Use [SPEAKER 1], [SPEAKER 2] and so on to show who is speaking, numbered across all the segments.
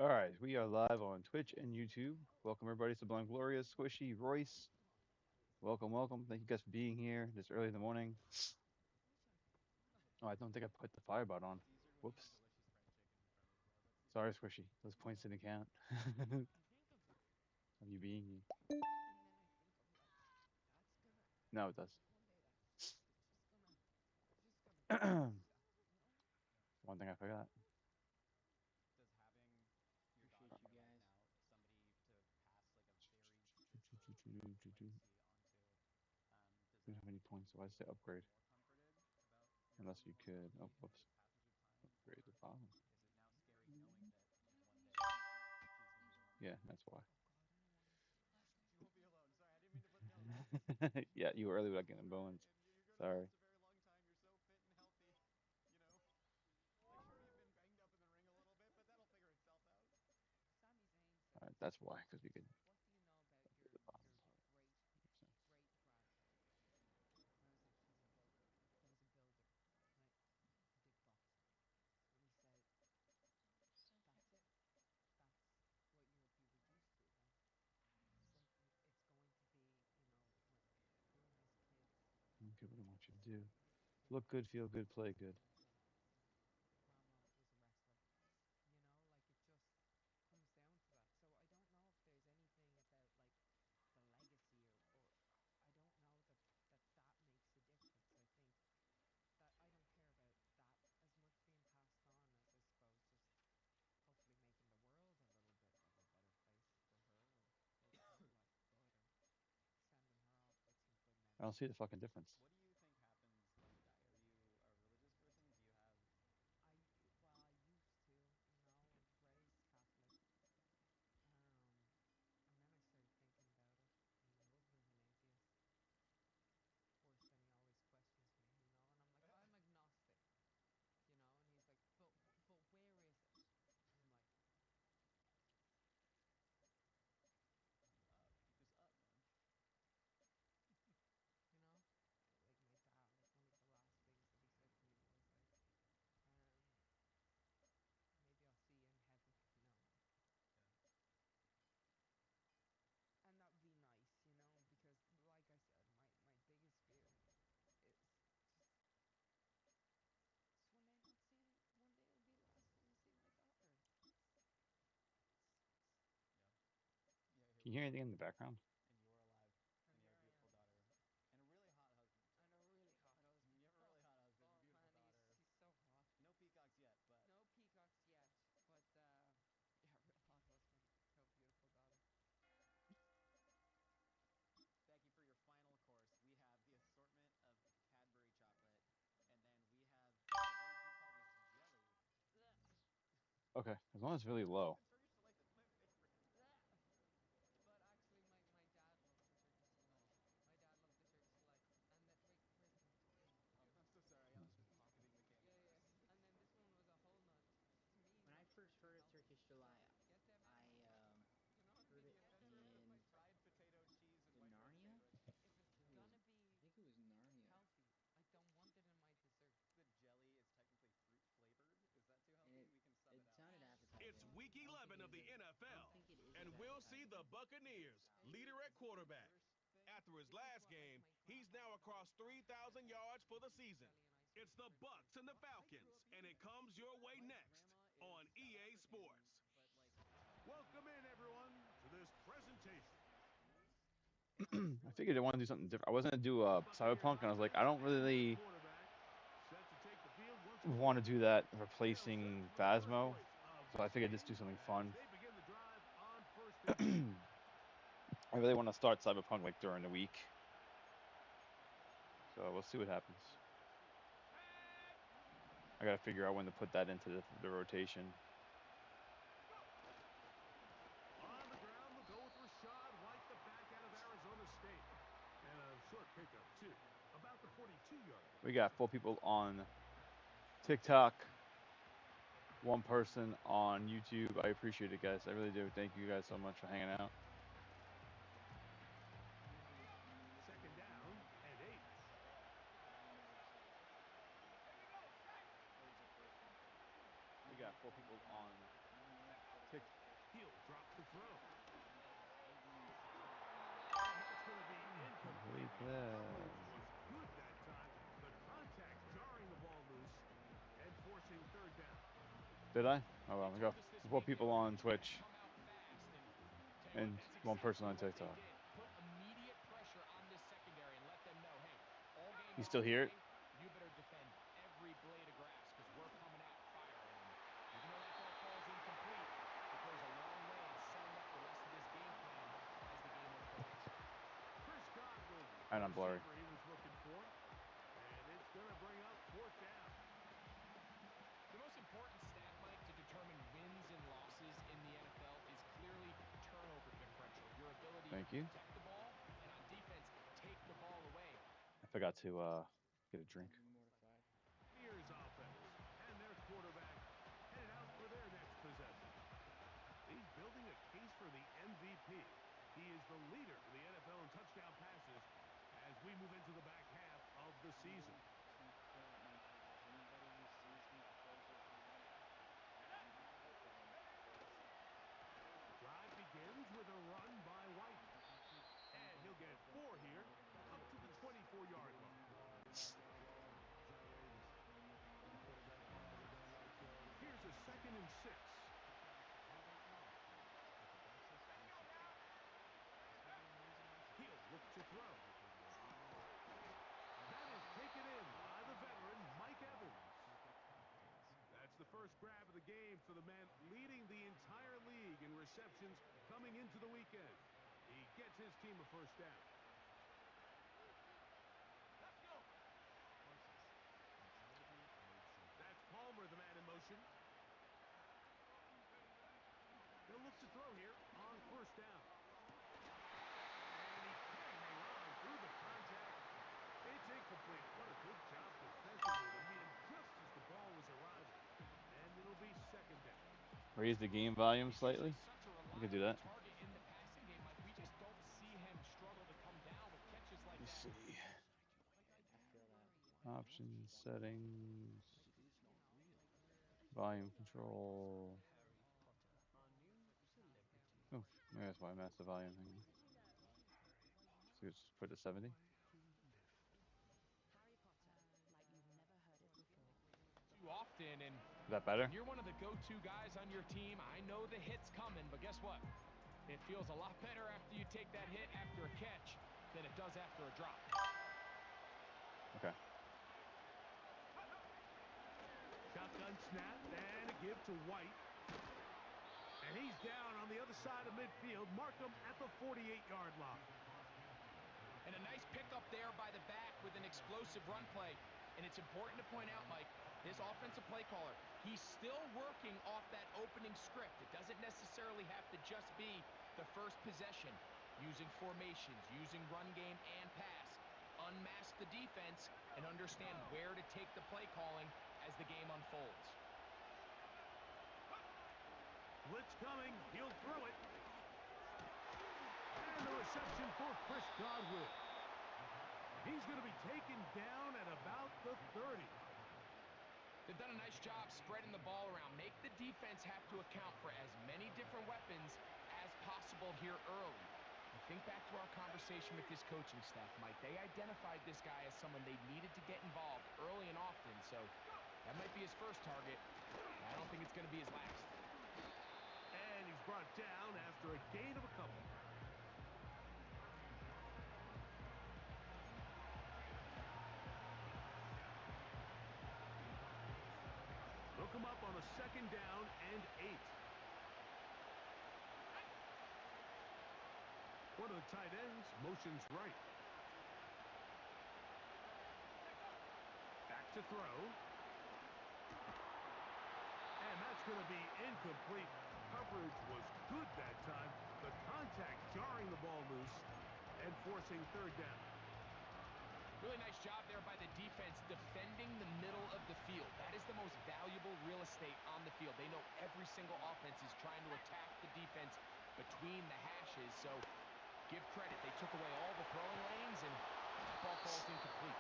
[SPEAKER 1] All right, we are live on Twitch and YouTube. Welcome everybody, Sublime Glorious, Squishy, Royce. Welcome, welcome. Thank you guys for being here this early in the morning. Oh, I don't think I put the firebot on. Whoops. Sorry, Squishy. Those points didn't count. Of you being here. No, it does. One thing I forgot.
[SPEAKER 2] Appreciate you guys.
[SPEAKER 1] We don't have any points, so I say upgrade. Unless you could. Oh, whoops. Upgrade the bottom. Yeah, that's why. Yeah, you were early without getting bones. Sorry. All right, that's why, because we could upgrade the bottom part. Makes sense. Okay, what do I want you to do? Look good, feel good, play good. I don't see the fucking difference. Can you hear anything in the background? Okay, as long as it's really low.
[SPEAKER 2] When I first heard of Turkish delight, I heard it in the Narnia. I think it was Narnia, and it sounded
[SPEAKER 3] It's
[SPEAKER 2] appetizing.
[SPEAKER 3] week
[SPEAKER 2] I don't think
[SPEAKER 3] 11
[SPEAKER 2] it
[SPEAKER 3] of
[SPEAKER 2] is
[SPEAKER 3] the
[SPEAKER 2] as I don't
[SPEAKER 3] NFL,
[SPEAKER 2] think it is as
[SPEAKER 3] and we'll see
[SPEAKER 2] appetizing.
[SPEAKER 3] the Buccaneers leader at quarterback. After his last game, he's now across 3,000 yards for the season. It's the Bucks and the Falcons, and it comes your way next on EA Sports. Welcome in, everyone, to this presentation.
[SPEAKER 1] I figured I want to do something different. I was gonna do a Cyberpunk, and I was like, I don't really want to do that replacing Phasmo, so I figured just do something fun. I really want to start Cyberpunk like during the week, so we'll see what happens. I gotta figure out when to put that into the rotation.
[SPEAKER 3] On the ground, we'll go with Rashad White, the back out of Arizona State. And a short pickup, too, about the 42-yard.
[SPEAKER 1] We got 4 people on TikTok, 1 person on YouTube. I appreciate it, guys. I really do. Thank you guys so much for hanging out.
[SPEAKER 3] Second down and 8.
[SPEAKER 1] We got 4 people on
[SPEAKER 3] He'll drop the throw. And that's going to be incomplete. Coverage was good that time. The contact jarring the ball loose and forcing third down.
[SPEAKER 1] Did I? Oh well, we got 4 people on Twitch and 1 person on TikTok.
[SPEAKER 4] Put immediate pressure on this secondary and let them know, hey, all game
[SPEAKER 1] You still hear it?
[SPEAKER 4] you better defend every blade of grass because we're coming out firing. Even though that ball falls incomplete, it goes a long way in setting up the rest of this game plan as the game unfolds.
[SPEAKER 3] Chris Godwin,
[SPEAKER 1] And I'm blurry.
[SPEAKER 3] he was looking for, and it's going to bring up 4th down.
[SPEAKER 4] The most important stat, Mike, to determine wins and losses in the NFL is clearly turnover differential. Your ability
[SPEAKER 1] Thank
[SPEAKER 4] to
[SPEAKER 1] you.
[SPEAKER 4] protect the ball and on defense, take the ball away.
[SPEAKER 1] I forgot to get a drink.
[SPEAKER 3] Here's offense, and their quarterback headed out for their next possession. He's building a case for the MVP. He is the leader in the NFL in touchdown passes as we move into the back half of the season. Drive begins with a run by White. And he'll get 4 here, up to the 24-yard line. Here's a 2nd and 6. He'll look to throw. That is taken in by the veteran, Mike Evans. That's the first grab of the game for the man leading the entire league in receptions coming into the weekend. He gets his team a 1st down. Let's go. That's Palmer, the man in motion. He'll look to throw here on 1st down. And he can hang on through the contact. It's incomplete. What a good job defensively to him just as the ball was arriving. And it'll be 2nd down.
[SPEAKER 1] Raise the game volume slightly. I can do that.
[SPEAKER 4] Target in the passing game, Mike. We just don't see him struggle to come down with catches like
[SPEAKER 1] Let me
[SPEAKER 4] that.
[SPEAKER 1] see. Options, settings, volume control. Oh, maybe that's why I messed the volume thing. So just put it to 70.
[SPEAKER 4] Too often, and
[SPEAKER 1] Is that better?
[SPEAKER 4] you're one of the go-to guys on your team. I know the hit's coming, but guess what? It feels a lot better after you take that hit after a catch than it does after a drop.
[SPEAKER 1] Okay.
[SPEAKER 3] Shotgun snap and a give to White. And he's down on the other side of midfield. Mark him at the 48-yard line.
[SPEAKER 4] And a nice pickup there by the back with an explosive run play. And it's important to point out, Mike, this offensive play caller, he's still working off that opening script. It doesn't necessarily have to just be the first possession. Using formations, using run game and pass. Unmask the defense and understand where to take the play calling as the game unfolds.
[SPEAKER 3] Blitz coming. He'll throw it. And the reception for Chris Godwin. He's going to be taken down at about the 30.
[SPEAKER 4] They've done a nice job spreading the ball around. Make the defense have to account for as many different weapons as possible here early. Think back to our conversation with this coaching staff, Mike. They identified this guy as someone they needed to get involved early and often, so that might be his first target. I don't think it's going to be his last.
[SPEAKER 3] And he's brought down after a gain of a couple. Look him up on a 2nd down and 8. One of the tight ends motions right. Back to throw. And that's going to be incomplete. Coverage was good that time. The contact jarring the ball loose and forcing 3rd down.
[SPEAKER 4] Really nice job there by the defense defending the middle of the field. That is the most valuable real estate on the field. They know every single offense is trying to attack the defense between the hashes. So give credit. They took away all the throwing lanes and the ball falls incomplete.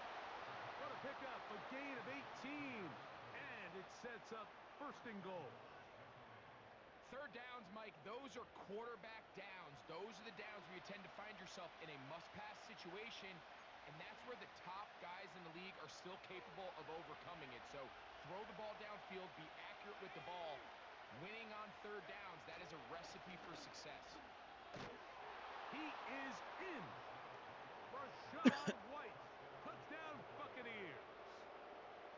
[SPEAKER 3] What a pickup, a gain of 18. And it sets up 1st and goal.
[SPEAKER 4] Third downs, Mike, those are quarterback downs. Those are the downs where you tend to find yourself in a must-pass situation, and that's where the top guys in the league are still capable of overcoming it. So throw the ball downfield, be accurate with the ball. Winning on third downs, that is a recipe for success.
[SPEAKER 3] He is in. Rashad White. Touchdown, Buccaneers.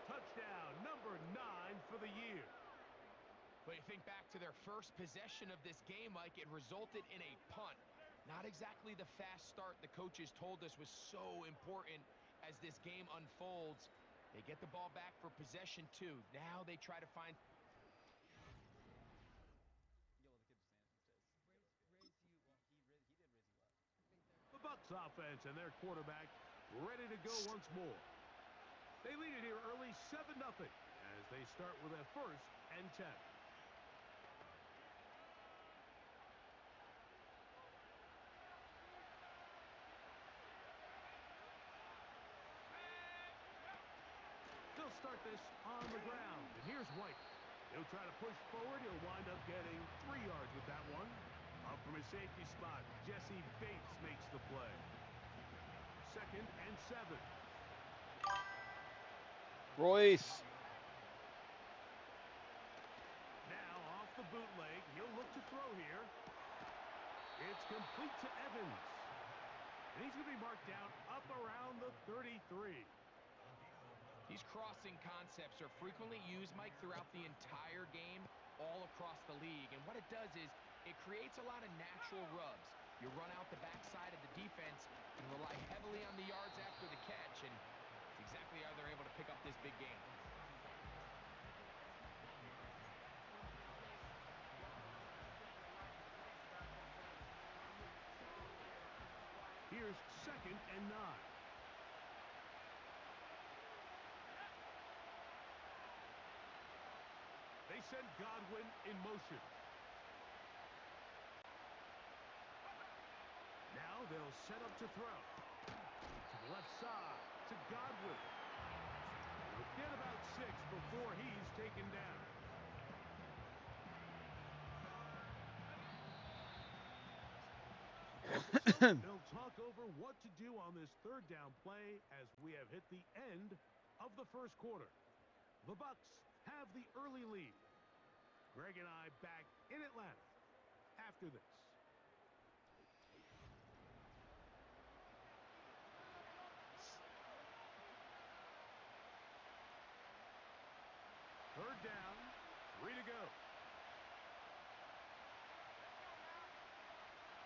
[SPEAKER 3] Touchdown number 9 for the year.
[SPEAKER 4] But you think back to their first possession of this game, Mike, it resulted in a punt. Not exactly the fast start the coaches told us was so important as this game unfolds. They get the ball back for possession 2. Now they try to find...
[SPEAKER 3] The Bucs offense and their quarterback ready to go once more. They lead it here early 7-0 as they start with a 1st and 10. They'll start this on the ground, and here's White. He'll try to push forward. He'll wind up getting 3 yards with that one. Up from his safety spot, Jesse Bates makes the play. 2nd and 7.
[SPEAKER 1] Royce.
[SPEAKER 3] Now off the bootleg, he'll look to throw here. It's complete to Evans. And he's going to be marked down up around the 33.
[SPEAKER 4] These crossing concepts are frequently used, Mike, throughout the entire game, all across the league. And what it does is it creates a lot of natural rubs. You run out the backside of the defense and rely heavily on the yards after the catch, and it's exactly how they're able to pick up this big game.
[SPEAKER 3] Here's 2nd and 9. They send Godwin in motion. Now they'll set up to throw. To the left side, to Godwin. He'll get about 6 before he's taken down. So they'll talk over what to do on this 3rd down play as we have hit the end of the 1st quarter. The Bucs have the early lead. Greg and I back in Atlanta after this. Third down, 3 to go.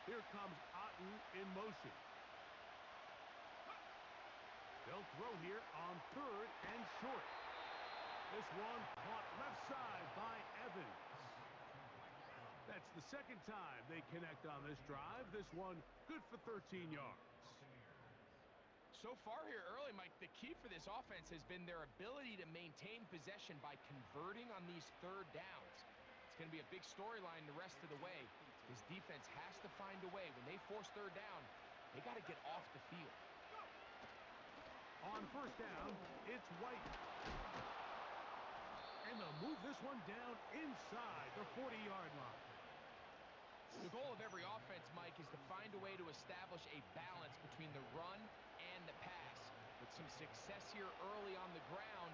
[SPEAKER 3] Here comes Otten in motion. They'll throw here on 3rd and short. This one caught left side by Evans. That's the 2nd time they connect on this drive. This one good for 13 yards.
[SPEAKER 4] So far here early, Mike, the key for this offense has been their ability to maintain possession by converting on these 3rd downs. It's going to be a big storyline the rest of the way. This defense has to find a way. When they force 3rd down, they got to get off the field.
[SPEAKER 3] On 1st down, it's White. And they'll move this one down inside the 40-yard line.
[SPEAKER 4] The goal of every offense, Mike, is to find a way to establish a balance between the run and the pass. With some success here early on the ground,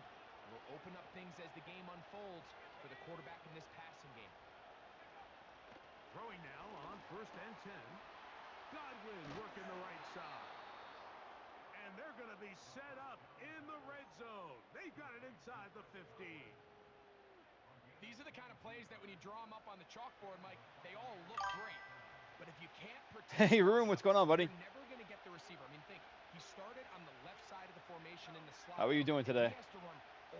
[SPEAKER 4] will open up things as the game unfolds for the quarterback in this passing game.
[SPEAKER 3] Throwing now on 1st and 10. Godwin working the right side. And they're going to be set up in the red zone. They've got it inside the 15.
[SPEAKER 4] These are the kind of plays that when you draw them up on the chalkboard, Mike, they all look great. But if you can't protect...
[SPEAKER 1] Hey, Ruin, what's going on, buddy?
[SPEAKER 4] You're never going to get the receiver. I mean, think. He started on the left side of the formation in the slot.
[SPEAKER 1] How are you doing today?
[SPEAKER 4] He has to run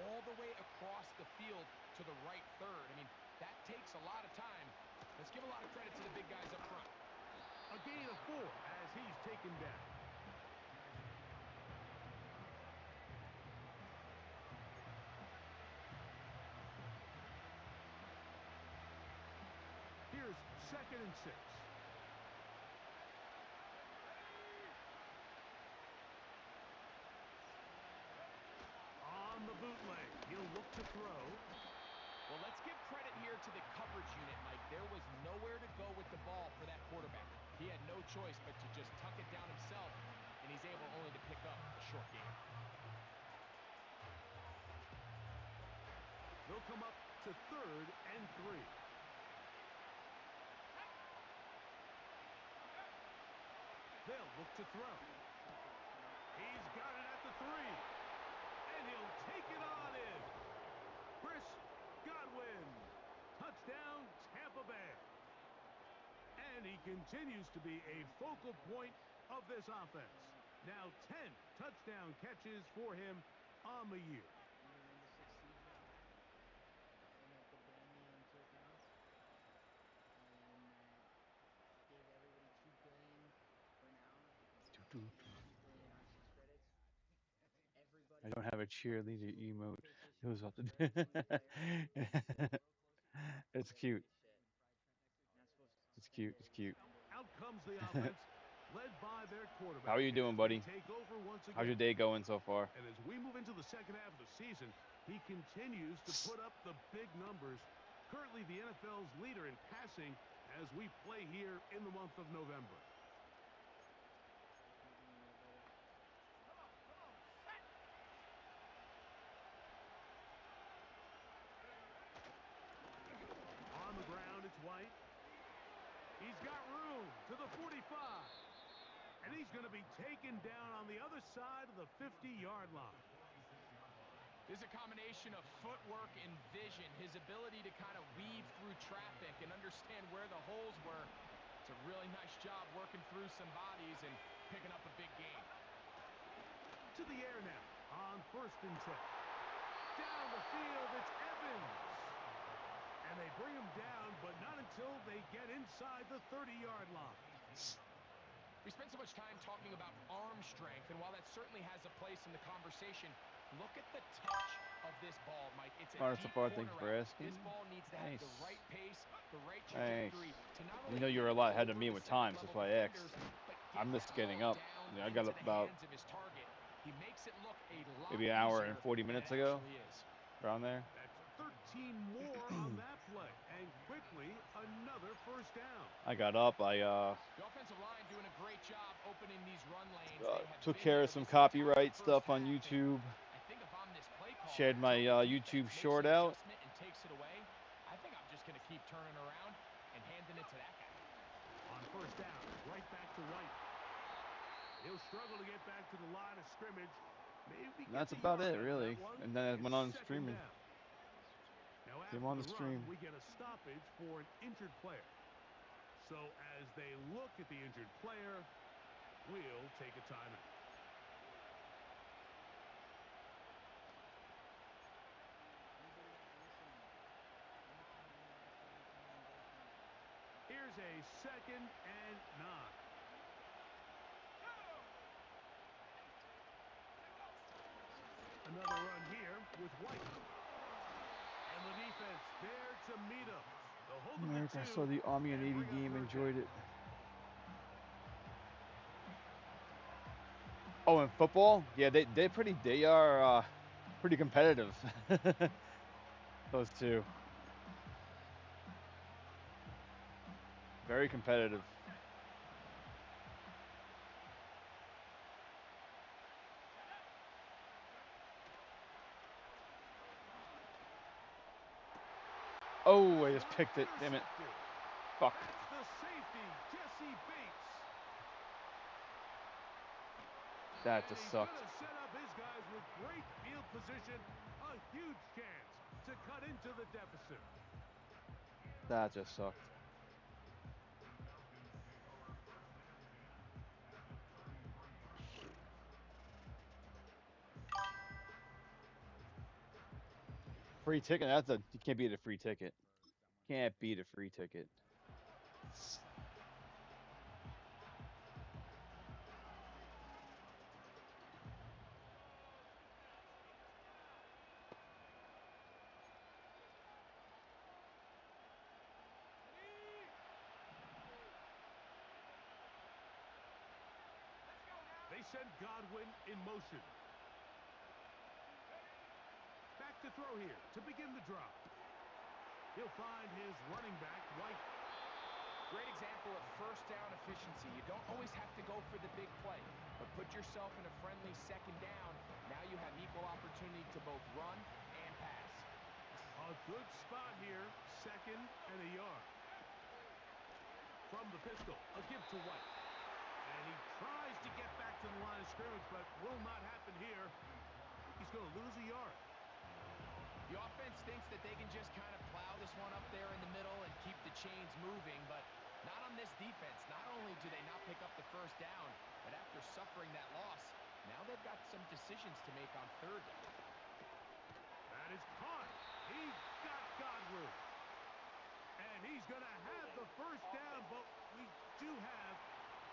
[SPEAKER 4] all the way across the field to the right 3rd. I mean, that takes a lot of time. Let's give a lot of credit to the big guys up front.
[SPEAKER 3] A gain of 4 as he's taken down. Here's 2nd and 6. On the bootleg, he'll look to throw.
[SPEAKER 4] Well, let's give credit here to the coverage unit, Mike. There was nowhere to go with the ball for that quarterback. He had no choice but to just tuck it down himself, and he's able only to pick up a short gain.
[SPEAKER 3] They'll come up to 3rd and 3. They'll look to throw. He's got it at the 3. And he'll take it on in. Chris Godwin. Touchdown, Tampa Bay. And he continues to be a focal point of this offense. Now 10 touchdown catches for him on the year.
[SPEAKER 1] I don't have a cheerleader emote. It was about to. It's cute. It's cute. It's cute.
[SPEAKER 3] Out comes the offense, led by their quarterback.
[SPEAKER 1] How are you doing, buddy?
[SPEAKER 3] Take over once again.
[SPEAKER 1] How's your day going so far?
[SPEAKER 3] And as we move into the second half of the season, he continues to put up the big numbers. Currently the NFL's leader in passing as we play here in the month of November. On the ground, it's White. He's got room to the 45. And he's going to be taken down on the other side of the 50-yard line.
[SPEAKER 4] This is a combination of footwork and vision, his ability to kind of weave through traffic and understand where the holes were. It's a really nice job working through some bodies and picking up a big gain.
[SPEAKER 3] To the air now on 1st and 10. Down the field, it's Evans. And they bring him down, but not until they get inside the 30-yard line.
[SPEAKER 4] We spent so much time talking about arm strength, and while that certainly has a place in the conversation, look at the touch of this ball, Mike. It's a deep
[SPEAKER 1] Thanks for
[SPEAKER 4] corner route.
[SPEAKER 1] asking.
[SPEAKER 4] This ball needs to have the right pace, the right
[SPEAKER 1] Thanks.
[SPEAKER 4] trajectory to not
[SPEAKER 1] You
[SPEAKER 4] only
[SPEAKER 1] know you're a
[SPEAKER 4] get
[SPEAKER 1] lot ahead of
[SPEAKER 4] over
[SPEAKER 1] me
[SPEAKER 4] the
[SPEAKER 1] with times. That's
[SPEAKER 4] second-level
[SPEAKER 1] why I asked.
[SPEAKER 4] defenders, but get
[SPEAKER 1] I'm just
[SPEAKER 4] that
[SPEAKER 1] getting
[SPEAKER 4] ball
[SPEAKER 1] up.
[SPEAKER 4] down
[SPEAKER 1] You know, I got
[SPEAKER 4] into
[SPEAKER 1] up
[SPEAKER 4] the
[SPEAKER 1] about
[SPEAKER 4] hands of his target. He makes it look a lot
[SPEAKER 1] maybe an hour and
[SPEAKER 4] easier
[SPEAKER 1] 40
[SPEAKER 4] than
[SPEAKER 1] minutes
[SPEAKER 4] it
[SPEAKER 1] ago.
[SPEAKER 4] actually is.
[SPEAKER 1] Around there.
[SPEAKER 3] That's 13 more on that play. And quickly, another first down.
[SPEAKER 1] I got up. I
[SPEAKER 4] The offensive line doing a great job opening these run lanes. They have
[SPEAKER 1] took
[SPEAKER 4] been
[SPEAKER 1] care
[SPEAKER 4] there
[SPEAKER 1] of some
[SPEAKER 4] this entire
[SPEAKER 1] copyright
[SPEAKER 4] first
[SPEAKER 1] stuff on
[SPEAKER 4] half, and
[SPEAKER 1] YouTube.
[SPEAKER 4] I think if I'm this play caller,
[SPEAKER 1] Shared my
[SPEAKER 4] until the
[SPEAKER 1] YouTube
[SPEAKER 4] defense
[SPEAKER 1] short
[SPEAKER 4] makes an
[SPEAKER 1] out.
[SPEAKER 4] adjustment and takes it away, I think I'm just going to keep turning around and handing it to that guy.
[SPEAKER 3] On first down, right back to White. He'll struggle to get back to the line of scrimmage. Maybe
[SPEAKER 1] That's about it, really. And then it went on streaming.
[SPEAKER 3] Now
[SPEAKER 1] Came
[SPEAKER 3] after
[SPEAKER 1] on the
[SPEAKER 3] the
[SPEAKER 1] stream.
[SPEAKER 3] run, we get a stoppage for an injured player. So as they look at the injured player, we'll take a timeout. Here's a 2nd and 9. Another run here with White. And the defense there to meet him. They'll hold him to 2.
[SPEAKER 1] I saw the Army and Navy game. Enjoyed it. Oh, and football? Yeah, they are pretty competitive. Those two. Very competitive. Oh, I just picked it. Damn it. Fuck.
[SPEAKER 3] That's the safety, Jesse Bates.
[SPEAKER 1] That
[SPEAKER 3] And
[SPEAKER 1] just
[SPEAKER 3] he's
[SPEAKER 1] sucked.
[SPEAKER 3] going to set up his guys with great field position. A huge chance to cut into the deficit.
[SPEAKER 1] That just sucked. Free ticket? You can't beat a free ticket. Can't beat a free ticket.
[SPEAKER 3] They send Godwin in motion. Back to throw here to begin the drop. He'll find his running back, White.
[SPEAKER 4] Great example of first down efficiency. You don't always have to go for the big play, but put yourself in a friendly second down. Now you have equal opportunity to both run and pass.
[SPEAKER 3] A good spot here, 2nd and a yard. From the pistol, a give to White. And he tries to get back to the line of scrimmage, but will not happen here. He's going to lose a yard.
[SPEAKER 4] The offense thinks that they can just kind of plow this one up there in the middle and keep the chains moving, but not on this defense. Not only do they not pick up the first down, but after suffering that loss, now they've got some decisions to make on 3rd down.
[SPEAKER 3] That is caught. He got Godwin. And he's going to have the first down, but we do have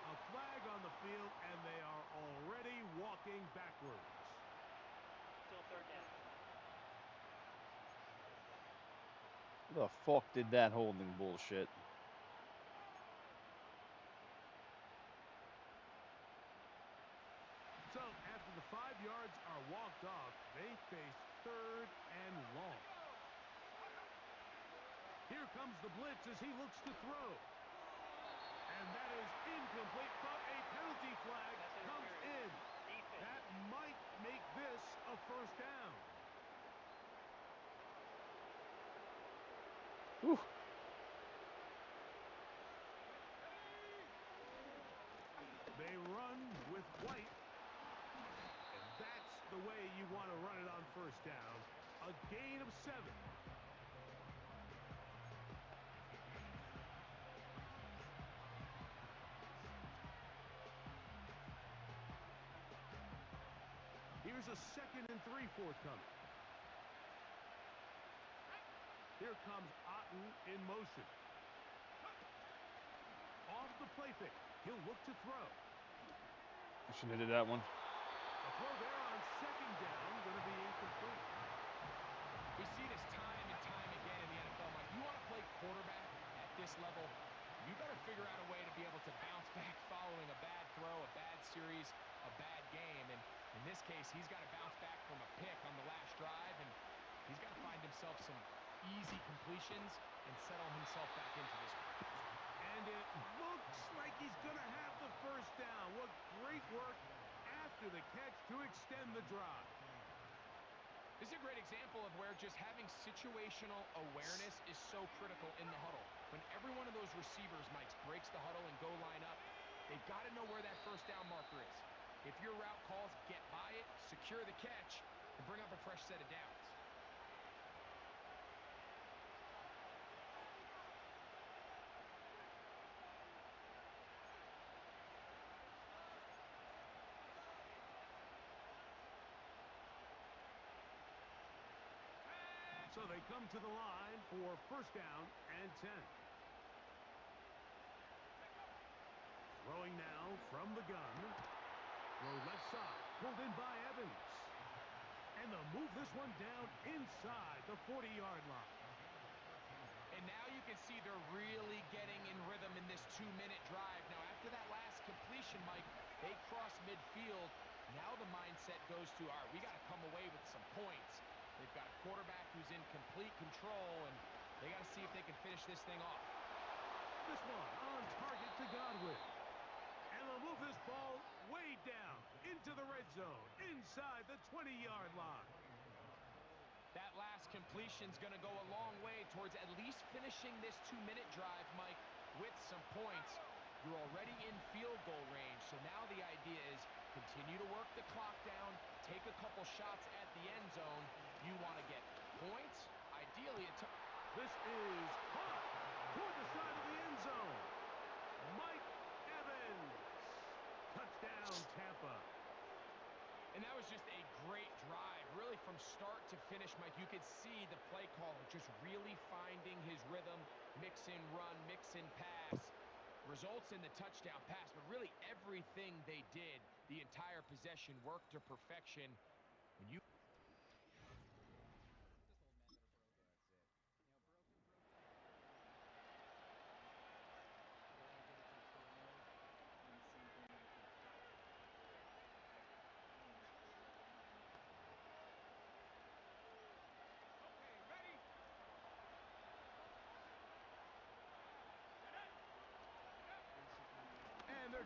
[SPEAKER 3] a flag on the field, and they are already walking backwards.
[SPEAKER 2] Still 3rd down.
[SPEAKER 1] Who the fuck did that holding bullshit?
[SPEAKER 3] So, after the 5 yards are walked off, they face 3rd and long. Here comes the blitz as he looks to throw. And that is incomplete, but a penalty flag comes in. That might make this a first down.
[SPEAKER 1] Whew.
[SPEAKER 3] They run with White. And that's the way you want to run it on first down. A gain of 7. Here's a 2nd and 3 forthcoming. Here comes Otten in motion. Off the play fake. He'll look to throw.
[SPEAKER 1] I shouldn't have did that one.
[SPEAKER 3] A throw there on 2nd down, going to be incomplete.
[SPEAKER 4] We see this time and time again in the NFL, Mike. You want to play quarterback at this level, you better figure out a way to be able to bounce back following a bad throw, a bad series, a bad game. And in this case, he's got to bounce back from a pick on the last drive, and he's got to find himself some easy completions and settle himself back into this one.
[SPEAKER 3] And it looks like he's going to have the first down. What great work after the catch to extend the drive.
[SPEAKER 4] This is a great example of where just having situational awareness is so critical in the huddle. When every one of those receivers, Mike, breaks the huddle and go line up, they've got to know where that first down marker is. If your route calls, get by it, secure the catch, and bring up a fresh set of downs.
[SPEAKER 3] So they come to the line for first down and 10. Throwing now from the gun. Throw left side. Pulled in by Evans. And they'll move this one down inside the 40-yard line.
[SPEAKER 4] And now you can see they're really getting in rhythm in this 2-minute drive. Now, after that last completion, Mike, they cross midfield. Now the mindset goes to, all right, we got to come away with some points. They've got a quarterback who's in complete control, and they got to see if they can finish this thing off.
[SPEAKER 3] This one on target to Godwin. And they'll move this ball way down into the red zone, inside the 20-yard line.
[SPEAKER 4] That last completion's going to go a long way towards at least finishing this 2-minute drive, Mike, with some points. You're already in field goal range, so now the idea is continue to work the clock down, take a couple shots at the end zone. You want to get points. Ideally,
[SPEAKER 3] this is caught toward the side of the end zone. Mike Evans. Touchdown, Tampa.
[SPEAKER 4] And that was just a great drive, really from start to finish, Mike. You could see the play caller just really finding his rhythm, mix in run, mix in pass. Results in the touchdown pass, but really everything they did, the entire possession worked to perfection. When you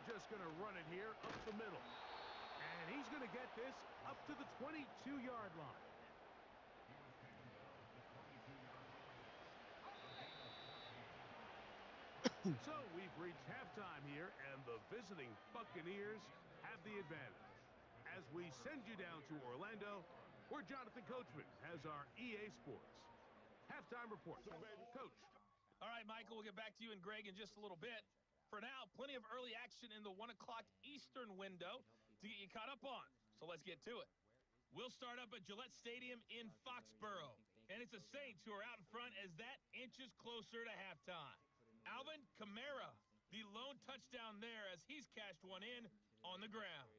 [SPEAKER 3] just going to run it here up the middle. And he's going to get this up to the 22-yard line. So we've reached halftime here, and the visiting Buccaneers have the advantage. As we send you down to Orlando, where Jonathan Coachman has our EA Sports halftime report. Coach.
[SPEAKER 5] All right, Michael, we'll get back to you and Greg in just a little bit. For now, plenty of early action in the 1 o'clock Eastern window to get you caught up on. So let's get to it. We'll start up at Gillette Stadium in Foxborough. And it's the Saints who are out in front as that inches closer to halftime. Alvin Kamara, the lone touchdown there as he's cashed one in on the ground.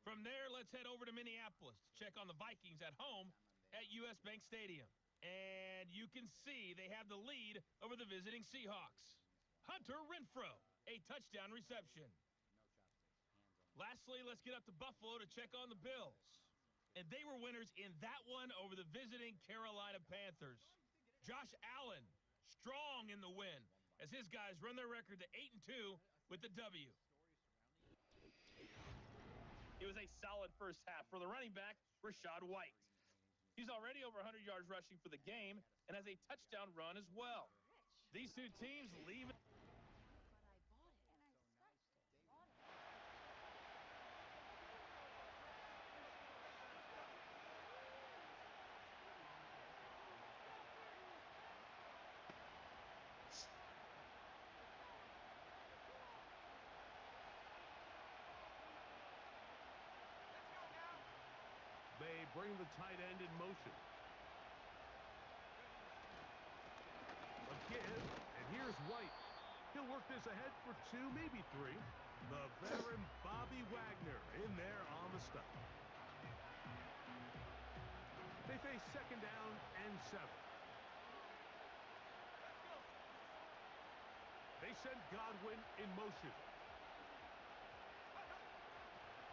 [SPEAKER 5] From there, let's head over to Minneapolis to check on the Vikings at home at US Bank Stadium. And you can see they have the lead over the visiting Seahawks. Hunter Renfrow, a touchdown reception. Lastly, let's get up to Buffalo to check on the Bills. And they were winners in that one over the visiting Carolina Panthers. Josh Allen, strong in the win, as his guys run their record to 8-2 with the W. It was a solid first half for the running back, Rachaad White. He's already over 100 yards rushing for the game and has a touchdown run as well. These two teams leave it.
[SPEAKER 3] They bring the tight end in motion. A give, and here's White. He'll work this ahead for 2, maybe 3. The veteran Bobby Wagner in there on the stop. They face second down and 7. They send Godwin in motion.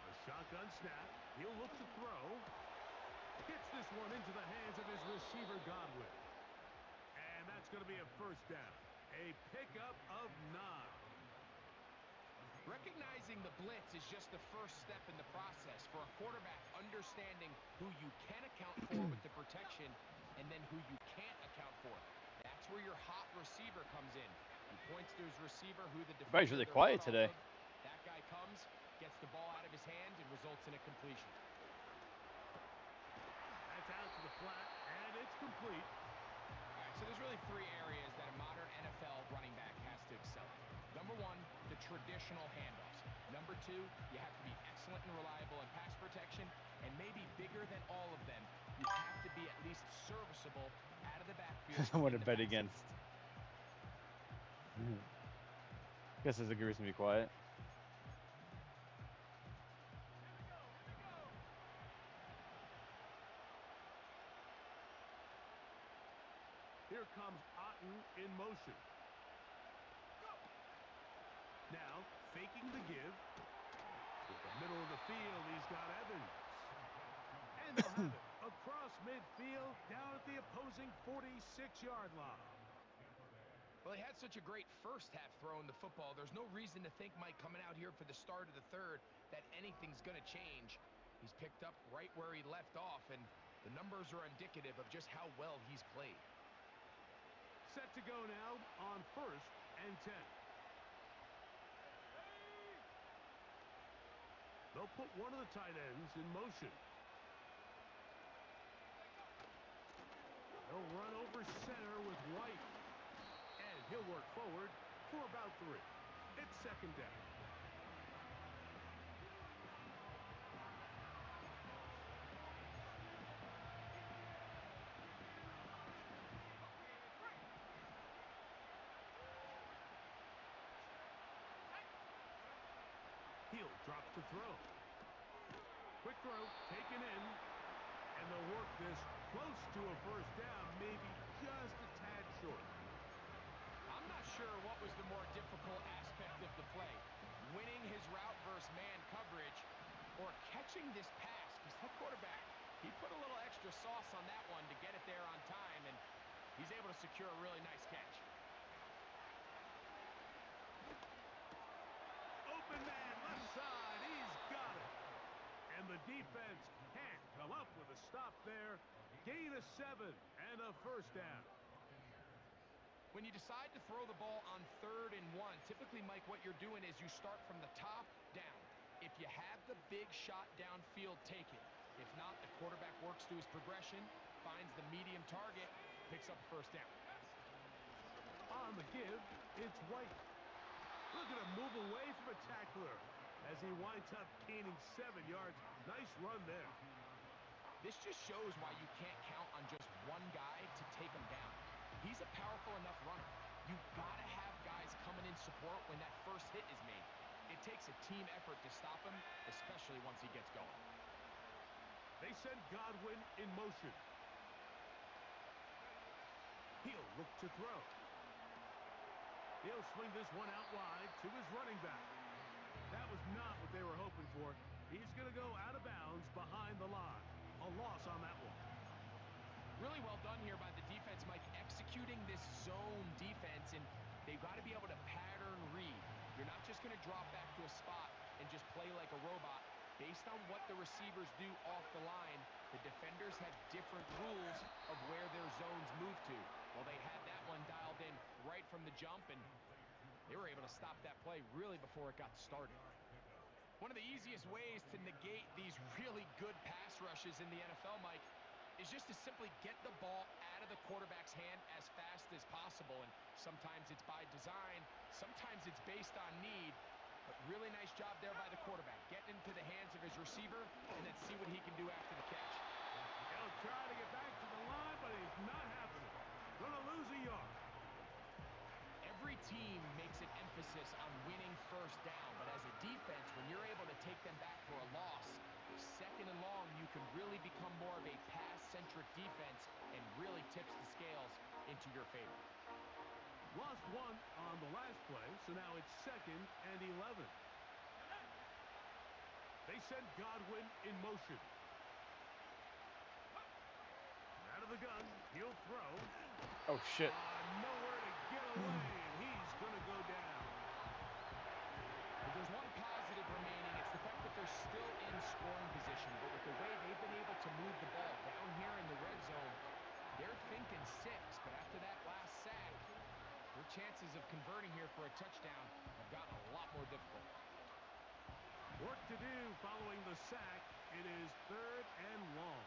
[SPEAKER 3] A shotgun snap. He'll look to throw. Gets this one into the hands of his receiver, Godwin. And that's going to be a first down. A pickup of 9.
[SPEAKER 4] Recognizing the blitz is just the first step in the process for a quarterback understanding who you can account for with the protection and then who you can't account for. That's where your hot receiver comes in. He points to his receiver who the defender...
[SPEAKER 1] Everybody's really quiet today.
[SPEAKER 4] That guy comes, gets the ball out of his hand, and results in a completion.
[SPEAKER 3] That's out to the flat, and it's complete.
[SPEAKER 4] All right, so there's really 3 areas that a modern NFL running back has to excel at. Number 1, the traditional handoffs. Number 2, you have to be excellent and reliable in pass protection, and maybe bigger than all of them, you have to be at least serviceable out of the backfield.
[SPEAKER 1] I want to bet against. Guess there's a good reason to be quiet.
[SPEAKER 3] Here comes Otten in motion. Now, faking the give. With the middle of the field, he's got Evans. And they'll have it across midfield, down at the opposing 46-yard line.
[SPEAKER 4] Well, he had such a great first half throwing the football. There's no reason to think, Mike, coming out here for the start of the third, that anything's going to change. He's picked up right where he left off, and the numbers are indicative of just how well he's played.
[SPEAKER 3] Set to go now on 1st and 10. They'll put one of the tight ends in motion. They'll run over center with White. And he'll work forward for about 3. It's second down. Hill drops to throw. Quick throw, taken in. And they'll work this close to a first down, maybe just a tad short.
[SPEAKER 4] I'm not sure what was the more difficult aspect of the play. Winning his route versus man coverage or catching this pass. Because that quarterback, he put a little extra sauce on that one to get it there on time. And he's able to secure a really nice catch.
[SPEAKER 3] Open man, left side. He's got it. And the defense can't come up with a stop there. Gain of 7 and a first down.
[SPEAKER 4] When you decide to throw the ball on 3rd and 1, typically, Mike, what you're doing is you start from the top down. If you have the big shot downfield, take it. If not, the quarterback works through his progression, finds the medium target, picks up first down.
[SPEAKER 3] On the give, it's White. Look at him move away from a tackler as he winds up gaining 7 yards. Nice run there.
[SPEAKER 4] This just shows why you can't count on just one guy to take him down. He's a powerful enough runner. You've got to have guys coming in support when that first hit is made. It takes a team effort to stop him, especially once he gets going.
[SPEAKER 3] They send Godwin in motion. He'll look to throw. He'll swing this one out wide to his running back. That was not what they were hoping for. He's going to go out of bounds behind the line. A loss on that one.
[SPEAKER 4] Really well done here by the defense, Mike, executing this zone defense, and they've got to be able to pattern read. You're not just going to drop back to a spot and just play like a robot. Based on what the receivers do off the line, the defenders have different rules of where their zones move to. Well, they had that one dialed in right from the jump, and they were able to stop that play really before it got started. One of the easiest ways to negate these really good pass rushes in the NFL, Mike, is just to simply get the ball out of the quarterback's hand as fast as possible. And sometimes it's by design, sometimes it's based on need. But really nice job there by the quarterback, getting into the hands of his receiver and then see what he can do after the catch.
[SPEAKER 3] He'll try to get back to the line, but it's not happening. Gonna lose a yard.
[SPEAKER 4] Every team makes an emphasis on winning first down, but as a defense, when you're able to take them back for a loss, 2nd and long, you can really become more of a pass-centric defense and really tips the scales into your favor.
[SPEAKER 3] Lost 1 on the last play, so now it's 2nd and 11. They send Godwin in motion. Out of the gun, he'll throw.
[SPEAKER 1] Oh, shit.
[SPEAKER 3] Nowhere to get away, and he's going to go down.
[SPEAKER 4] If there's one positive remaining, it's the fact that they're still in scoring position. But with the way they've been able to move the ball down here in the red zone, they're thinking 6. But after that last sack, their chances of converting here for a touchdown have gotten a lot more difficult.
[SPEAKER 3] Work to do following the sack. It is 3rd and long.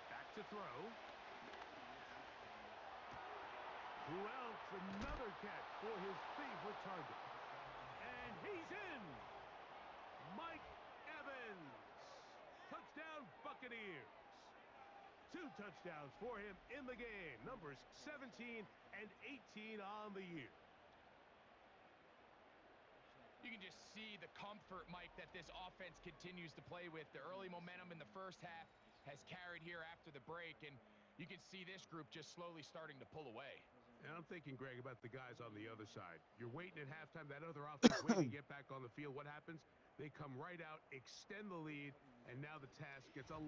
[SPEAKER 3] Back to throw. Who else? Another catch for his favorite target. And he's in. Mike Evans. Touchdown Buccaneers. 2 touchdowns for him in the game. Numbers 17 and 18 on the year.
[SPEAKER 4] You can just see the comfort, Mike, that this offense continues to play with. The early momentum in the first half has carried here after the break, and you can see this group just slowly starting to pull away.
[SPEAKER 3] And I'm thinking, Greg, about the guys on the other side. You're waiting at halftime, that other offense waiting to get back on the field. What happens? They come right out, extend the lead, and now the task gets a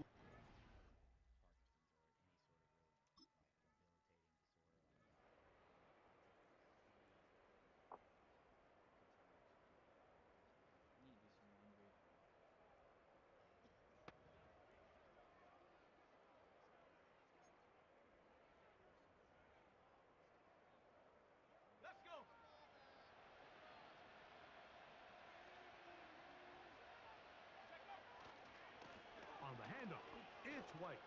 [SPEAKER 2] Need to do some laundry.
[SPEAKER 3] Let's go. On the handoff, it's White.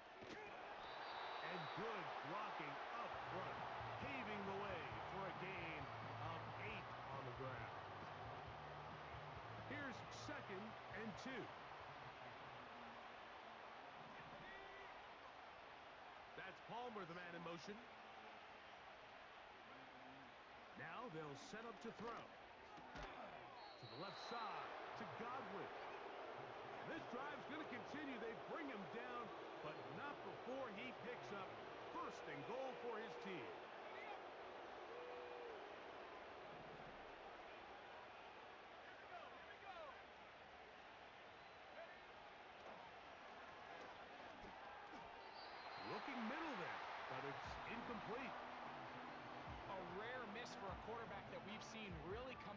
[SPEAKER 3] And good blocking up front, paving the way for a gain of 8 on the ground. Here's 2nd and 2. That's Palmer, the man in motion. Now they'll set up to throw. To the left side, to Godwin. This drive's going to continue. They bring him down, but not before he picks up 1st and goal for his team. Looking middle there, but it's incomplete.
[SPEAKER 4] A rare miss for a quarterback that we've seen really come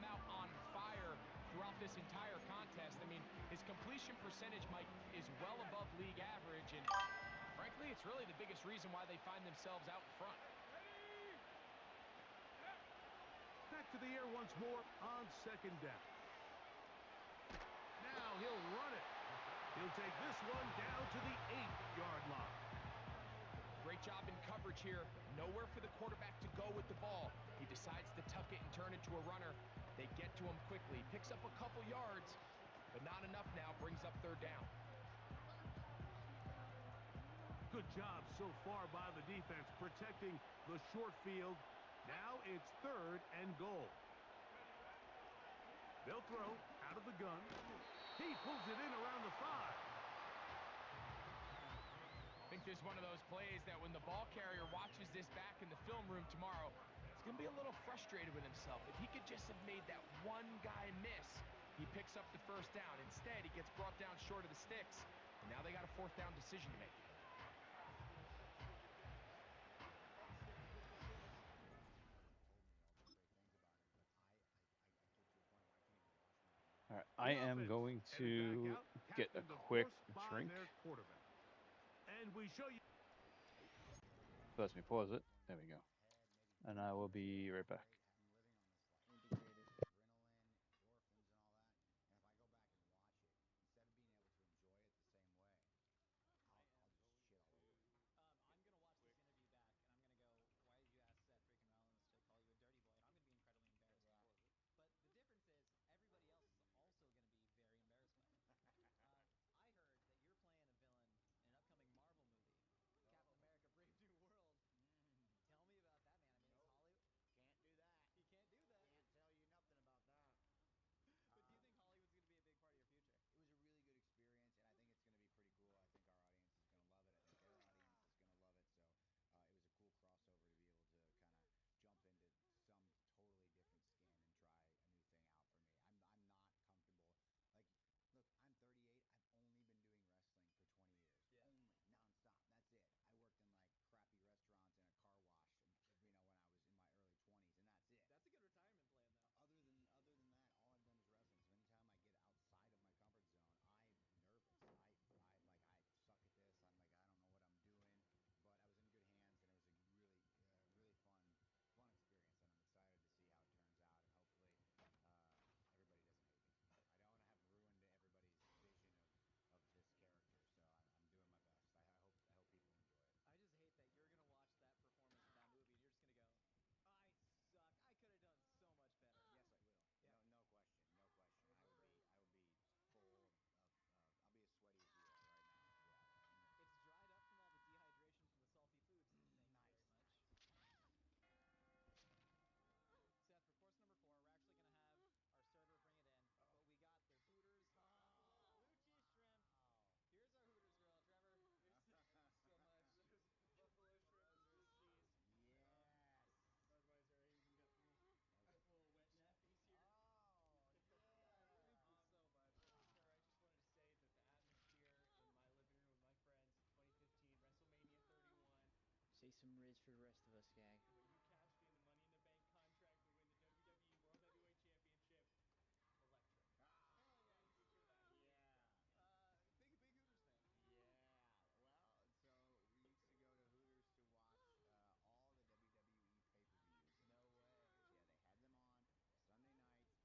[SPEAKER 4] this entire contest. I mean, his completion percentage, Mike, is well above league average, and frankly, it's really the biggest reason why they find themselves out in front.
[SPEAKER 3] Back to the air once more on second down. Now he'll run it. He'll take this one down to the 8-yard line.
[SPEAKER 4] Great job in coverage here. Nowhere for the quarterback to go with the ball. He decides to tuck it and turn it to a runner. They get to him quickly. Picks up a couple yards, but not enough now. Brings up third down.
[SPEAKER 3] Good job so far by the defense protecting the short field. Now it's 3rd and goal. They'll throw out of the gun. He pulls it in around the 5.
[SPEAKER 4] I think this is one of those plays that when the ball carrier watches this back in the film room tomorrow, he's going to be a little frustrated with himself. If he could just have made that one guy miss, he picks up the first down. Instead, he gets brought down short of the sticks, and now they got a 4th down decision to make.
[SPEAKER 1] All right, I am going to get a quick drink.
[SPEAKER 3] And we show you.
[SPEAKER 1] Let me pause it. There we go. And I will be right back.
[SPEAKER 2] Say some Riz for the rest of us, Gag.
[SPEAKER 5] When you cashed in the Money in the Bank contract to win the WWE World Heavyweight Championship, electric. Oh yeah, thank you for that. Big Hooters fan.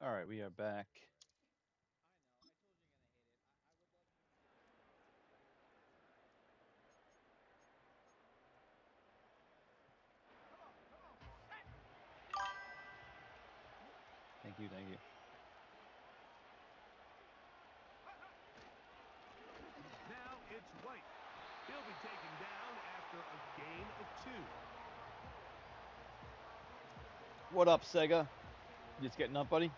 [SPEAKER 1] All right, we are back. Thank you, thank you.
[SPEAKER 3] Now it's White. He'll be taken down after a gain of 2.
[SPEAKER 1] What up, Sega? Just getting up, buddy?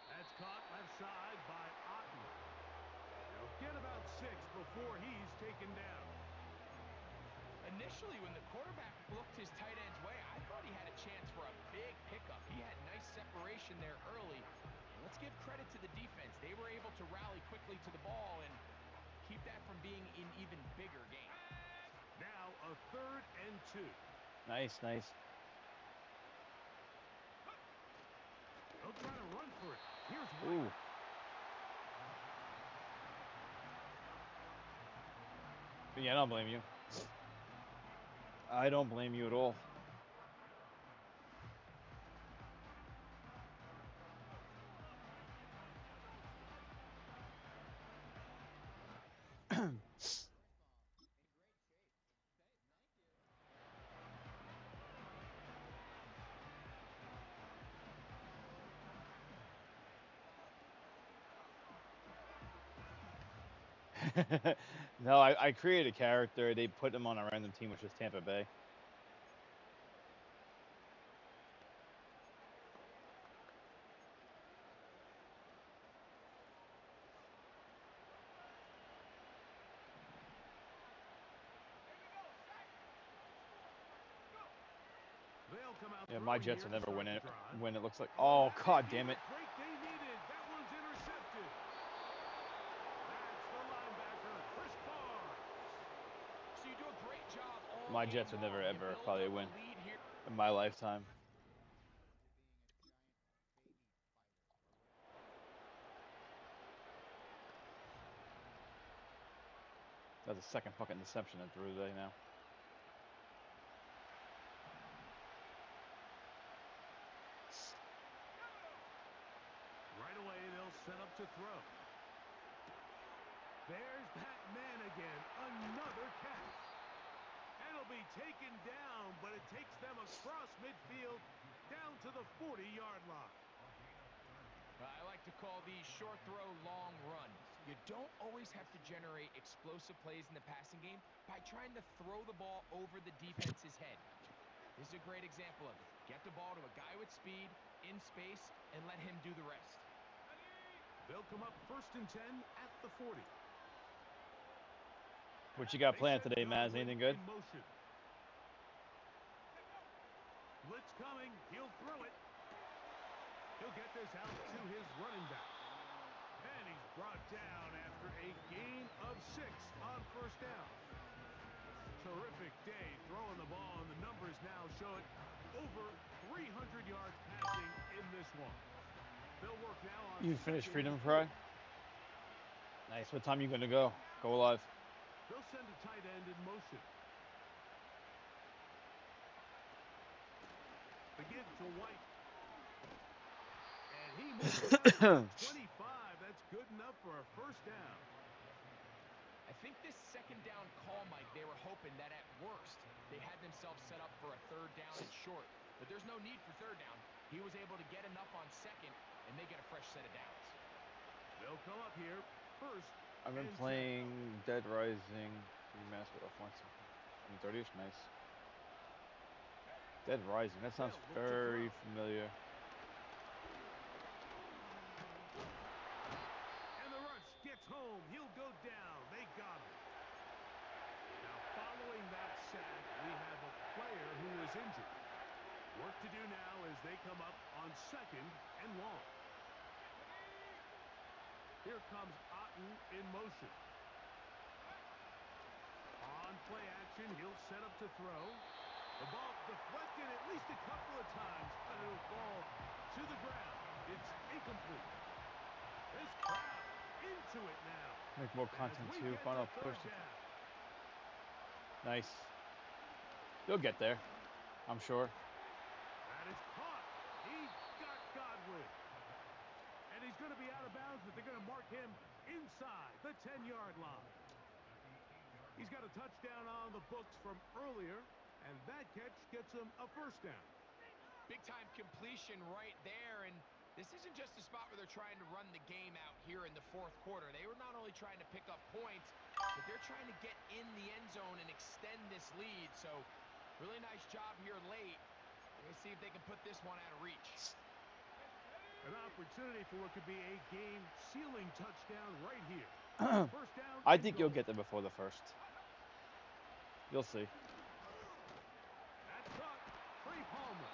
[SPEAKER 3] That's caught left side by Otten. He'll get about 6 before he's taken down.
[SPEAKER 4] Initially, when the quarterback looked his tight end's way, I thought he had a chance for a big pickup. He had nice separation there early. And let's give credit to the defense. They were able to rally quickly to the ball and keep that from being an even bigger game.
[SPEAKER 3] Now a 3rd and 2.
[SPEAKER 1] Nice, nice.
[SPEAKER 3] He'll try to run for it. Here's White.
[SPEAKER 1] Ooh. Yeah, I don't blame you. I don't blame you at all. No, I created a character. They put him on a random team, which is Tampa Bay.
[SPEAKER 3] They'll come out
[SPEAKER 1] Yeah, my
[SPEAKER 3] throwing
[SPEAKER 1] Jets
[SPEAKER 3] here
[SPEAKER 1] will
[SPEAKER 3] to
[SPEAKER 1] never
[SPEAKER 3] start
[SPEAKER 1] win
[SPEAKER 3] the
[SPEAKER 1] it.
[SPEAKER 3] drive.
[SPEAKER 1] When it looks like, oh
[SPEAKER 3] That
[SPEAKER 1] god
[SPEAKER 3] may
[SPEAKER 1] damn
[SPEAKER 3] be
[SPEAKER 1] it!
[SPEAKER 3] the break they needed. That one's intercepted. That's the linebacker, Chris Barnes.
[SPEAKER 4] So you do a great job all
[SPEAKER 1] My
[SPEAKER 4] game
[SPEAKER 1] Jets will never
[SPEAKER 4] long. You
[SPEAKER 1] ever
[SPEAKER 4] build
[SPEAKER 1] probably
[SPEAKER 4] up a
[SPEAKER 1] win
[SPEAKER 4] lead here.
[SPEAKER 1] in my lifetime. That's the second fucking deception I threw today now.
[SPEAKER 3] Right away, they'll set up to throw. There's that man again. Another catch. And it'll be taken down, but it takes them across midfield down to the 40-yard line.
[SPEAKER 4] I like to call these short throw, long run. You don't always have to generate explosive plays in the passing game by trying to throw the ball over the defense's head. This is a great example of it. Get the ball to a guy with speed, in space, and let him do the rest.
[SPEAKER 3] They'll come up 1st and 10 at the 40.
[SPEAKER 1] What you got
[SPEAKER 3] They
[SPEAKER 1] planned
[SPEAKER 3] set
[SPEAKER 1] today, Maz?
[SPEAKER 3] Godwin
[SPEAKER 1] Anything good?
[SPEAKER 3] in motion. Blitz coming. He'll throw it. He'll get this out to his running back. And he's brought down after a gain of 6 on 1st down. Terrific day throwing the ball, and the numbers now show it. Over 300 yards passing in this one. They'll work now on
[SPEAKER 1] You finished
[SPEAKER 3] 2nd
[SPEAKER 1] Freedom
[SPEAKER 3] and
[SPEAKER 1] Fry?
[SPEAKER 3] 3.
[SPEAKER 1] Nice. What time you gonna go? Go live.
[SPEAKER 3] They'll send a tight end in motion. The give to White. And he makes it out to 25. That's good enough for a 1st down.
[SPEAKER 4] I think this 2nd down call, Mike, they were hoping that at worst they had themselves set up for a 3rd down and short. But there's no need for 3rd down. He was able to get enough on 2nd, and they get a fresh set of downs.
[SPEAKER 3] They'll come up here 1st.
[SPEAKER 1] I've been playing Dead Rising remastered offensive. 30ish, nice. Dead Rising, that sounds very familiar.
[SPEAKER 3] And the rush gets home. He'll go down. They got him. Now, following that sack, we have a player who is injured. Work to do now as they come up on 2nd and long. Here comes Otten in motion. On play action, he'll set up to throw. The ball deflected at least a couple of times, but it'll fall to the ground. It's incomplete. This crowd into it now.
[SPEAKER 1] Make more content too. Final push. Nice. You'll get there, I'm sure.
[SPEAKER 3] That is caught. He got Godwin. And he's going to be out of bounds, but they're going to mark him inside the 10-yard line. He's got a touchdown on the books from earlier, and that catch gets him a first down.
[SPEAKER 4] Big-time completion right there, and this isn't just a spot where they're trying to run the game out here in the fourth quarter. They were not only trying to pick up points, but they're trying to get in the end zone and extend this lead. So really nice job here late. Let's see if they can put this one out of reach.
[SPEAKER 3] An opportunity for what could be a game-sealing touchdown right here. First down.
[SPEAKER 1] I think you'll get there before the first. You'll see.
[SPEAKER 3] That's caught. Trey Palmer.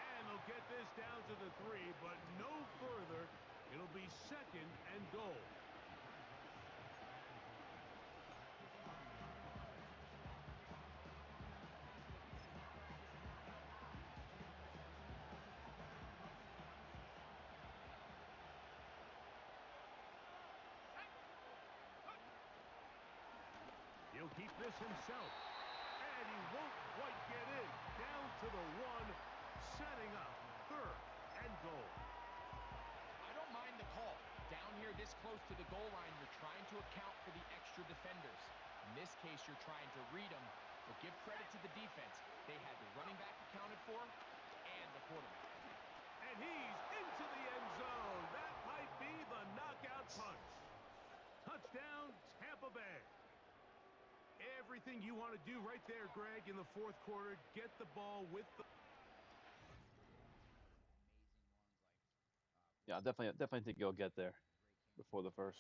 [SPEAKER 3] And they'll get this down to the 3, but no further. It'll be second and goal. He'll keep this himself. And he won't quite get in. Down to the 1, setting up third and goal.
[SPEAKER 4] I don't mind the call. Down here this close to the goal line, you're trying to account for the extra defenders. In this case, you're trying to read them, but give credit to the defense. They had the running back accounted for and the quarterback.
[SPEAKER 3] And he's into the end zone. That might be the knockout punch. Touchdown, Tampa Bay. Everything you want to do right there, Greg, in the fourth quarter. Get the ball with the...
[SPEAKER 1] Yeah, definitely think you'll get there before the first.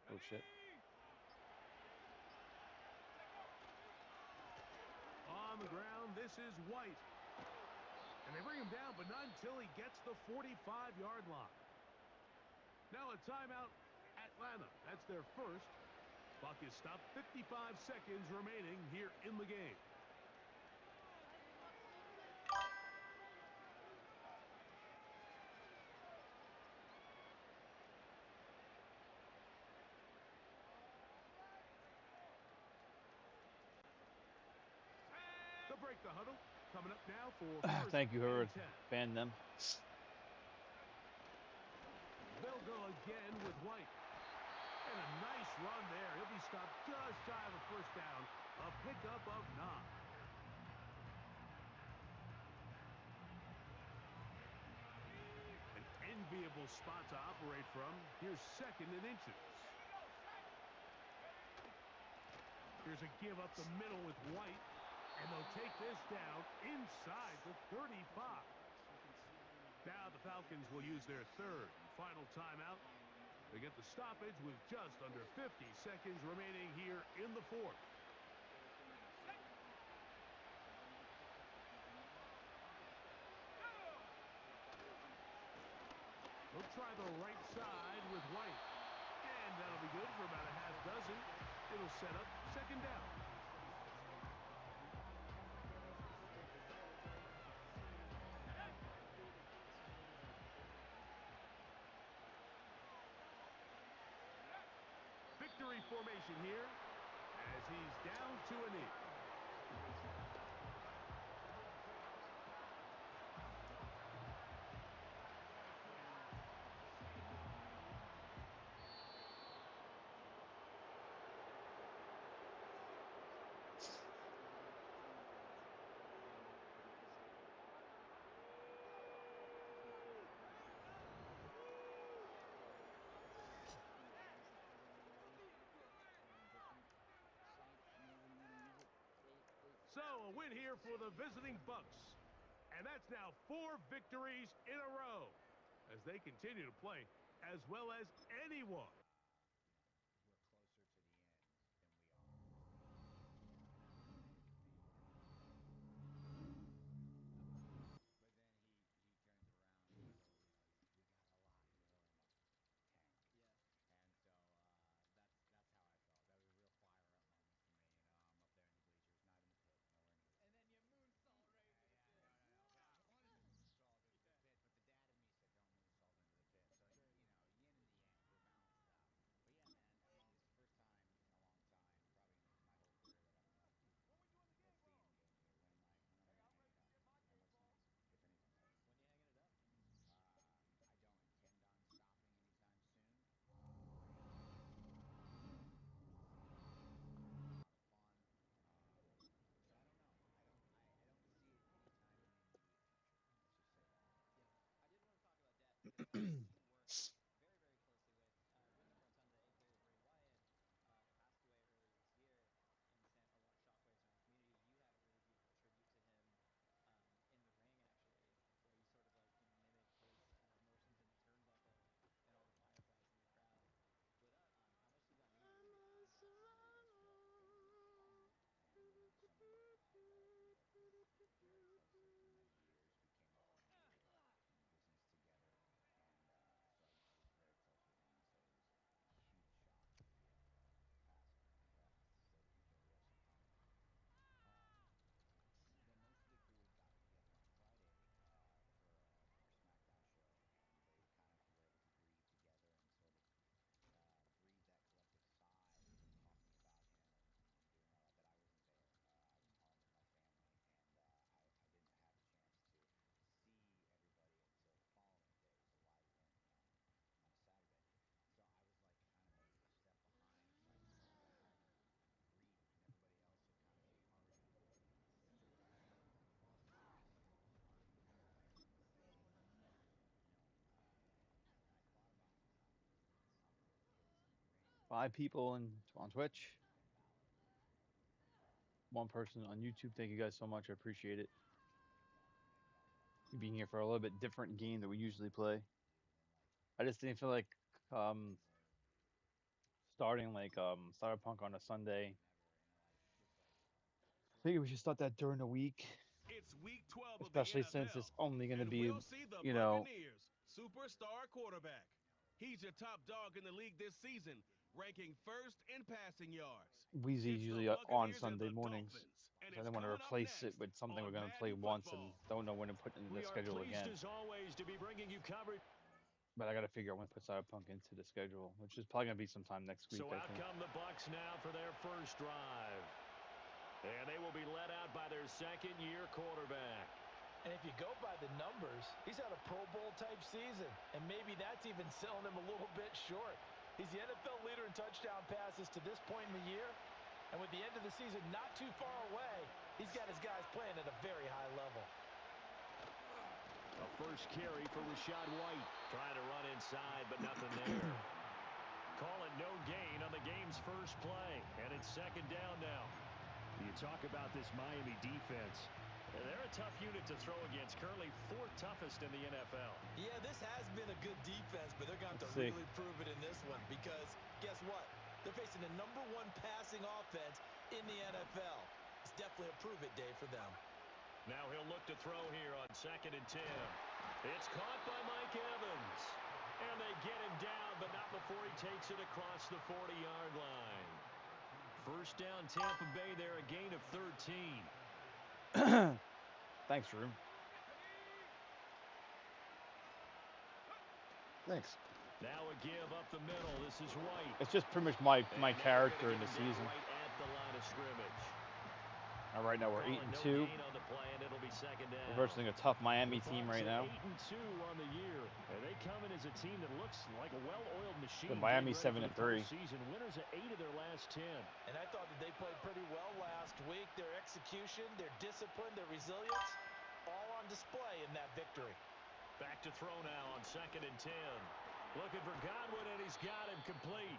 [SPEAKER 1] Oh shit.
[SPEAKER 3] On the ground, this is White. And they bring him down, but not until he gets the 45-yard line. Now a timeout, Atlanta. That's their first. Clock is stopped. 55 seconds remaining here in the game. They'll break the huddle. Coming up now for first
[SPEAKER 1] Thank you,
[SPEAKER 3] and
[SPEAKER 1] Howard.
[SPEAKER 3] 10.
[SPEAKER 1] Ban them.
[SPEAKER 3] They'll go again with White. And a nice run there. He'll be stopped just shy of a first down. A pickup of 9. An enviable spot to operate from. Here's second and inches. Here's a give up the middle with White. And they'll take this down inside the 35. Now the Falcons will use their third and final timeout. They get the stoppage with just under 50 seconds remaining here in the fourth. They'll try the right side with White. And that'll be good for about a half dozen. It'll set up second down. Victory formation here as he's down to a knee. So a win here for the visiting Bucks. And that's now 4 victories in a row as they continue to play as well as anyone.
[SPEAKER 1] 5 people on Twitch. 1 person on YouTube. Thank you guys so much. I appreciate it. You being here for a little bit different game that we usually play. I just didn't feel like starting like Cyberpunk on a Sunday. I think we should start that during the week.
[SPEAKER 3] It's week 12 of the
[SPEAKER 1] Especially since
[SPEAKER 3] NFL,
[SPEAKER 1] it's only going to
[SPEAKER 3] and
[SPEAKER 1] be,
[SPEAKER 3] we'll see the
[SPEAKER 1] you know,
[SPEAKER 3] Buccaneers superstar quarterback. He's your top dog in the league this season, ranking first in passing yards.
[SPEAKER 1] Wheezy's
[SPEAKER 3] It's the
[SPEAKER 1] usually on
[SPEAKER 3] Buccaneers and
[SPEAKER 1] Sunday
[SPEAKER 3] the
[SPEAKER 1] mornings.
[SPEAKER 3] Dolphins, and
[SPEAKER 1] So I
[SPEAKER 3] it's
[SPEAKER 1] didn't want to
[SPEAKER 3] coming up
[SPEAKER 1] replace it
[SPEAKER 3] next
[SPEAKER 1] with something we're
[SPEAKER 3] on
[SPEAKER 1] going to play
[SPEAKER 3] Madden
[SPEAKER 1] once and
[SPEAKER 3] Football.
[SPEAKER 1] don't know when to put into the
[SPEAKER 6] We are
[SPEAKER 1] schedule
[SPEAKER 6] pleased
[SPEAKER 1] again.
[SPEAKER 6] as always to be bringing you coverage.
[SPEAKER 1] But I got to figure out when to put Cyberpunk into the schedule, which is probably going to be sometime next week,
[SPEAKER 6] So
[SPEAKER 1] I
[SPEAKER 6] out
[SPEAKER 1] think.
[SPEAKER 6] come the Bucs now for their first drive. And they will be led out by their second-year quarterback.
[SPEAKER 7] And if you go by the numbers, he's had a Pro Bowl type season, and maybe that's even selling him a little bit short. He's the NFL leader in touchdown passes to this point in the year, and with the end of the season not too far away, he's got his guys playing at a very high level.
[SPEAKER 6] A first carry for Rachaad White. Trying to run inside, but nothing there. Call it no gain on the game's first play, and it's second down now. You talk about this Miami defense. They're a tough unit to throw against. Currently 4th toughest in the NFL.
[SPEAKER 7] Yeah, this has been a good defense, but they're going to have to really prove it in this one because guess what? They're facing the #1 passing offense in the NFL. It's definitely a prove it day for them.
[SPEAKER 6] Now he'll look to throw here on 2nd and 10. It's caught by Mike Evans. And they get him down, but not before he takes it across the 40-yard line. First down, Tampa Bay there, a gain of 13.
[SPEAKER 1] Thanks, Drew. Thanks.
[SPEAKER 6] Now a give up the middle. This is White.
[SPEAKER 1] It's just pretty much my character in the season.
[SPEAKER 6] Right at the line of scrimmage.
[SPEAKER 1] Now, right now we're 8-2. We're versing a tough Miami team right now.
[SPEAKER 6] 8-2 on the year, and they come in as a team that looks like a well-oiled machine.
[SPEAKER 1] The Miami 7-3.
[SPEAKER 6] Season winners of 8 of their last 10.
[SPEAKER 7] And I thought that they played pretty well last week. Their execution, their discipline, their resilience, all on display in that victory.
[SPEAKER 6] Back to throw now on 2nd and 10. Looking for Godwin, and he's got him complete.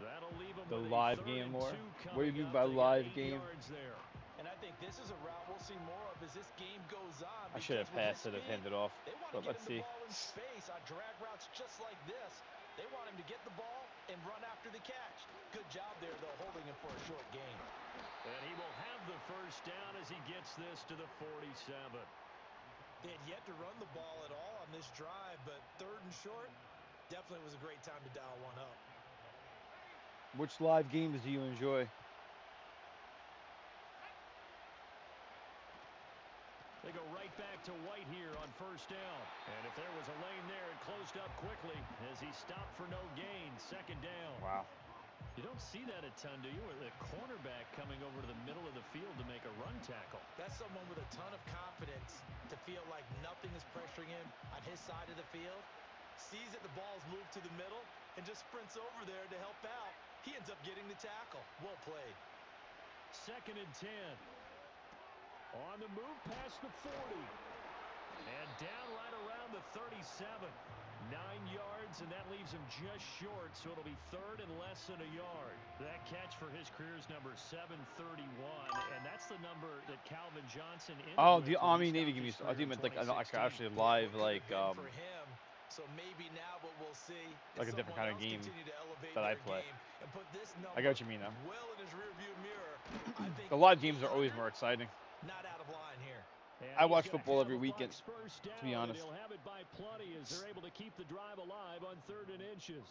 [SPEAKER 6] That'll leave him
[SPEAKER 1] the
[SPEAKER 6] with
[SPEAKER 1] live
[SPEAKER 6] a 3rd
[SPEAKER 1] game
[SPEAKER 6] and
[SPEAKER 1] more.
[SPEAKER 6] 2
[SPEAKER 1] What do you
[SPEAKER 6] coming
[SPEAKER 1] mean
[SPEAKER 6] up.
[SPEAKER 1] by
[SPEAKER 6] They got
[SPEAKER 1] live
[SPEAKER 6] 8
[SPEAKER 1] game?
[SPEAKER 6] yards there.
[SPEAKER 7] And I think this is a route we'll see more of as this game goes on.
[SPEAKER 1] I should have passed it, have handed off.
[SPEAKER 7] They want to
[SPEAKER 1] But
[SPEAKER 7] get
[SPEAKER 1] let's
[SPEAKER 7] him the
[SPEAKER 1] see.
[SPEAKER 7] ball in space on drag routes just like this. They want him to get the ball and run after the catch. Good job there, though, holding him for a short gain.
[SPEAKER 6] And he will have the first down as he gets this to the 47.
[SPEAKER 7] They had yet to run the ball at all on this drive, but 3rd and short definitely was a great time to dial one up.
[SPEAKER 1] Which live games do you enjoy?
[SPEAKER 6] They go right back to White here on 1st down. And if there was a lane there, it closed up quickly as he stopped for no gain. 2nd down.
[SPEAKER 1] Wow.
[SPEAKER 6] You don't see that a ton, do you? Or the cornerback coming over to the middle of the field to make a run tackle.
[SPEAKER 7] That's someone with a ton of confidence to feel like nothing is pressuring him on his side of the field. Sees that the ball's moved to the middle and just sprints over there to help out. He ends up getting the tackle. Well played.
[SPEAKER 6] 2nd and 10. On the move past the 40. And down right around the 37. yards, and that leaves him just short, so it'll be third and less than a yard. That catch for his career is number 731, and that's the number that Calvin Johnson ended
[SPEAKER 1] Oh,
[SPEAKER 6] with
[SPEAKER 1] the
[SPEAKER 6] when
[SPEAKER 1] Army
[SPEAKER 6] he
[SPEAKER 1] Navy
[SPEAKER 6] stopped
[SPEAKER 1] give me.
[SPEAKER 6] his
[SPEAKER 1] I
[SPEAKER 6] career
[SPEAKER 1] think
[SPEAKER 6] in
[SPEAKER 1] meant like I could
[SPEAKER 6] 2016.
[SPEAKER 1] actually
[SPEAKER 7] Yeah,
[SPEAKER 1] live
[SPEAKER 7] what could
[SPEAKER 1] like
[SPEAKER 7] have been for him. So maybe now what we'll see
[SPEAKER 1] like
[SPEAKER 7] is
[SPEAKER 1] a different
[SPEAKER 7] someone
[SPEAKER 1] kind of
[SPEAKER 7] else
[SPEAKER 1] game
[SPEAKER 7] continue to elevate
[SPEAKER 1] that I
[SPEAKER 7] their
[SPEAKER 1] play.
[SPEAKER 7] game and put this number
[SPEAKER 1] I get what you mean though.
[SPEAKER 7] well in his rearview mirror. I think
[SPEAKER 1] The live games are always
[SPEAKER 7] 800,
[SPEAKER 1] more exciting.
[SPEAKER 7] not out of line here.
[SPEAKER 6] And
[SPEAKER 1] I
[SPEAKER 6] he's
[SPEAKER 1] watch
[SPEAKER 6] gonna
[SPEAKER 1] football
[SPEAKER 6] have
[SPEAKER 1] every
[SPEAKER 6] a
[SPEAKER 1] weekend,
[SPEAKER 6] Bucs first down,
[SPEAKER 1] to be honest.
[SPEAKER 6] and he'll have it by plenty as they're able to keep the drive alive on 3rd and inches.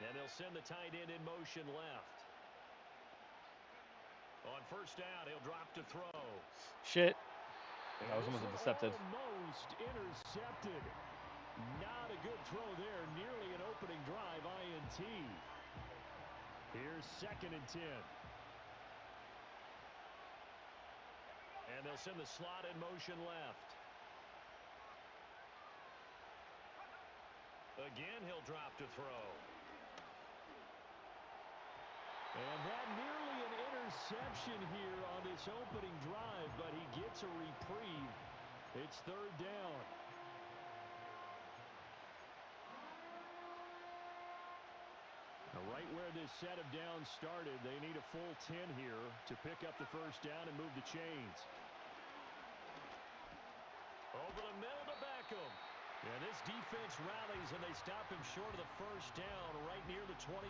[SPEAKER 6] And they'll send the tight end in motion left. On first down, he'll drop to throw.
[SPEAKER 1] Shit.
[SPEAKER 6] And
[SPEAKER 1] That was
[SPEAKER 6] this
[SPEAKER 1] almost
[SPEAKER 6] one
[SPEAKER 1] intercepted.
[SPEAKER 6] almost intercepted. Not a good throw there. Nearly an opening drive INT. Here's 2nd and 10. And they'll send the slot in motion left. Again, he'll drop to throw. And that nearly an interception here on this opening drive, but he gets a reprieve. It's 3rd down. Now, right where this set of downs started, they need a full 10 here to pick up the first down and move the chains. Over the middle to Beckham. And this defense rallies, and they stop him short of the first down right near the 24.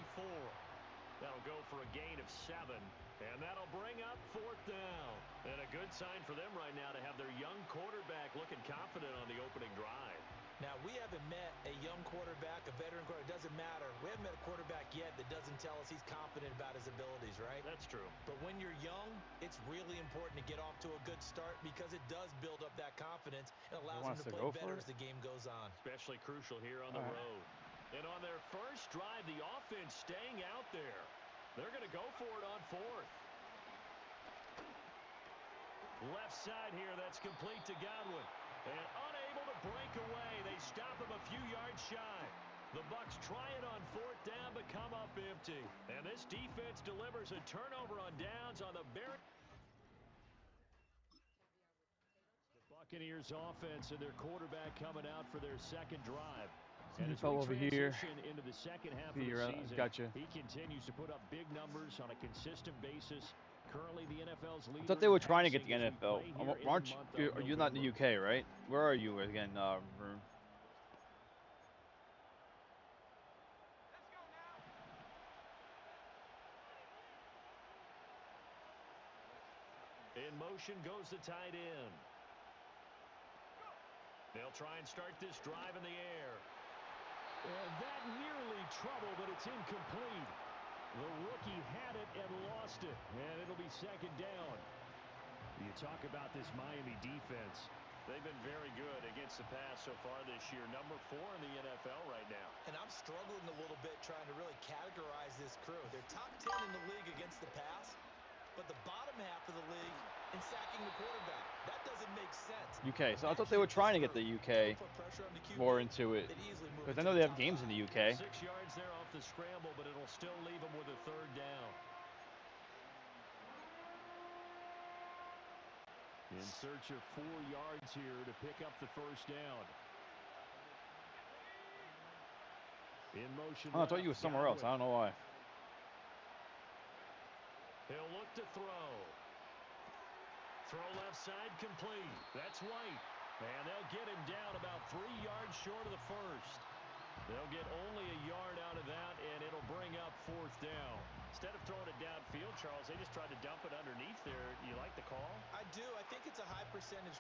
[SPEAKER 6] That'll go for a gain of 7, and that'll bring up 4th down. And a good sign for them right now to have their young quarterback looking confident on the opening drive.
[SPEAKER 7] Now, we haven't met a young quarterback, a veteran quarterback. It doesn't matter. We haven't met a quarterback yet that doesn't tell us he's confident about his abilities, right?
[SPEAKER 6] That's true.
[SPEAKER 7] But when you're young, it's really important to get off to a good start because it does build up that confidence and allows him to play better as the game goes on.
[SPEAKER 6] Especially crucial here on the road. And on their first drive, the offense staying out there. They're going to go for it on 4th. Left side here, that's complete to Godwin. And unable to break away. They stop him a few yards shy. The Bucs try it on 4th down, but come up empty. And this defense delivers a turnover on downs on the very... The Buccaneers offense and their quarterback coming out for their 2nd drive. And as we
[SPEAKER 1] over here.
[SPEAKER 6] transition into the second half of the season,
[SPEAKER 1] Gotcha.
[SPEAKER 6] he continues to put up big numbers on a consistent basis. Currently, the NFL's leader.
[SPEAKER 1] I thought they were trying to get the NFL. Aren't you? You're not in the UK, right? Where are you again, Vern?
[SPEAKER 6] In motion goes the tight end. They'll try and start this drive in the air. And that nearly trouble, but it's incomplete. The rookie had it and lost it, and it'll be 2nd down. You talk about this Miami defense. They've been very good against the pass so far this year. Number 4 in the NFL right now.
[SPEAKER 7] And I'm struggling a little bit trying to really categorize this crew. They're top 10 in the league against the pass, but the bottom half of the league in sacking the quarterback. That doesn't make sense.
[SPEAKER 1] UK. So I thought they were trying to get the UK more into it. Because I know they have games in the UK.
[SPEAKER 6] 6 yards there off the scramble, but it'll still leave them with a 3rd down. In search of 4 yards here to pick up the first down. In motion.
[SPEAKER 1] Oh, I thought you were somewhere else. I don't know why.
[SPEAKER 6] He'll look to throw. Throw left side complete. That's White. And they'll get him down about 3 yards short of the first. They'll get only a yard out of that, and it'll bring up 4th down. Instead of throwing it downfield, Charles, they just tried to dump it underneath there. You like the call?
[SPEAKER 7] I do. I think it's a high percentage.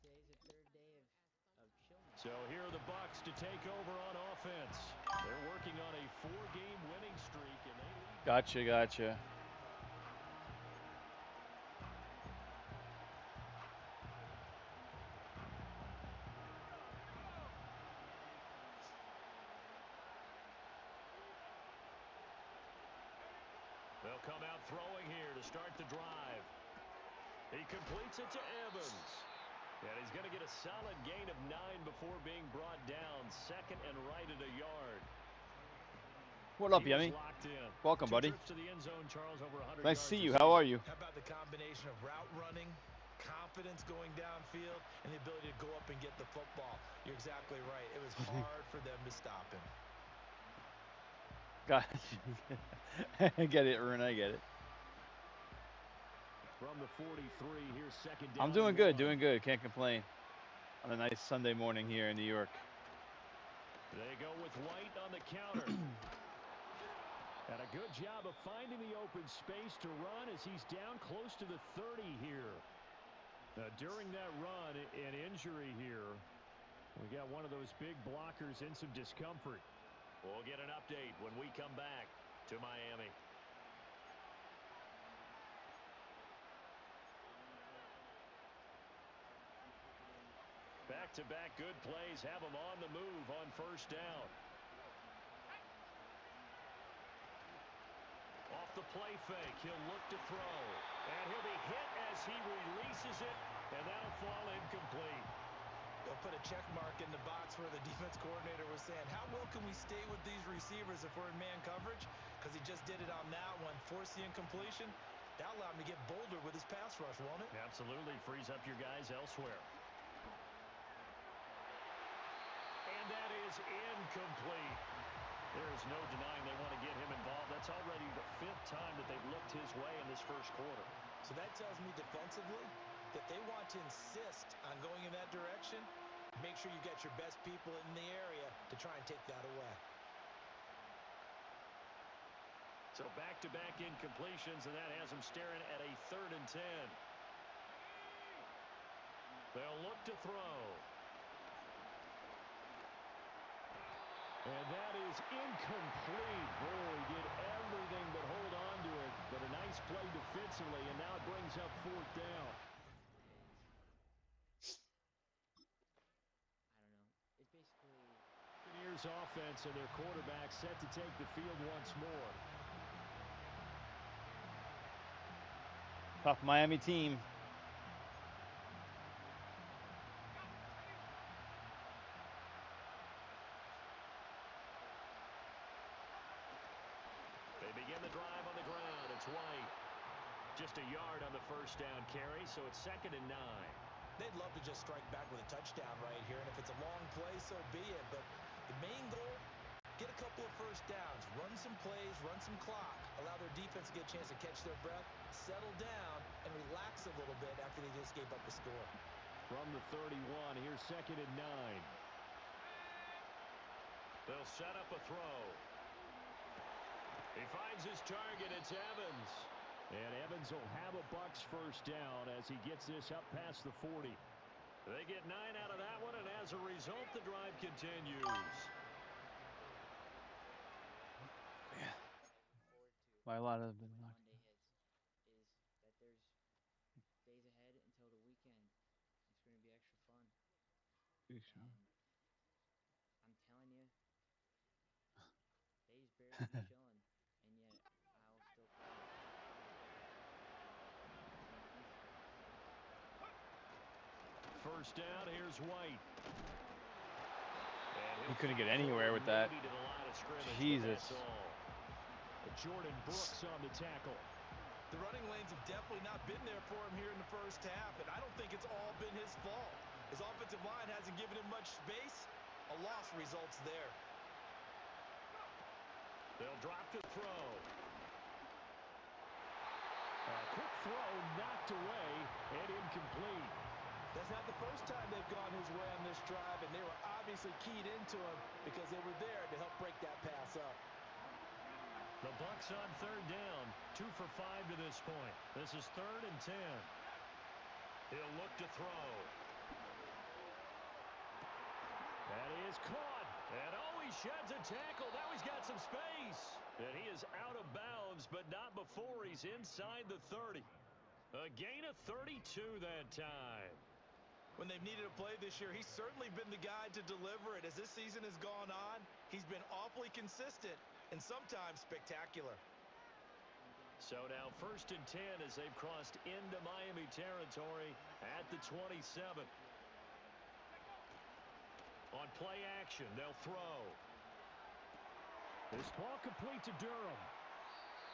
[SPEAKER 2] Today's the 3rd day of Chillin.
[SPEAKER 6] So here are the Bucs to take over on offense. They're working on a 4-game winning streak, and they lead.
[SPEAKER 1] Gotcha.
[SPEAKER 6] They'll come out throwing here to start the drive. He completes it to Evans. And he's going to get a solid gain of 9 before being brought down. 2nd and right at a yard.
[SPEAKER 1] What up,
[SPEAKER 6] He was
[SPEAKER 1] Yemi?
[SPEAKER 6] locked in.
[SPEAKER 1] Welcome,
[SPEAKER 6] 2
[SPEAKER 1] buddy.
[SPEAKER 6] trips to the end zone, Charles, over 100
[SPEAKER 1] Nice to
[SPEAKER 6] yards
[SPEAKER 1] see you. How
[SPEAKER 6] receiving.
[SPEAKER 1] are you?
[SPEAKER 7] How about the combination of route running, confidence going downfield, and the ability to go up and get the football? You're exactly right. It was hard for them to stop him.
[SPEAKER 1] Gotcha. I get it, Arun. I get it.
[SPEAKER 6] From the 43, here's second down.
[SPEAKER 1] I'm doing good. Doing good. Can't complain. On a nice Sunday morning here in New York.
[SPEAKER 6] They go with White on the counter. And a good job of finding the open space to run as he's down close to the 30 here. During that run, an injury here. We got one of those big blockers in some discomfort. We'll get an update when we come back to Miami. Back-to-back good plays have him on the move on first down. Off the play fake, he'll look to throw. And he'll be hit as he releases it, and that'll fall incomplete.
[SPEAKER 7] They'll put a check mark in the box where the defense coordinator was saying, how well can we stay with these receivers if we're in man coverage? Because he just did it on that one, forced the incompletion. That allowed him to get bolder with his pass rush, won't it?
[SPEAKER 6] Absolutely, frees up your guys elsewhere. And that is incomplete. There's no denying they want to get him involved. That's already the 5th time that they've looked his way in this first quarter.
[SPEAKER 7] So that tells me defensively that they want to insist on going in that direction. Make sure you got your best people in the area to try and take that away.
[SPEAKER 6] So back-to-back incompletions, and that has them staring at a 3rd and 10. They'll look to throw. And that is incomplete. Boy, he did everything but hold on to it. But a nice play defensively, and now it brings up 4th down.
[SPEAKER 2] I don't know. It's basically...
[SPEAKER 6] Buccaneers offense and their quarterback set to take the field once more.
[SPEAKER 1] Tough Miami team.
[SPEAKER 6] They begin the drive on the ground. It's White. Just a yard on the first down carry, so it's 2nd and 9.
[SPEAKER 7] They'd love to just strike back with a touchdown right here, and if it's a long play, so be it. But the main goal, get a couple of first downs, run some plays, run some clock, allow their defense to get a chance to catch their breath, settle down, and relax a little bit after they just gave up a score.
[SPEAKER 6] From the 31, here's 2nd and 9. They'll set up a throw. He finds his target. It's Evans. And Evans will have a Bucs first down as he gets this up past the 40. They get 9 out of that one, and as a result, the drive continues.
[SPEAKER 1] Yeah. By a lot of them.
[SPEAKER 2] Monday hits is that there's days ahead until the weekend. It's going to be extra fun.
[SPEAKER 1] Sure.
[SPEAKER 2] And I'm telling you, days barely be chilling, and yet I'll still play.
[SPEAKER 6] First down, here's White.
[SPEAKER 1] He couldn't get anywhere with that. Jesus.
[SPEAKER 6] Jordan Brooks on the tackle.
[SPEAKER 7] The running lanes have definitely not been there for him here in the first half, and I don't think it's all been his fault. His offensive line hasn't given him much space. A loss results there.
[SPEAKER 6] They'll drop to throw. A quick throw knocked away and incomplete.
[SPEAKER 7] That's not the first time they've gone his way on this drive, and they were obviously keyed into him because they were there to help break that pass up.
[SPEAKER 6] The Bucs on 3rd down, 2 for 5 to this point. This is 3rd and 10. He'll look to throw. That is caught. And he sheds a tackle. Now he's got some space. And he is out of bounds, but not before he's inside the 30. A gain of 32 that time.
[SPEAKER 7] When they've needed a play this year, he's certainly been the guy to deliver it. As this season has gone on, he's been awfully consistent and sometimes spectacular.
[SPEAKER 6] So now 1st and 10 as they've crossed into Miami territory at the 27. On play action, they'll throw. This ball complete to Durham.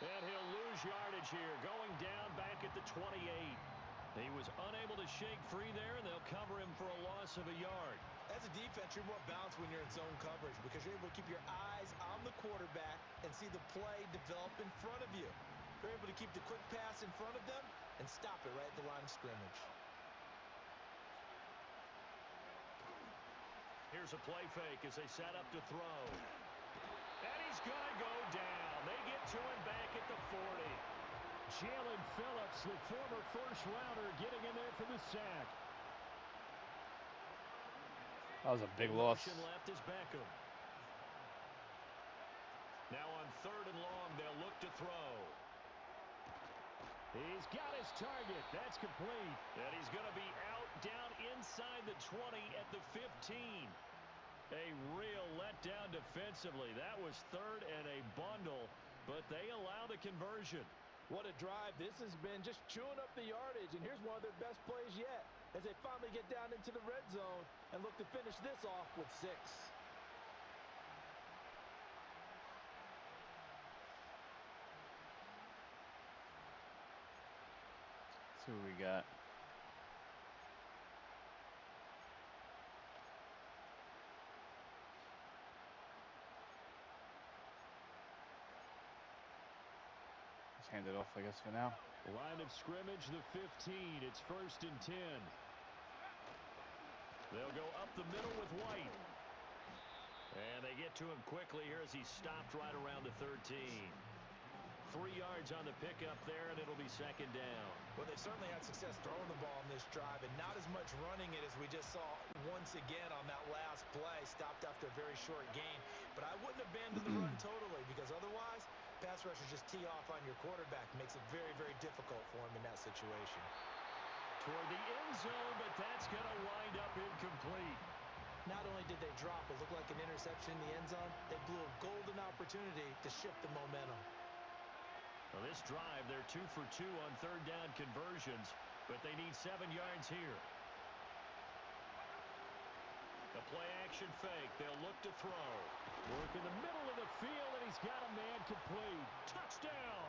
[SPEAKER 6] And he'll lose yardage here, going down back at the 28. He was unable to shake free there, and they'll cover him for a loss of a yard.
[SPEAKER 7] As a defense, you're more balanced when you're in zone coverage because you're able to keep your eyes on the quarterback and see the play develop in front of you. You're able to keep the quick pass in front of them and stop it right at the line of scrimmage.
[SPEAKER 6] Here's a play fake as they set up to throw. And he's going to go down. They get to him back at the 40. Jalen Phillips, the former first-rounder, getting in there for the sack.
[SPEAKER 1] That was a big loss.
[SPEAKER 6] Motion left is Beckham. Now on 3rd and long, they'll look to throw. He's got his target. That's complete. And he's going to be out down inside the 20 at the 15. A real letdown defensively. That was 3rd and a bundle, but they allow the conversion.
[SPEAKER 7] What a drive this has been, just chewing up the yardage, and here's one of their best plays yet as they finally get down into the red zone and look to finish this off with 6.
[SPEAKER 1] See what we got. Just hand it off, I guess, for now.
[SPEAKER 6] Line of scrimmage, the 15. It's 1st and 10. They'll go up the middle with White. And they get to him quickly here as he stopped right around the 13. 3 yards on the pickup there, and it'll be 2nd down.
[SPEAKER 7] Well, they certainly had success throwing the ball in this drive, and not as much running it as we just saw once again on that last play. Stopped after a very short gain. But I wouldn't abandon the run totally, because otherwise, pass rushers just tee off on your quarterback. Makes it very, very difficult for him in that situation.
[SPEAKER 6] Toward the end zone, but that's going to wind up incomplete.
[SPEAKER 7] Not only did they drop what looked like an interception in the end zone, they blew a golden opportunity to shift the momentum.
[SPEAKER 6] Well, this drive, they're 2 for 2 on 3rd down conversions, but they need 7 yards here. A play-action fake. They'll look to throw. Work in the middle of the field, and he's got a man complete. Touchdown!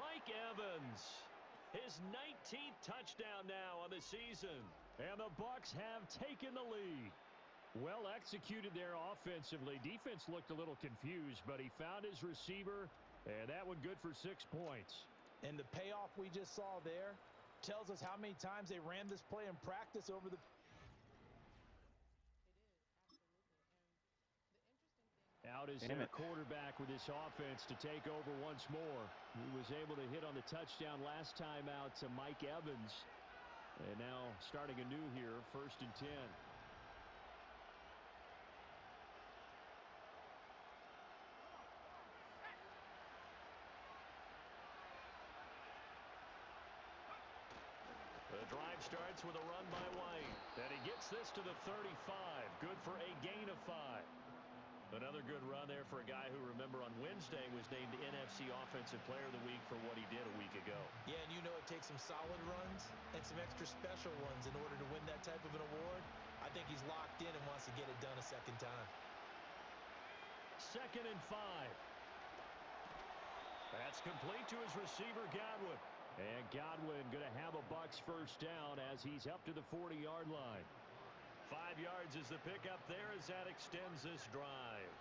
[SPEAKER 6] Mike Evans. His 19th touchdown now on the season. And the Bucs have taken the lead. Well executed there offensively. Defense looked a little confused, but he found his receiver, and that one good for 6 points.
[SPEAKER 7] And the payoff we just saw there tells us how many times they ran this play in practice over the...
[SPEAKER 6] Out is their quarterback with this offense to take over once more. He was able to hit on the touchdown last time out to Mike Evans. And now starting anew here, 1st and 10. The drive starts with a run by White. And he gets this to the 35. Good for a gain of 5. Another good run there for a guy who, remember, on Wednesday was named NFC Offensive Player of the Week for what he did a week ago.
[SPEAKER 7] Yeah, and you know it takes some solid runs and some extra special ones in order to win that type of an award. I think he's locked in and wants to get it done a second time.
[SPEAKER 6] 2nd and 5. That's complete to his receiver, Godwin. And Godwin going to have a Bucs 1st down as he's up to the 40-yard line. 5 yards is the pickup there as that extends this drive.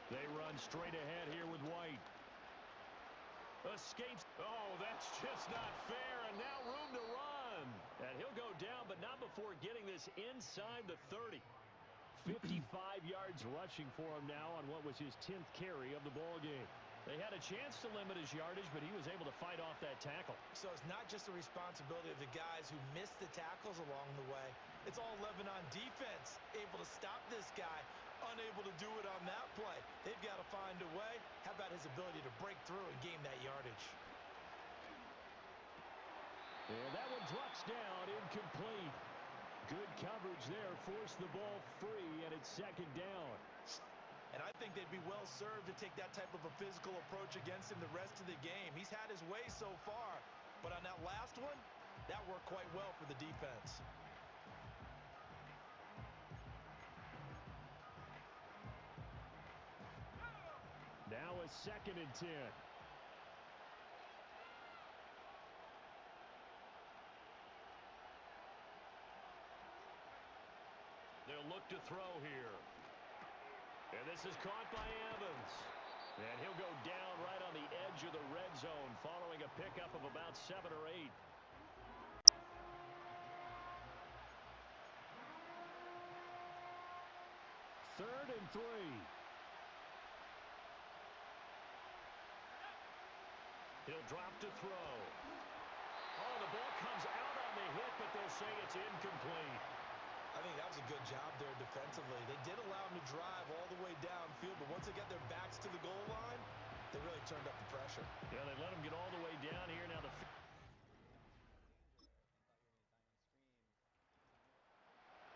[SPEAKER 6] They run straight ahead here with White. Escapes. Oh, that's just not fair. And now room to run. And he'll go down, but not before getting this inside the 30. 55 yards rushing for him now on what was his 10th carry of the ball game. They had a chance to limit his yardage, but he was able to fight off that tackle.
[SPEAKER 7] So it's not just the responsibility of the guys who missed the tackles along the way. It's all Lebanon defense able to stop this guy, unable to do it on that play. They've got to find a way. How about his ability to break through and gain that yardage?
[SPEAKER 6] And that one drops down, incomplete. Good coverage there, forced the ball free, and it's 2nd down.
[SPEAKER 7] And I think they'd be well served to take that type of a physical approach against him the rest of the game. He's had his way so far, but on that last one, That worked quite well for the defense.
[SPEAKER 6] Now a 2nd and 10. They'll look to throw here. And this is caught by Evans. And he'll go down right on the edge of the red zone following a pickup of about 7 or 8. Third and 3. He'll drop to throw. Oh, the ball comes out on the hit, but they'll say it's incomplete.
[SPEAKER 7] I think that was a good job there defensively. They did allow him to drive all the way downfield, but once they got their backs to the goal line, they really turned up the pressure.
[SPEAKER 6] Yeah, they let him get all the way down here. Now the...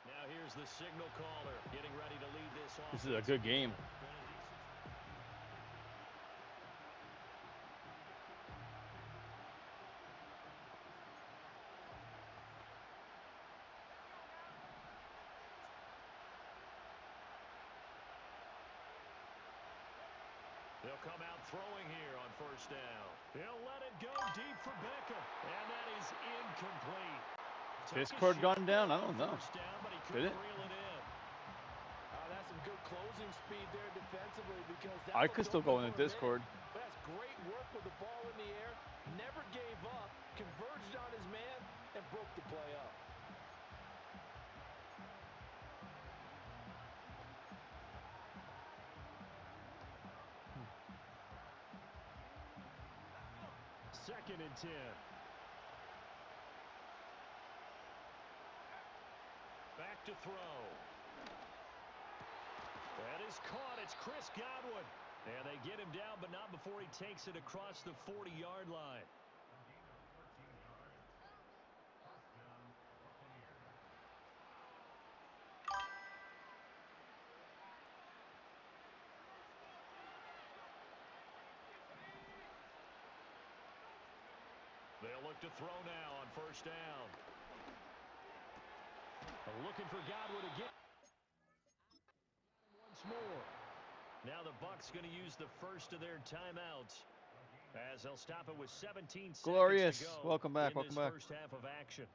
[SPEAKER 6] Now here's the signal caller getting ready to lead this off.
[SPEAKER 1] This is a good game.
[SPEAKER 6] They'll come out throwing here on 1st down. He'll let it go deep for Beckham, and that is incomplete.
[SPEAKER 1] Discord gone down? I don't know. Did it?
[SPEAKER 7] That's some good closing speed there defensively because
[SPEAKER 1] I could still go in the Discord.
[SPEAKER 7] But that's great work with the ball in the air. Never gave up, converged on his man, and broke the play up.
[SPEAKER 6] Second and 10. Back to throw. That is caught. It's Chris Godwin. And they get him down, but not before he takes it across the 40-yard line. They'll look to throw now on 1st down. Looking for Godwin again. Once more. Now the Bucs going to use the first of their timeouts as they'll stop it with 17 seconds
[SPEAKER 1] Glorious.
[SPEAKER 6] to go.
[SPEAKER 1] Welcome back.
[SPEAKER 6] In
[SPEAKER 1] Welcome
[SPEAKER 6] this
[SPEAKER 1] back.
[SPEAKER 6] First half of action.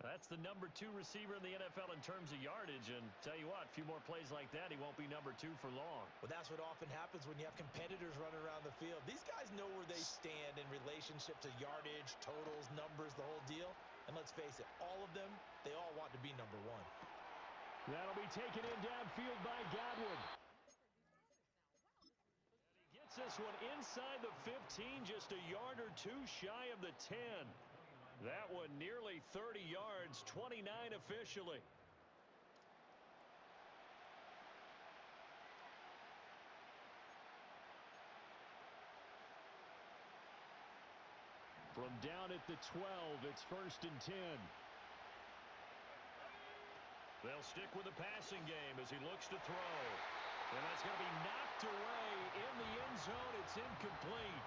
[SPEAKER 6] That's the number 2 receiver in the NFL in terms of yardage. And tell you what, a few more plays like that, he won't be number 2 for long.
[SPEAKER 7] Well, that's what often happens when you have competitors running around the field. These guys know where they stand in relationship to yardage, totals, numbers, the whole deal. And let's face it, all of them, they all want to be number 1.
[SPEAKER 6] That'll be taken in downfield by Godwin. And he gets this one inside the 15, just a yard or 2 shy of the 10. That one nearly 30 yards, 29 officially. From down at the 12, it's 1st and 10. They'll stick with the passing game as he looks to throw. And that's going to be knocked away in the end zone. It's incomplete.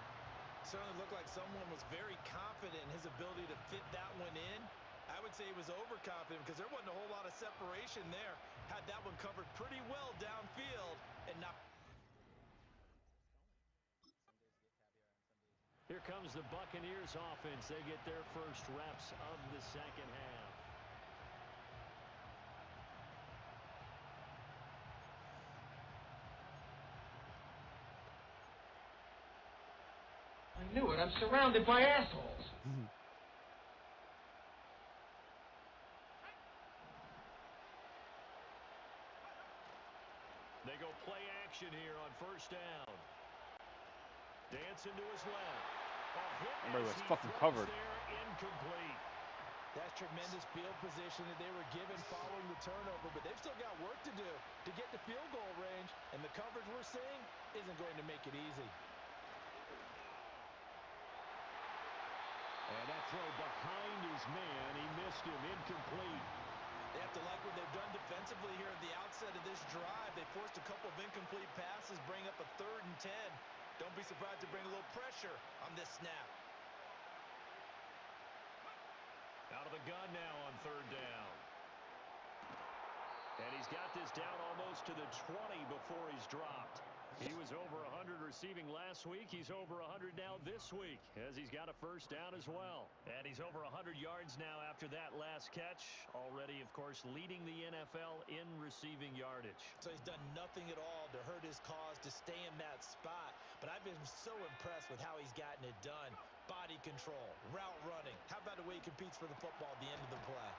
[SPEAKER 7] Certainly looked like someone was very confident in his ability to fit that one in. I would say he was overconfident because there wasn't a whole lot of separation there. Had that one covered pretty well downfield and not.
[SPEAKER 6] Here comes the Buccaneers offense. They get their first reps of the second half.
[SPEAKER 8] I knew it. I'm surrounded by assholes.
[SPEAKER 6] They go play action here on 1st down. Dancing to his left.
[SPEAKER 1] Everybody was fucking covered.
[SPEAKER 6] There, incomplete.
[SPEAKER 7] That's tremendous field position that they were given following the turnover, but they've still got work to do to get the field goal range, and the coverage we're seeing isn't going to make it easy.
[SPEAKER 6] And that throw behind his man, he missed him, incomplete.
[SPEAKER 7] They have to like what they've done defensively here at the outset of this drive. They forced a couple of incomplete passes, bring up a 3rd and 10. Don't be surprised to bring a little pressure on this snap.
[SPEAKER 6] Out of the gun now on third down. And he's got this down almost to the 20 before he's dropped. He was over 100 receiving last week. He's over 100 now this week as he's got a first down as well. And he's over 100 yards now after that last catch. Already, of course, leading the NFL in receiving yardage.
[SPEAKER 7] So he's done nothing at all to hurt his cause, to stay in that spot. But I've been so impressed with how he's gotten it done. Body control, route running. How about the way he competes for the football at the end of the play?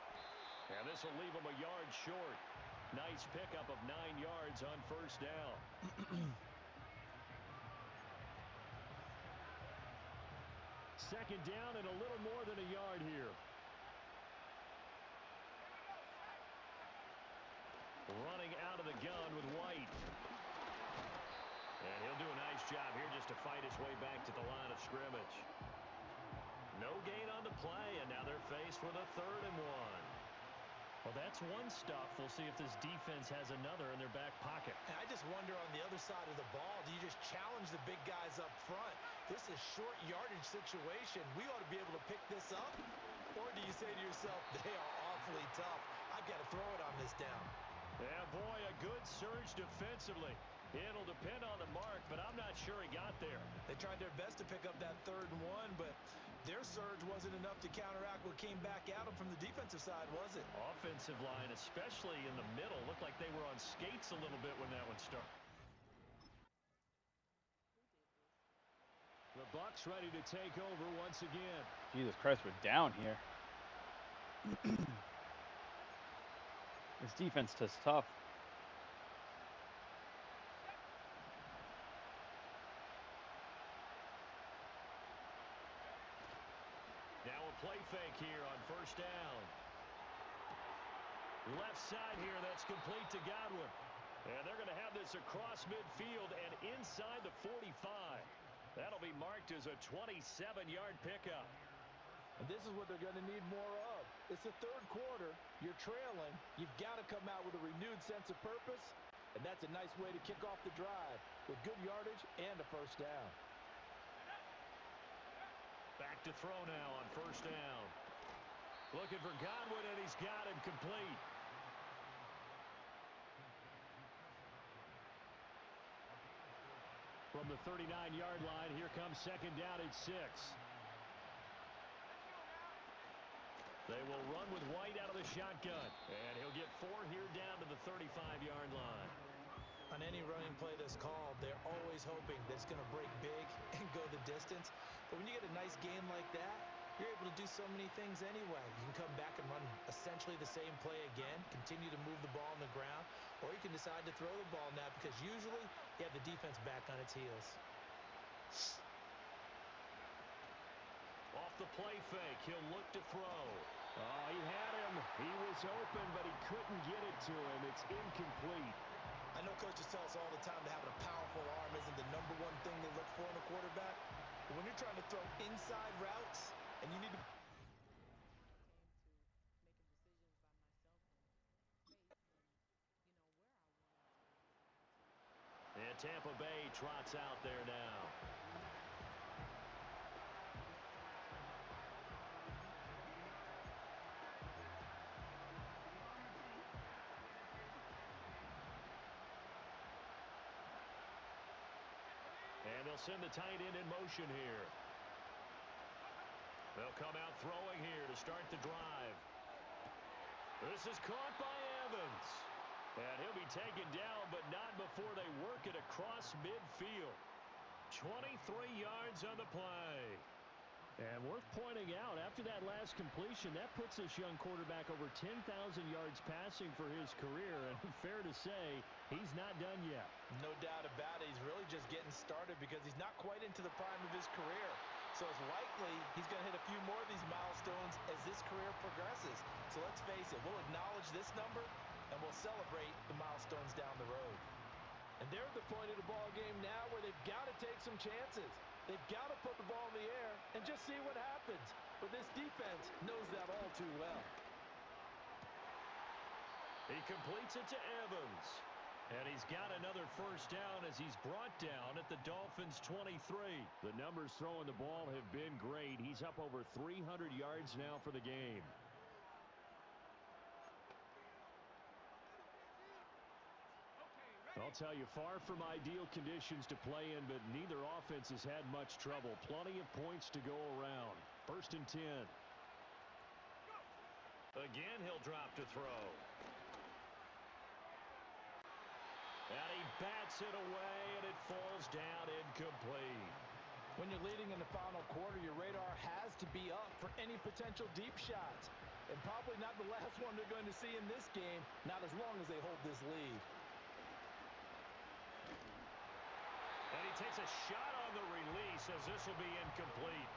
[SPEAKER 6] And this will leave him a yard short. Nice pickup of 9 yards on first down. Second down and a little more than a yard here. Running out of the gun with White. And he'll do a nice job here just to fight his way back to the line of scrimmage. No gain on the play, and now they're faced with a 3rd and 1. Well, that's one stuff. We'll see if this defense has another in their back pocket.
[SPEAKER 7] And I just wonder on the other side of the ball, do you just challenge the big guys up front? This is short yardage situation. We ought to be able to pick this up. Or do you say to yourself, they are awfully tough. I've got to throw it on this down.
[SPEAKER 6] Yeah, boy, a good surge defensively. It'll depend on the mark, but I'm not sure he got there.
[SPEAKER 7] They tried their best to pick up that 3rd and 1, but their surge wasn't enough to counteract what came back at them from the defensive side, was it?
[SPEAKER 6] Offensive line, especially in the middle, looked like they were on skates a little bit when that one started. The Bucs ready to take over once again.
[SPEAKER 1] Jesus Christ, we're down here. This defense is tough.
[SPEAKER 6] Now a play fake here on first down. Left side here, that's complete to Godwin. And they're going to have this across midfield and inside the 45. That'll be marked as a 27-yard pickup.
[SPEAKER 7] And this is what they're going to need more of. It's the 3rd quarter. You're trailing. You've got to come out with a renewed sense of purpose. And that's a nice way to kick off the drive with good yardage and a first down.
[SPEAKER 6] Back to throw now on first down. Looking for Godwin, and he's got him complete. From the 39-yard line, here comes second down at 6. They will run with White out of the shotgun. And he'll get 4 here down to the 35-yard line.
[SPEAKER 7] On any running play that's called, they're always hoping that it's going to break big and go the distance. But when you get a nice game like that, you're able to do so many things anyway. You can come back and run essentially the same play again, continue to move the ball on the ground, or you can decide to throw the ball now because usually you have the defense back on its heels.
[SPEAKER 6] Off the play fake, he'll look to throw. Oh, he had him. He was open, but he couldn't get it to him. It's incomplete.
[SPEAKER 7] I know coaches tell us all the time that having a powerful arm isn't the #1 thing they look for in a quarterback. But when you're trying to throw inside routes and you need to...
[SPEAKER 6] And Tampa Bay trots out there now. And they'll send the tight end in motion here. They'll come out throwing here to start the drive. This is caught by Evans. And he'll be taken down, but not before they work it across midfield. 23 yards on the play. And worth pointing out, after that last completion, that puts this young quarterback over 10,000 yards passing for his career. And fair to say, he's not done yet.
[SPEAKER 7] No doubt about it. He's really just getting started because he's not quite into the prime of his career. So it's likely he's going to hit a few more of these milestones as this career progresses. So let's face it, we'll acknowledge this number and we'll celebrate the milestones down the road. And they're at the point of the ball game now where they've got to take some chances. They've got to put the ball in the air and just see what happens. But this defense knows that all too well.
[SPEAKER 6] He completes it to Evans. And he's got another first down as he's brought down at the Dolphins' 23. The numbers throwing the ball have been great. He's up over 300 yards now for the game. I'll tell you, far from ideal conditions to play in, but neither offense has had much trouble. Plenty of points to go around. 1st and 10. Again, he'll drop to throw. And he bats it away, and it falls down incomplete.
[SPEAKER 7] When you're leading in the final quarter, your radar has to be up for any potential deep shots. And probably not the last one they're going to see in this game, not as long as they hold this lead.
[SPEAKER 6] And he takes a shot on the release as this will be incomplete.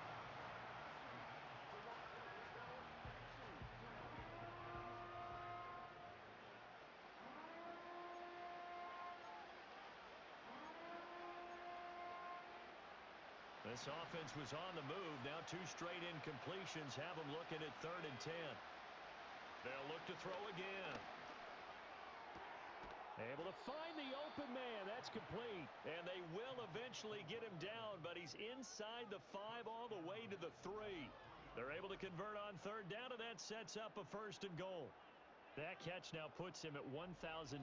[SPEAKER 6] This offense was on the move. Now 2 straight incompletions have them looking at 3rd and 10. They'll look to throw again. Able to find the open man. That's complete. And they will eventually get him down, but he's inside the 5 all the way to the 3. They're able to convert on 3rd down, and that sets up a 1st and goal. That catch now puts him at 1,094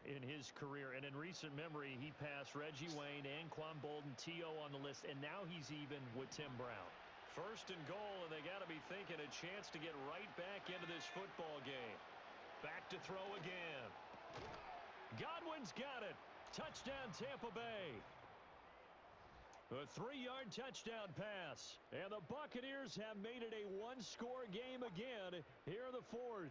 [SPEAKER 6] in his career. And in recent memory, he passed Reggie Wayne, Anquan Bolden, T.O. on the list, and now he's even with Tim Brown. 1st and goal, and they got to be thinking a chance to get right back into this football game. Back to throw again. Godwin's got it. Touchdown, Tampa Bay. A 3-yard touchdown pass. And the Buccaneers have made it a 1-score game again here in the 4th.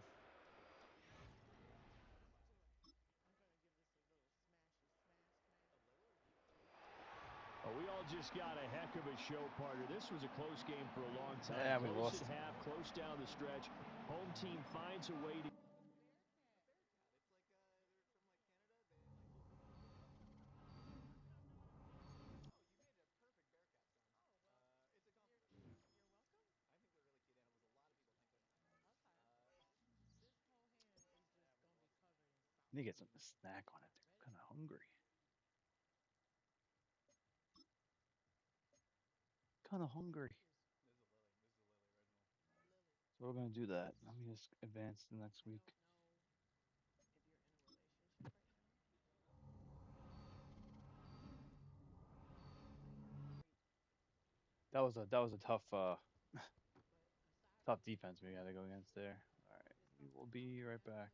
[SPEAKER 6] We all just got a heck of a show, partner. This was a close game for a long time.
[SPEAKER 1] Yeah, we
[SPEAKER 6] close
[SPEAKER 1] lost.
[SPEAKER 6] at half, close down the stretch. Home team finds a way to...
[SPEAKER 1] I need to get something to snack on it. I'm kind of hungry. Kind of hungry. So we're gonna do that. Let me just advance to next week. That was a tough defense we got to go against there. All right, we will be right back.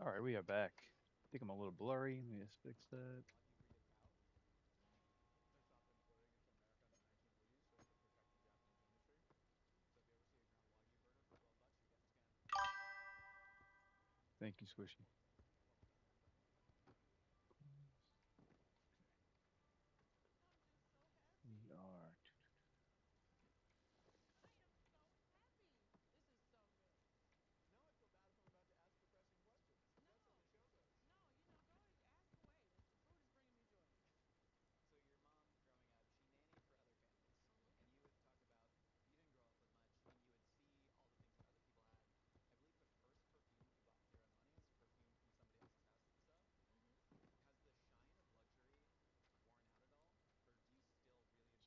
[SPEAKER 1] All right, we are back. I think I'm a little blurry. Let me just fix that. Thank you, Squishy. We are.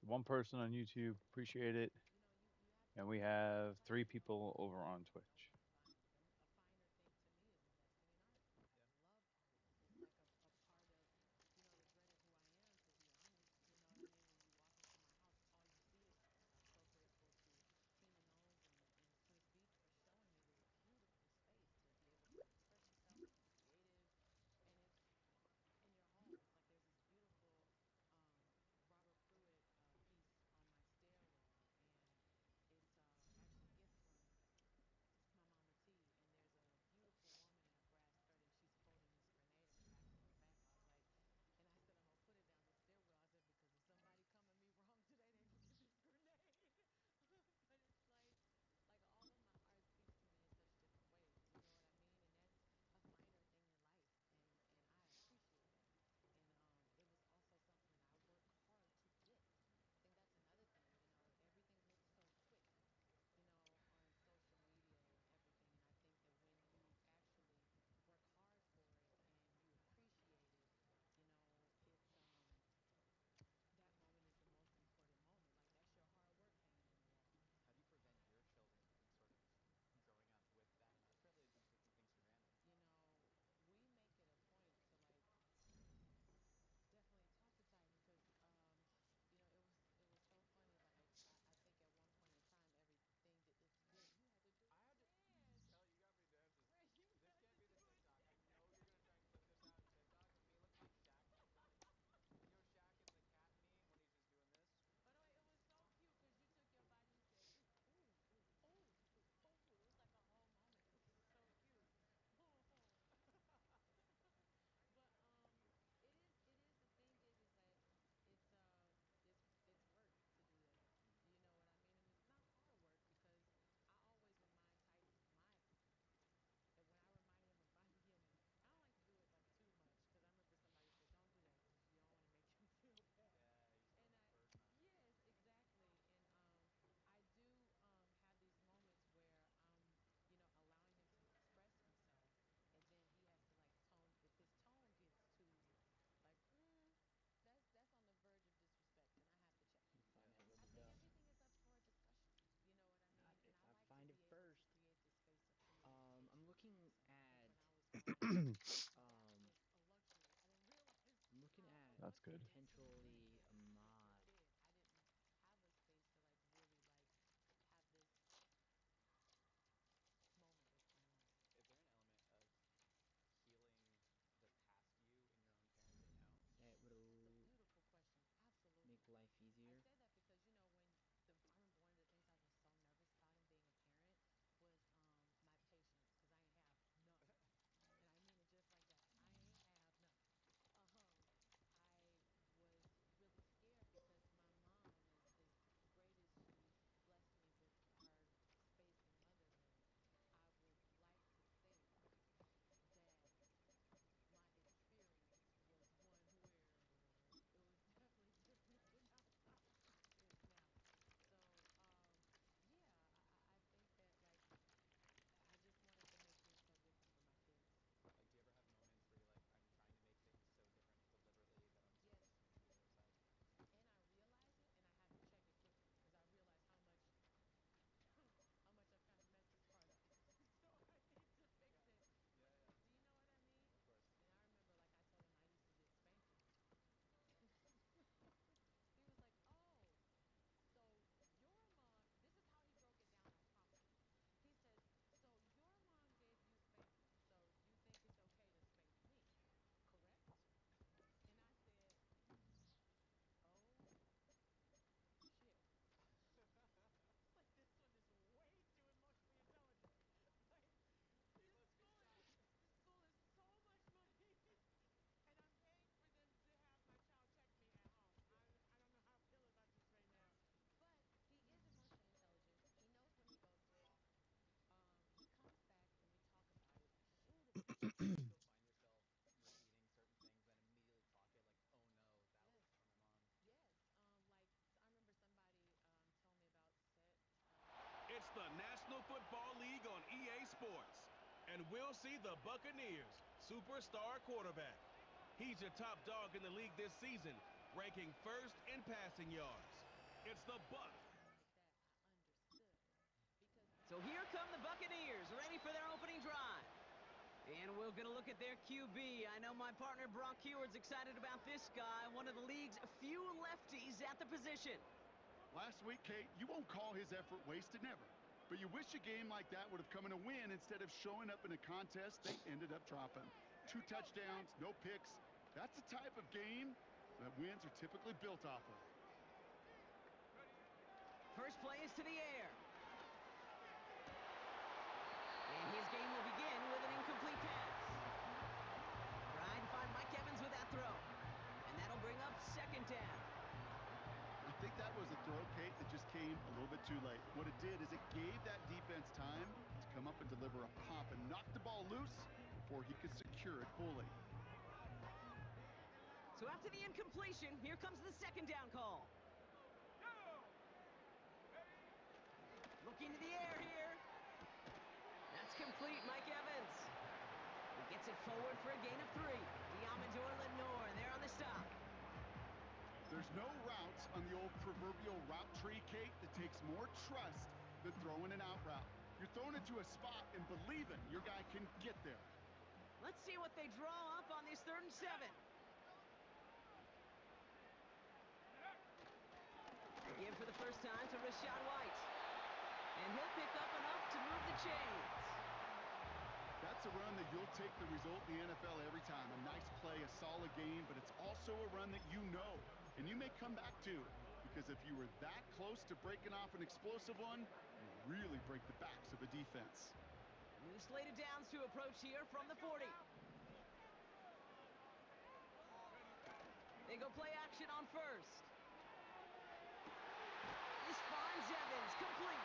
[SPEAKER 1] So one person on YouTube, appreciate it. And we have 3 people over on Twitch.
[SPEAKER 2] If I find it first, I'm looking at I'm looking at
[SPEAKER 1] That's good.
[SPEAKER 2] potentially a mod. That would make life easier.
[SPEAKER 3] It's the National Football League on EA Sports. And we'll see the Buccaneers' superstar quarterback. He's your top dog in the league this season, ranking first in passing yards. It's the Bucs.
[SPEAKER 9] So here come the Buccaneers, ready for their opening drive. And we're going to look at their QB. I know my partner Brock Heward's excited about this guy, one of the league's few lefties at the position.
[SPEAKER 10] Last week, Kate, you won't call his effort wasted, never. But you wish a game like that would have come in a win instead of showing up in a contest they ended up dropping. 2 touchdowns, no picks. That's the type of game that wins are typically built off of.
[SPEAKER 9] First play is to the air. And his game will begin with an incomplete pass. Trying to find Mike Evans with that throw. And that'll bring up second down.
[SPEAKER 10] I think that was a throw, Kate, that just came a little bit too late. What it did is it gave that defense time to come up and deliver a pop and knock the ball loose before he could secure it fully.
[SPEAKER 9] So after the incompletion, here comes the second down call. Looking to the air here. That's complete, Mike Evans. He gets it forward for a gain of 3. Diamador Lenore there on the stop.
[SPEAKER 10] There's no routes on the old proverbial route tree, Kate, that takes more trust than throwing an out route. You're throwing it to a spot and believing your guy can get there.
[SPEAKER 9] Let's see what they draw up on this 3rd and 7. Again for the first time to Rachaad White. And he'll pick up enough to move the chains.
[SPEAKER 10] That's a run that you'll take the result in the NFL every time. A nice play, a solid game, but it's also a run that you know. And you may come back to, because if you were that close to breaking off an explosive one, you really break the backs of a defense.
[SPEAKER 9] New slate of downs to approach here from the 40. They go play action on first. This finds Evans, complete.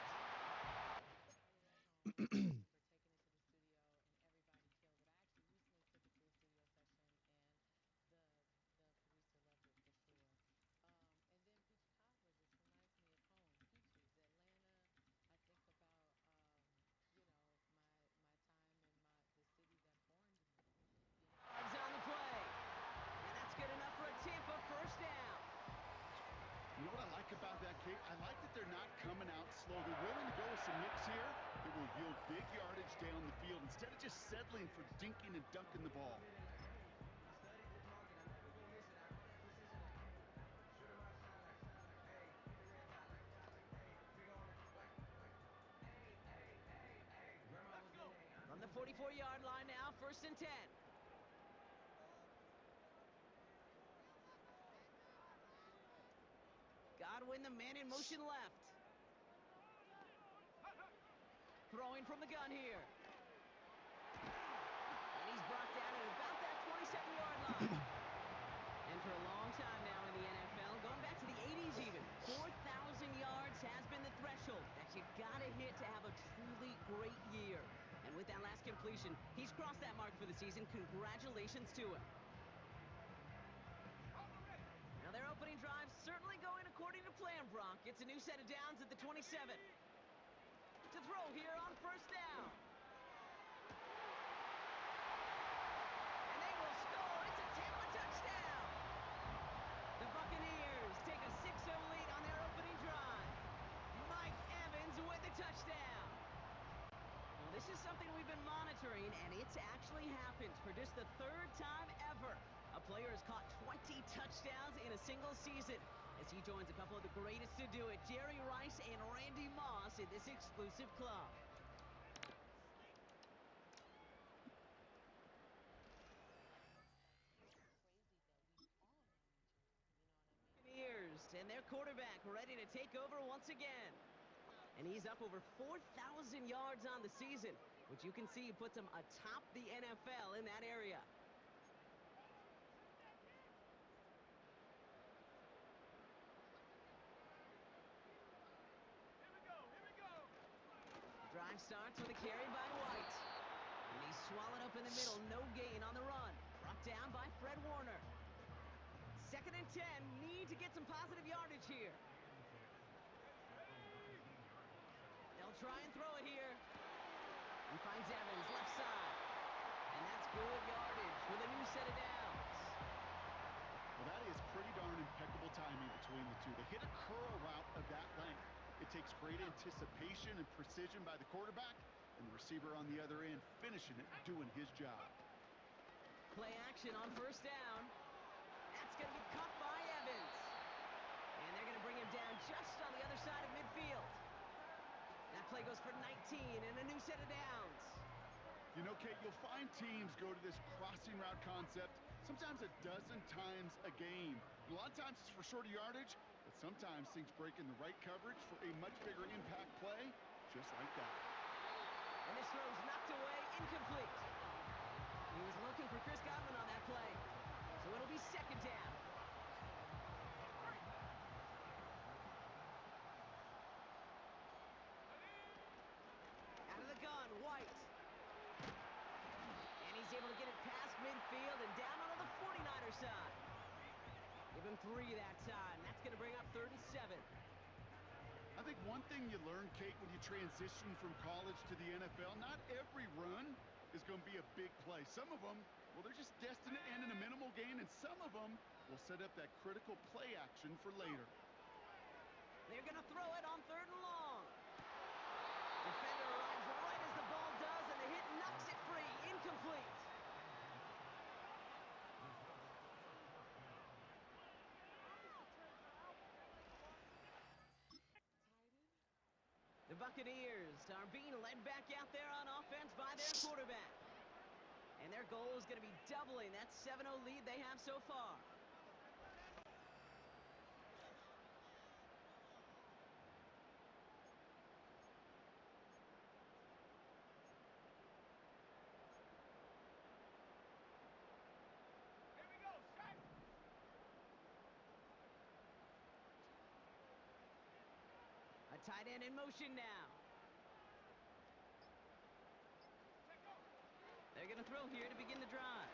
[SPEAKER 9] On the play. And that's good enough for a Tampa first down.
[SPEAKER 10] You know what I like about that, Kate? I like that they're not coming out slow. They're willing to go with some nicks here that will yield big yardage down the field instead of just settling for dinking and dunking the ball.
[SPEAKER 9] From the 44-yard line now, 1st and 10. Godwin, the man in motion left. Throwing from the gun here. And he's brought down at about that 27-yard line. And for a long time now in the NFL, going back to the 80s even, 4,000 yards has been the threshold that you gotta hit to have a truly great year. And with that last completion, he's crossed that mark for the season. Congratulations to him. Now their opening drive certainly going according to plan, Brock. It's a new set of downs at the 27. To throw here on 1st down. And they will score. It's a Tampa touchdown. The Buccaneers take a 6-0 lead on their opening drive. Mike Evans with the touchdown. Well, this is something we've been monitoring, and it's actually happened for just the 3rd time ever. A player has caught 20 touchdowns in a single season as he joins a couple of the greatest to do it, Jerry Rice and Randy Moss, in this exclusive club. And their quarterback ready to take over once again. And he's up over 4,000 yards on the season, which you can see puts him atop the NFL in that area. Drive starts with a carry by White. And he's swallowed up in the middle. No gain on the run. Brought down by Fred Warner. 2nd and 10. Need to get some positive yardage here. They'll They'll try and throw it here. He finds Evans, left side. And that's good yardage with a new set of downs.
[SPEAKER 10] Well, that is pretty darn impeccable timing between the two. They hit a curl route of that length. It takes great anticipation and precision by the quarterback, and the receiver on the other end finishing it, doing his job.
[SPEAKER 9] Play action on first down. That's going to be caught by Evans. And they're going to bring him down just on the other side of midfield. That play goes for 19 and a new set of downs.
[SPEAKER 10] You know, Kate, you'll find teams go to this crossing route concept sometimes a dozen times a game. A lot of times it's for shorter yardage, but sometimes things break in the right coverage for a much bigger impact play, just like that.
[SPEAKER 9] And this throw's knocked away, incomplete. He was looking for Chris Godwin on that play, so it'll be second down. Out of the gun, White. And he's able to get it past midfield and down onto the 49er side. Give him 3 that time. That's going to bring up 3rd and 7.
[SPEAKER 10] I think one thing you learn, Kate, when you transition from college to the NFL, not every run is going to be a big play. Some of them, well, they're just destined to end in a minimal gain, and some of them will set up that critical play action for later.
[SPEAKER 9] They're going to throw it on 3rd and long. Defender arrives right as the ball does, and the hit knocks it free. Incomplete. The Buccaneers are being led back out there on offense by their quarterback. And their goal is going to be doubling that 7-0 lead they have so far. A tight end in motion now. They're going to throw here to begin the drive.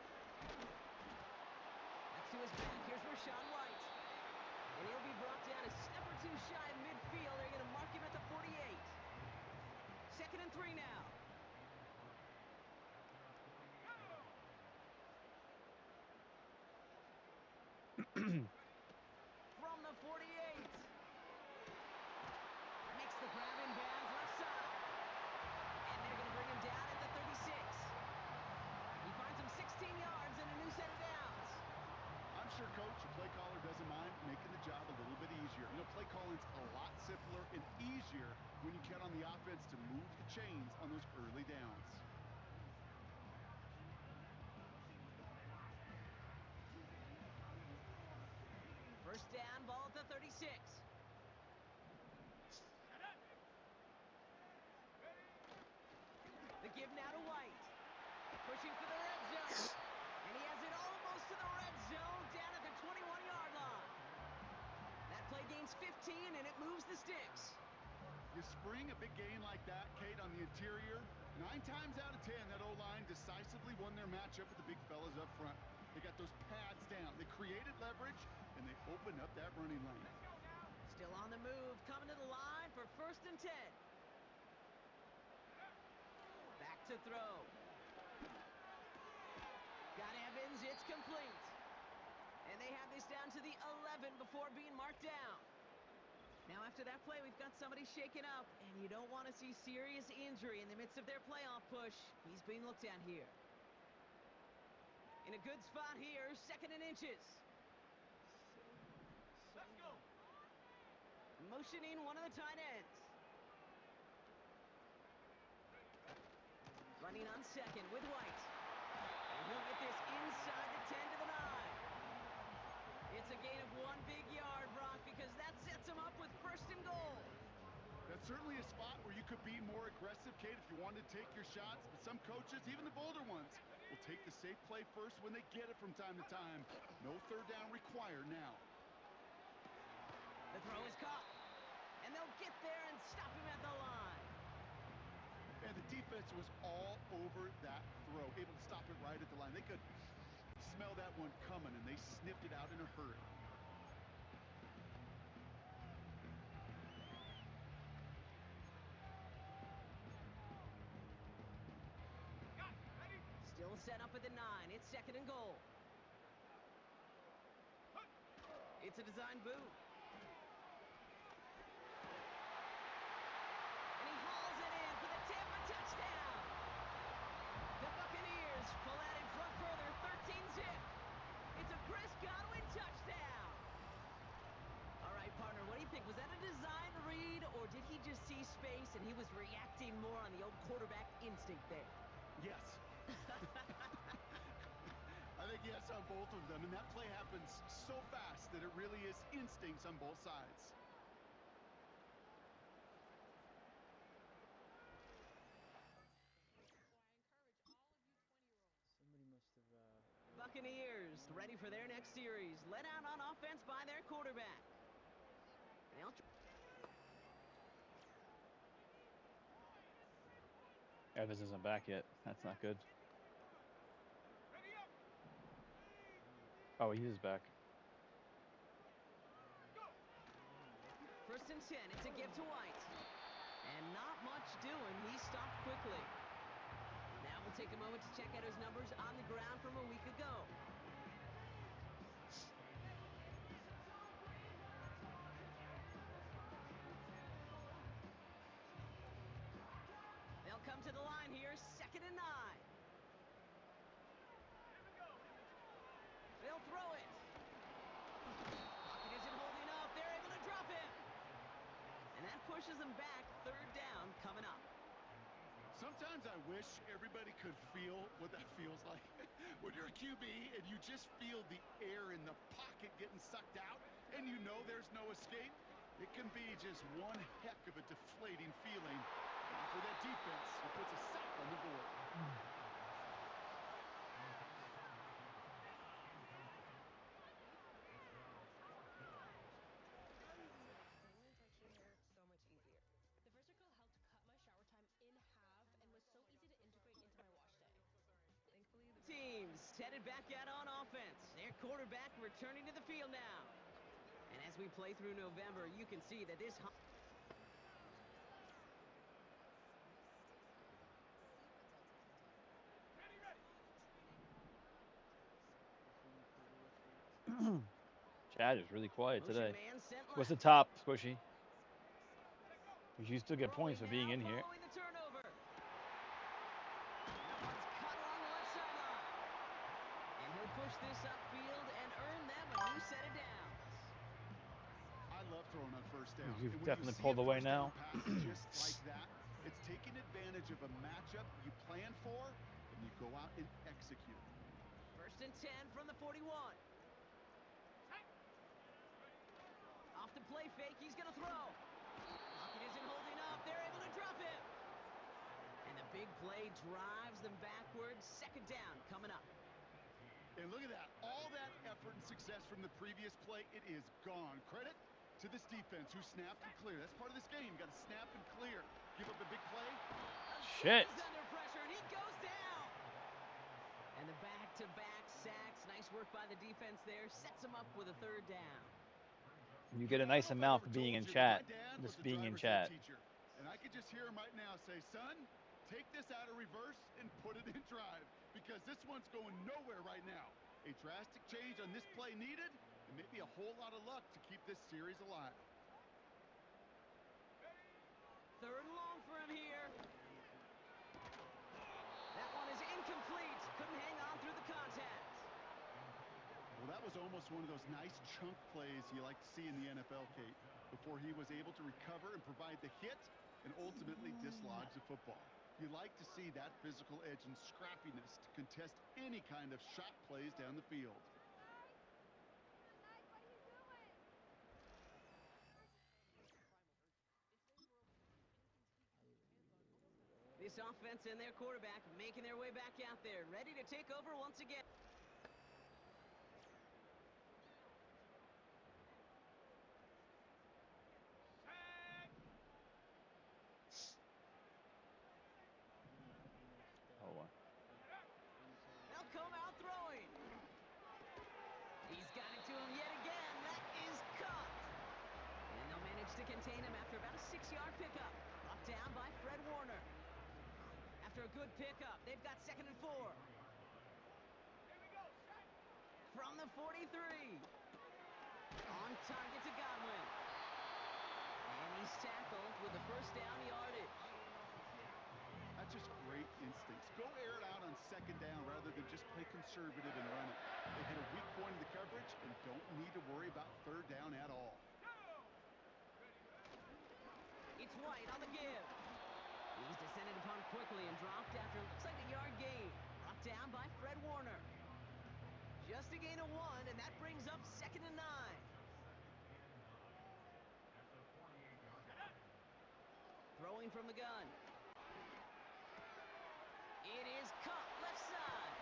[SPEAKER 9] That's to his back. Here's Rashawn White. And he'll be brought down a step or 2 shy of midfield. They're going to mark him at the 48. 2nd and 3 now. From the 48. Makes the grab in bounds left side. And they're going to bring him down at the 36. He finds him 16 yards and a new set of downs.
[SPEAKER 10] I'm sure, Coach, the play caller doesn't mind making the job a little bit easier. You know, play calling's a lot simpler and easier when you count on the offense to move the chains on those early downs.
[SPEAKER 9] First down, ball at the 36. The give now to White. Pushing for the red zone. And he has it almost to the red zone down at the 21-yard line. That play gains 15, and it moves the sticks.
[SPEAKER 10] You spring a big gain like that, Kate, on the interior. 9 times out of 10, that O-line decisively won their matchup with the big fellas up front. They got those pads down. They created leverage, and they opened up that running lane.
[SPEAKER 9] Still on the move, coming to the line for 1st and 10. Back to throw. Got Evans, it's complete. And they have this down to the 11 before being marked down. Now after that play, we've got somebody shaken up, and you don't want to see serious injury in the midst of their playoff push. He's being looked at here. In a good spot here, 2nd and inches.
[SPEAKER 5] Let's go.
[SPEAKER 9] Motioning one of the tight ends. Running on 2nd with White. And he'll get this inside the 10 to the 9. It's a gain of 1 big yard, Brock, because that sets him up with 1st and goal.
[SPEAKER 10] That's certainly a spot where you could be more aggressive, Kate, if you wanted to take your shots. But some coaches, even the bolder ones, will take the safe play first when they get it from time to time. No 3rd down required now.
[SPEAKER 9] The throw is caught. And they'll get there and stop him at the line.
[SPEAKER 10] And the defense was all over that throw, able to stop it right at the line. They could smell that one coming, and they sniffed it out in a hurry.
[SPEAKER 9] set up at the 9. It's 2nd and goal. It's a design boot. And he hauls it in for the Tampa touchdown. The Buccaneers pull out in front further, 13-zip. It's a Chris Godwin touchdown. All right, partner, what do you think? Was that a design read, or did he just see space and he was reacting more on the old quarterback instinct there?
[SPEAKER 10] Yes. I think yes on both of them, and that play happens so fast that it really is instincts on both sides.
[SPEAKER 2] Somebody must have...
[SPEAKER 9] Buccaneers ready for their next series. Led out on offense by their quarterback.
[SPEAKER 1] Evans isn't back yet. That's not good. Oh, he is back.
[SPEAKER 9] 1st and 10. It's a give to White. And not much doing. He stopped quickly. Now we'll take a moment to check out his numbers on the ground from a week ago. They'll come to the line here, 2nd and 9. They'll throw it. Pocket isn't holding up. They're able to drop him. And that pushes them back. 3rd down coming up.
[SPEAKER 10] Sometimes I wish everybody could feel what that feels like. When you're a QB and you just feel the air in the pocket getting sucked out and you know there's no escape, it can be just one heck of a deflating feeling. And for that defense, it puts a sack on the board.
[SPEAKER 9] Teams headed back out on offense. Their quarterback returning to the field now. And as we play through November, you can see that this...
[SPEAKER 1] Chad is really quiet
[SPEAKER 9] Motion
[SPEAKER 1] today.
[SPEAKER 9] man sent
[SPEAKER 1] What's the
[SPEAKER 9] left.
[SPEAKER 1] top, Squishy? You still get points for being in here.
[SPEAKER 9] Following the turnover. That one's cut along the left sideline. And he'll push this upfield and earn them a new set of downs.
[SPEAKER 10] I love throwing on 1st down.
[SPEAKER 1] You've
[SPEAKER 10] And when
[SPEAKER 1] definitely
[SPEAKER 10] you see
[SPEAKER 1] pulled
[SPEAKER 10] a
[SPEAKER 1] away
[SPEAKER 10] first down
[SPEAKER 1] now.
[SPEAKER 10] pass just like that, it's taking advantage of a matchup you plan for, and you go out and execute.
[SPEAKER 9] 1st and 10 from the 41. Off the play fake, he's going to throw. Pocket isn't holding up. They're able to drop him. And the big play drives them backwards. 2nd down coming up.
[SPEAKER 10] And look at that. All that effort and success from the previous play, it is gone. Credit to this defense who snapped and cleared. That's part of this game. You got to snap and clear. Give up a big play.
[SPEAKER 1] Shit.
[SPEAKER 9] He's under pressure, and he goes down. And the back-to-back sacks. Nice work by the defense there. Sets him up with a 3rd down.
[SPEAKER 1] You get a nice amount for being in chat. Just being in chat.
[SPEAKER 10] And I could just hear him right now say, son, take this out of reverse and put it in drive, because this one's going nowhere right now. A drastic change on this play needed, and maybe a whole lot of luck to keep this series alive.
[SPEAKER 9] 3rd and long for him here. That one is incomplete. Couldn't hang on through the contact.
[SPEAKER 10] Well, that was almost one of those nice chunk plays you like to see in the NFL, Kate, before he was able to recover and provide the hit and ultimately dislodge the football. You like to see that physical edge and scrappiness to contest any kind of shot plays down the field.
[SPEAKER 9] This offense and their quarterback making their way back out there, ready to take over once again.
[SPEAKER 1] Oh, wow.
[SPEAKER 9] They'll come out throwing. He's got it to him yet again. That is caught. And they'll manage to contain him after about a 6-yard pickup. Brought down by Fred Warner. After a good pickup, they've got 2nd and 4. from the 43. On target to Godwin. And he's tackled with the first down yardage.
[SPEAKER 10] That's just great instincts. Go air it out on second down rather than just play conservative and run it. They hit a weak point in the coverage and don't need to worry about third down at all.
[SPEAKER 9] It's White on the give. He's descended upon quickly and dropped after looks like a yard gain. Brought down by Fred Warner. Just a gain of 1, and that brings up 2nd and 9. Throwing from the gun. It is caught left side.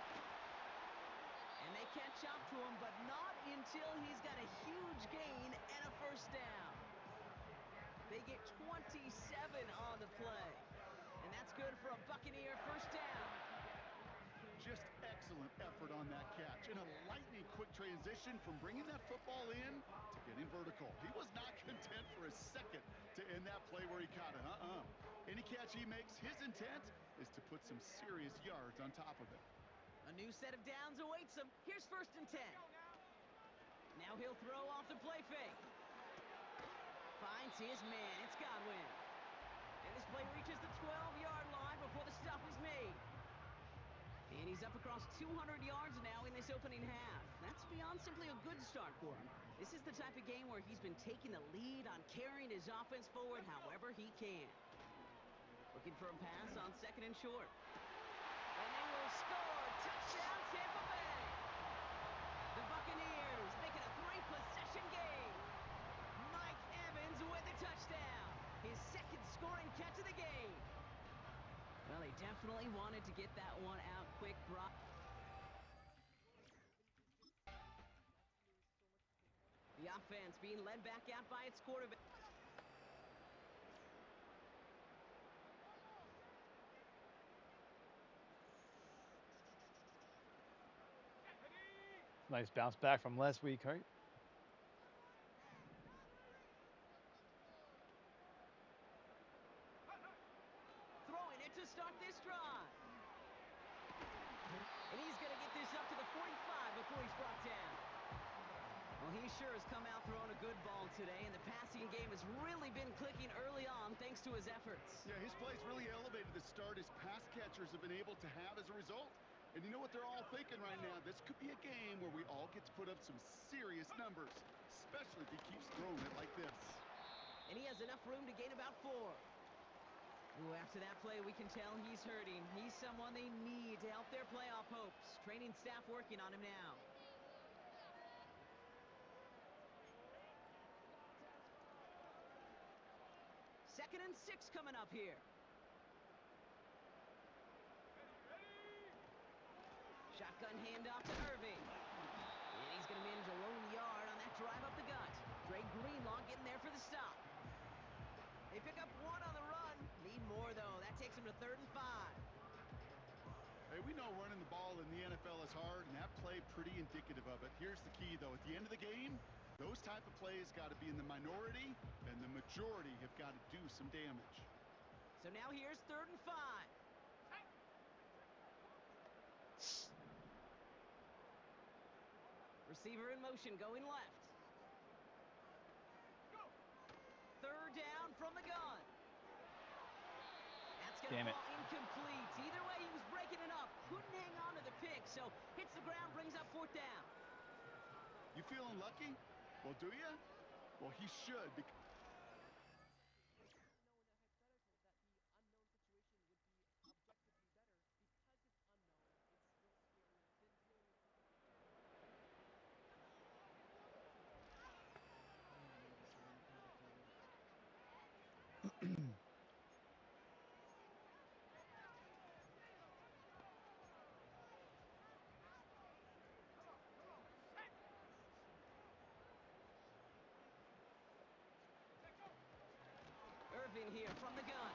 [SPEAKER 9] And they catch up to him, but not until he's got a huge gain and a first down. They get 27 on the play. And that's good for a Buccaneer first down.
[SPEAKER 10] Just excellent effort on that catch. And a lightning quick transition from bringing that football in to getting vertical. He was not content for a second to end that play where he caught it. Any catch he makes, his intent is to put some serious yards on top of it.
[SPEAKER 9] A new set of downs awaits him. Here's 1st and 10. Now he'll throw off the play fake. Finds his man. It's Godwin. And this play reaches the 12-yard line before the stop is made. And he's up across 200 yards now in this opening half. That's beyond simply a good start for him. This is the type of game where he's been taking the lead on carrying his offense forward however he can. Looking for a pass on 2nd and short. And they will score. Touchdown, Tampa Bay. The Buccaneers making a 3-possession game. Mike Evans with the touchdown. His 2nd scoring catch of the game. Well, he definitely wanted to get that one out quick. The offense being led back out by its quarterback.
[SPEAKER 1] Nice bounce back from last week, right?
[SPEAKER 9] Throwing it to start this drive. And he's going to get this up to the 45 before he's brought down. Well, he sure has come out throwing a good ball today, and the passing game has really been clicking early on thanks to his efforts.
[SPEAKER 10] Yeah, his play's really elevated the start his pass catchers have been able to have as a result. And you know what they're all thinking right now? This could be a game where we all get to put up some serious numbers, especially if he keeps throwing it like this.
[SPEAKER 9] And he has enough room to gain about 4. Ooh, after that play, we can tell he's hurting. He's someone they need to help their playoff hopes. Training staff working on him now. Second and 6 coming up here. Shotgun handoff to Irving. And he's going to manage a lone yard on that drive up the gut. Dre Greenlaw getting there for the stop. They pick up 1 on the run. Need more, though. That takes him to 3rd and 5.
[SPEAKER 10] Hey, we know running the ball in the NFL is hard, and that play pretty indicative of it. Here's the key, though. At the end of the game, those type of plays got to be in the minority, and the majority have got to do some damage.
[SPEAKER 9] So now here's 3rd and 5. Receiver in motion going left. 3rd down from the gun. That's going to fall incomplete. Either way, he was breaking it up. Couldn't hang on to the pick, so hits the ground, brings up 4th down.
[SPEAKER 10] You feeling lucky? Well, do you? Well, he should.
[SPEAKER 9] Irvin here from the gun.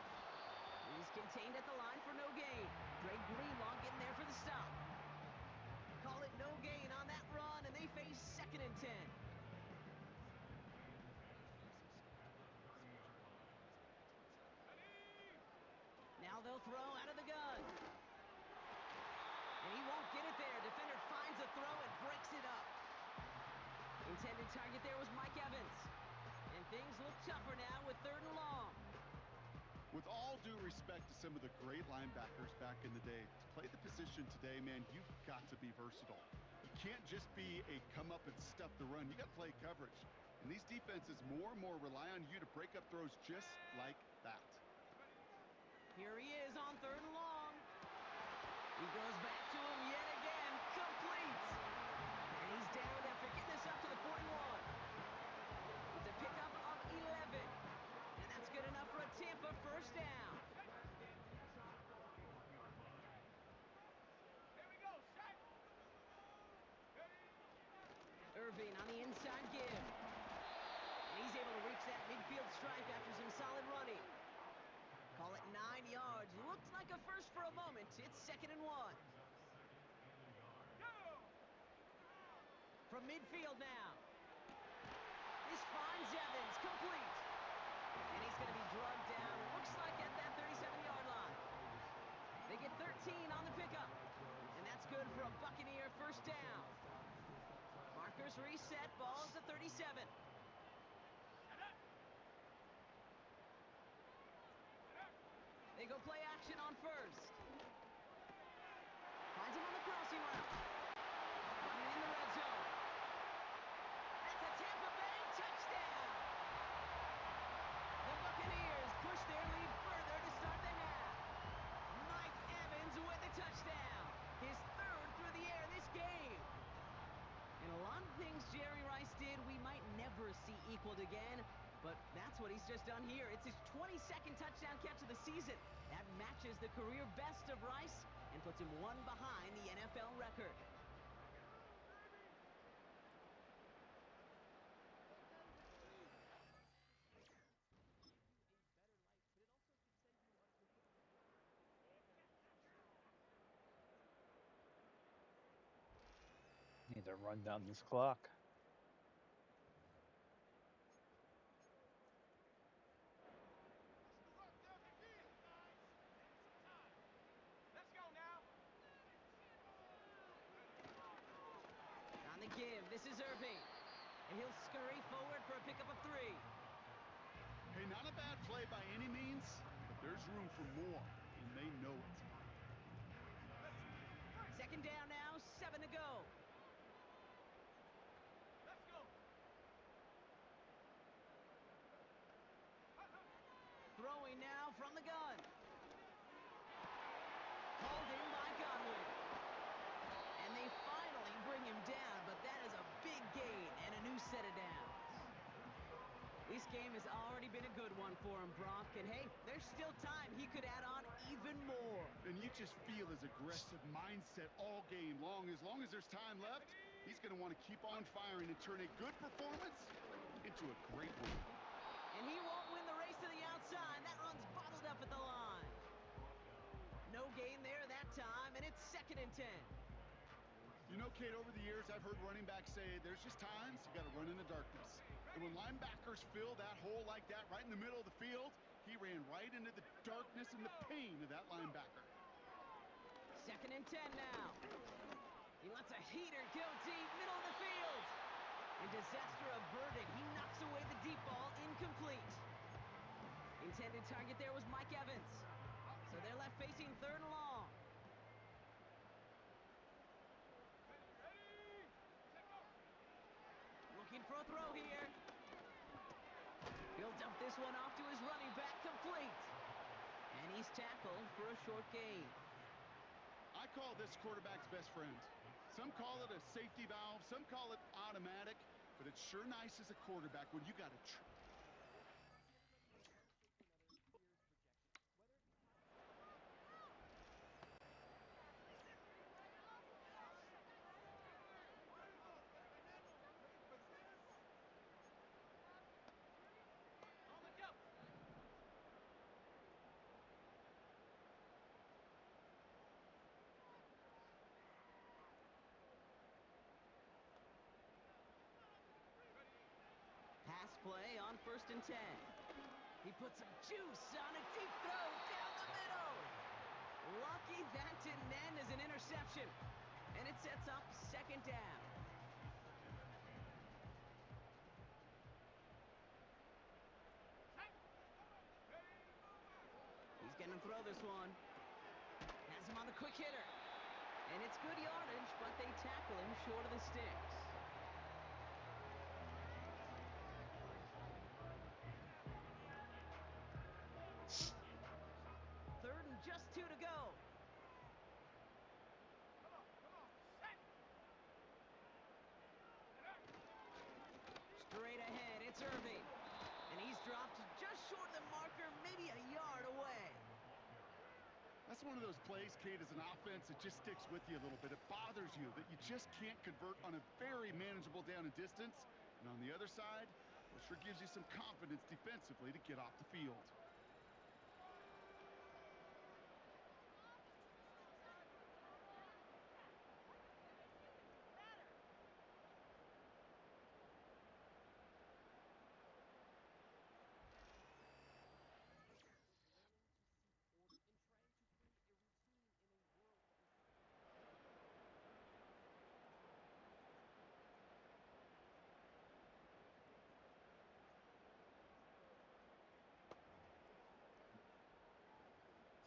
[SPEAKER 9] He's contained at the line for no gain. Dre Greenlaw getting there for the stop. Call it no gain on that run, and they face 2nd and 10. Now they'll throw out of the gun. And he won't get it there. Defender finds a throw and breaks it up. Intended target there was Mike Evans. And things look tougher now with 3rd and long.
[SPEAKER 10] With all due respect to some of the great linebackers back in the day, to play the position today, man, you've got to be versatile. You can't just be a come up and stuff the run. You got to play coverage. And these defenses more and more rely on you to break up throws just like that.
[SPEAKER 9] Here he is on 3rd and long. He goes back to him yet again. Complete. And he's down after getting this up to the 41. It's a pickup of 11. And that's good enough for a Tampa 1st down. Irving on the inside give. And he's able to reach that midfield stripe after some solid running. Call it 9 yards. Looked like a first for a moment. It's 2nd and 1. From midfield now. This finds Evans. Complete. And he's going to be drugged down. Looks like at that 37-yard line. They get 13 on the pickup. And that's good for a Buccaneer 1st down. Markers reset. Ball is the 37. They go play action on 1st. Finds him on the crossing route. Running in the red zone. That's a Tampa Bay touchdown. The Buccaneers push their lead further to start the half. Mike Evans with the touchdown. His 3rd through the air this game. And a lot of things Jerry Rice did we might never see equaled again. But that's what he's just done here. It's his 22nd touchdown catch of the season. That matches the career best of Rice and puts him 1 behind the NFL record.
[SPEAKER 1] Need to run down this clock.
[SPEAKER 9] On the give, this is Irving. And he'll scurry forward for a pickup of 3.
[SPEAKER 10] Hey, not a bad play by any means, but there's room for more, and they know it.
[SPEAKER 9] 2nd down now, 7 to go. Throwing now from the gun. Called in by Godwin. And they finally bring him down, but that is a big gain and a new set of downs. This game has already been a good one for him, Brock. And hey, there's still time he could add on even more.
[SPEAKER 10] And you just feel his aggressive mindset all game long. As long as there's time left, he's going to want to keep on firing and turn a good performance into a great one.
[SPEAKER 9] And he won't win the race to the outside. That run's bottled up at the line. No gain there that time, and it's 2nd and 10.
[SPEAKER 10] You know, Kate, over the years, I've heard running backs say there's just times you got to run in the darkness. And when linebackers fill that hole like that right in the middle of the field, he ran right into the darkness and the pain of that linebacker.
[SPEAKER 9] 2nd and 10 now. He lets a heater go deep, middle of the field. And disaster averted. He knocks away the deep ball, incomplete. Intended target there was Mike Evans. So they're left facing 3rd and long. Looking for a throw here. He'll dump this one off to his running back, complete. And he's tackled for a short gain.
[SPEAKER 10] I call this quarterback's best friend. Some call it a safety valve, some call it automatic, but it's sure nice as a quarterback when you got a
[SPEAKER 9] Pass play on 1st and 10. He puts some juice on a deep throw down the middle. Lucky that didn't end as an interception. down. He's going to throw this one. Has him on the quick hitter. And it's good yardage, but they tackle him short of the sticks. Third and just 2 to go. Straight ahead, it's Irving. And he's dropped just short of the marker, maybe a yard away.
[SPEAKER 10] That's one of those plays, Kate, as an offense, it just sticks with you a little bit. It bothers you that you just can't convert on a very manageable down and distance. And on the other side, well, sure gives you some confidence defensively to get off the field.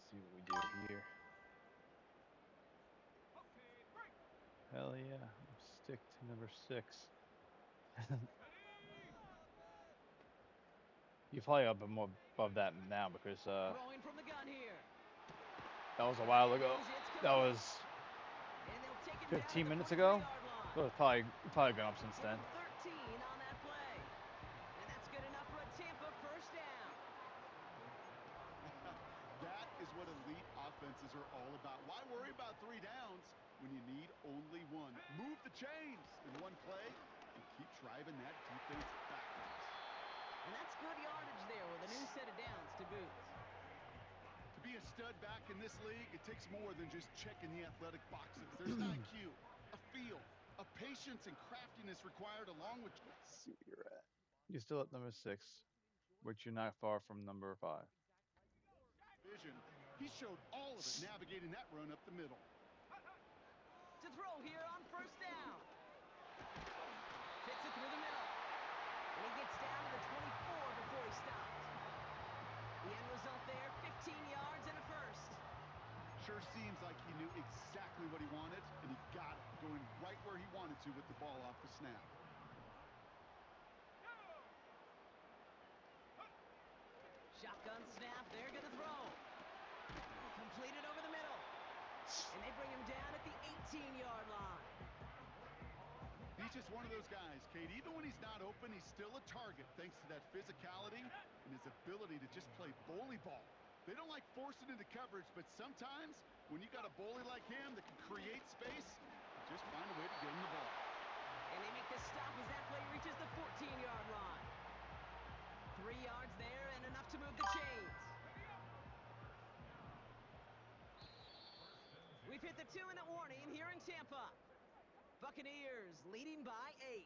[SPEAKER 1] See what we do here. Hell yeah, I'm stick to number 6. You're probably up more above that now because
[SPEAKER 9] Throwing from the gun here.
[SPEAKER 1] that was a while ago. That was
[SPEAKER 9] And they'll take it
[SPEAKER 1] 15
[SPEAKER 9] down
[SPEAKER 1] minutes
[SPEAKER 9] at the
[SPEAKER 1] ago.
[SPEAKER 9] 43-yard line.
[SPEAKER 1] So it's probably gone up since then.
[SPEAKER 9] 13 on that play. And that's good enough for a Tampa first down.
[SPEAKER 10] That is what elite offenses are all about. Why worry about 3 downs when you need only 1? Move the chains in one play and keep driving that defense backwards.
[SPEAKER 9] And that's good yardage there with a new set of downs to boot.
[SPEAKER 10] To be a stud back in this league, it takes more than just checking the athletic boxes. There's an IQ, a feel, a patience and craftiness required along with...
[SPEAKER 1] Let's see where you're at. You're still at number 6, which you're not far from number 5.
[SPEAKER 10] Vision. He showed all of it navigating that run up the middle.
[SPEAKER 9] To throw here on first down. Fits it through the middle. And he gets down to the 24 before he stops. The end result there, 15 yards and a first.
[SPEAKER 10] Sure seems like he knew exactly what he wanted, and he got it, going right where he wanted to with the ball off the snap.
[SPEAKER 9] Shotgun snap, they're going to throw. Completed over the middle. And they bring him down at the 18-yard line.
[SPEAKER 10] He's just one of those guys, Kate. Even when he's not open, he's still a target thanks to that physicality and his ability to just play bully ball. They don't like forcing into coverage, but sometimes when you got a bully like him that can create space, just find a way to get him the ball.
[SPEAKER 9] And they make the stop as that play reaches the 14-yard line. 3 yards there and enough to move the chains. We've hit the 2-minute warning here in Tampa. Buccaneers leading by 8.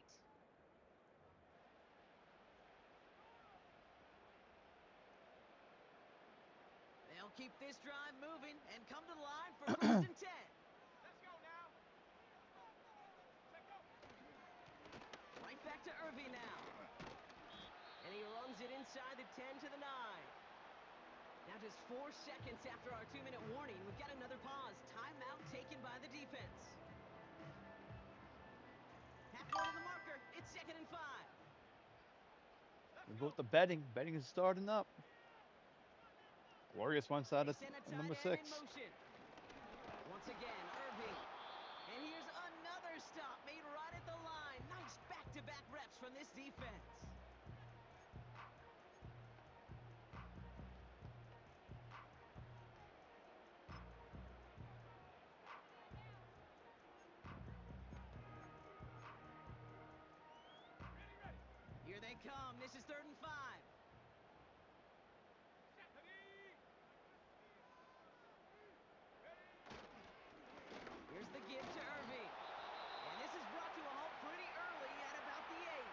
[SPEAKER 9] They'll keep this drive moving and come to the line for first and 10.
[SPEAKER 4] Let's go now. Let's go.
[SPEAKER 9] Right back to Irving now. And he runs it inside the 10 to the 9. Now just 4 seconds after our 2-minute warning, we've got another pause. Timeout taken by the defense. Halfway to the marker. It's 2nd and 5.
[SPEAKER 1] We both the betting. Betting is starting up. Warriors one side of number 6.
[SPEAKER 9] Once again, Irving. And here's another stop made right at the line. Nice back-to-back reps from this defense. Here they come. This is 3rd and 5. Here's the give to Irving. And this is brought to a halt pretty early at about the 8.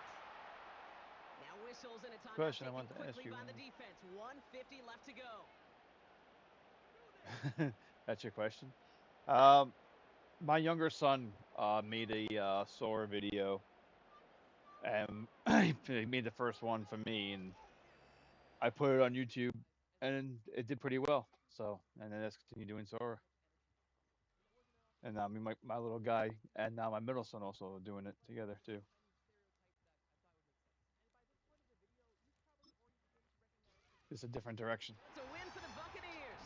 [SPEAKER 9] Now whistles and a timeout
[SPEAKER 1] Question I
[SPEAKER 9] taken
[SPEAKER 1] wanted to ask
[SPEAKER 9] quickly
[SPEAKER 1] you.
[SPEAKER 9] by the defense. 1:50 left to go.
[SPEAKER 1] That's your question. My younger son made a solar video, and he made the first one for me, and I put it on YouTube, and it did pretty well. So, and then I just continued doing Sora. And now me, my little guy, and now my middle son also doing it together too. It's a different direction.
[SPEAKER 9] It's a win for the Buccaneers.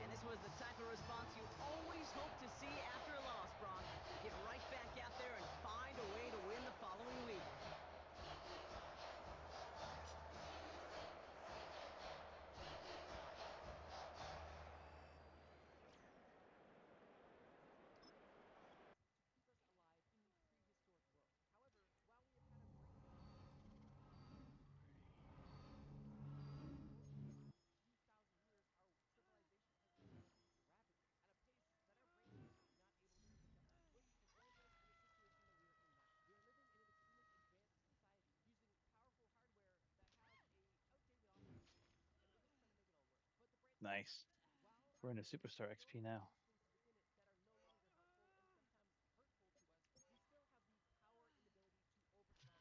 [SPEAKER 9] And this was the type of response you always hope to see after a loss, Braun. Get right back out there and find a way to win the following week.
[SPEAKER 1] Nice. We're in a Superstar XP now.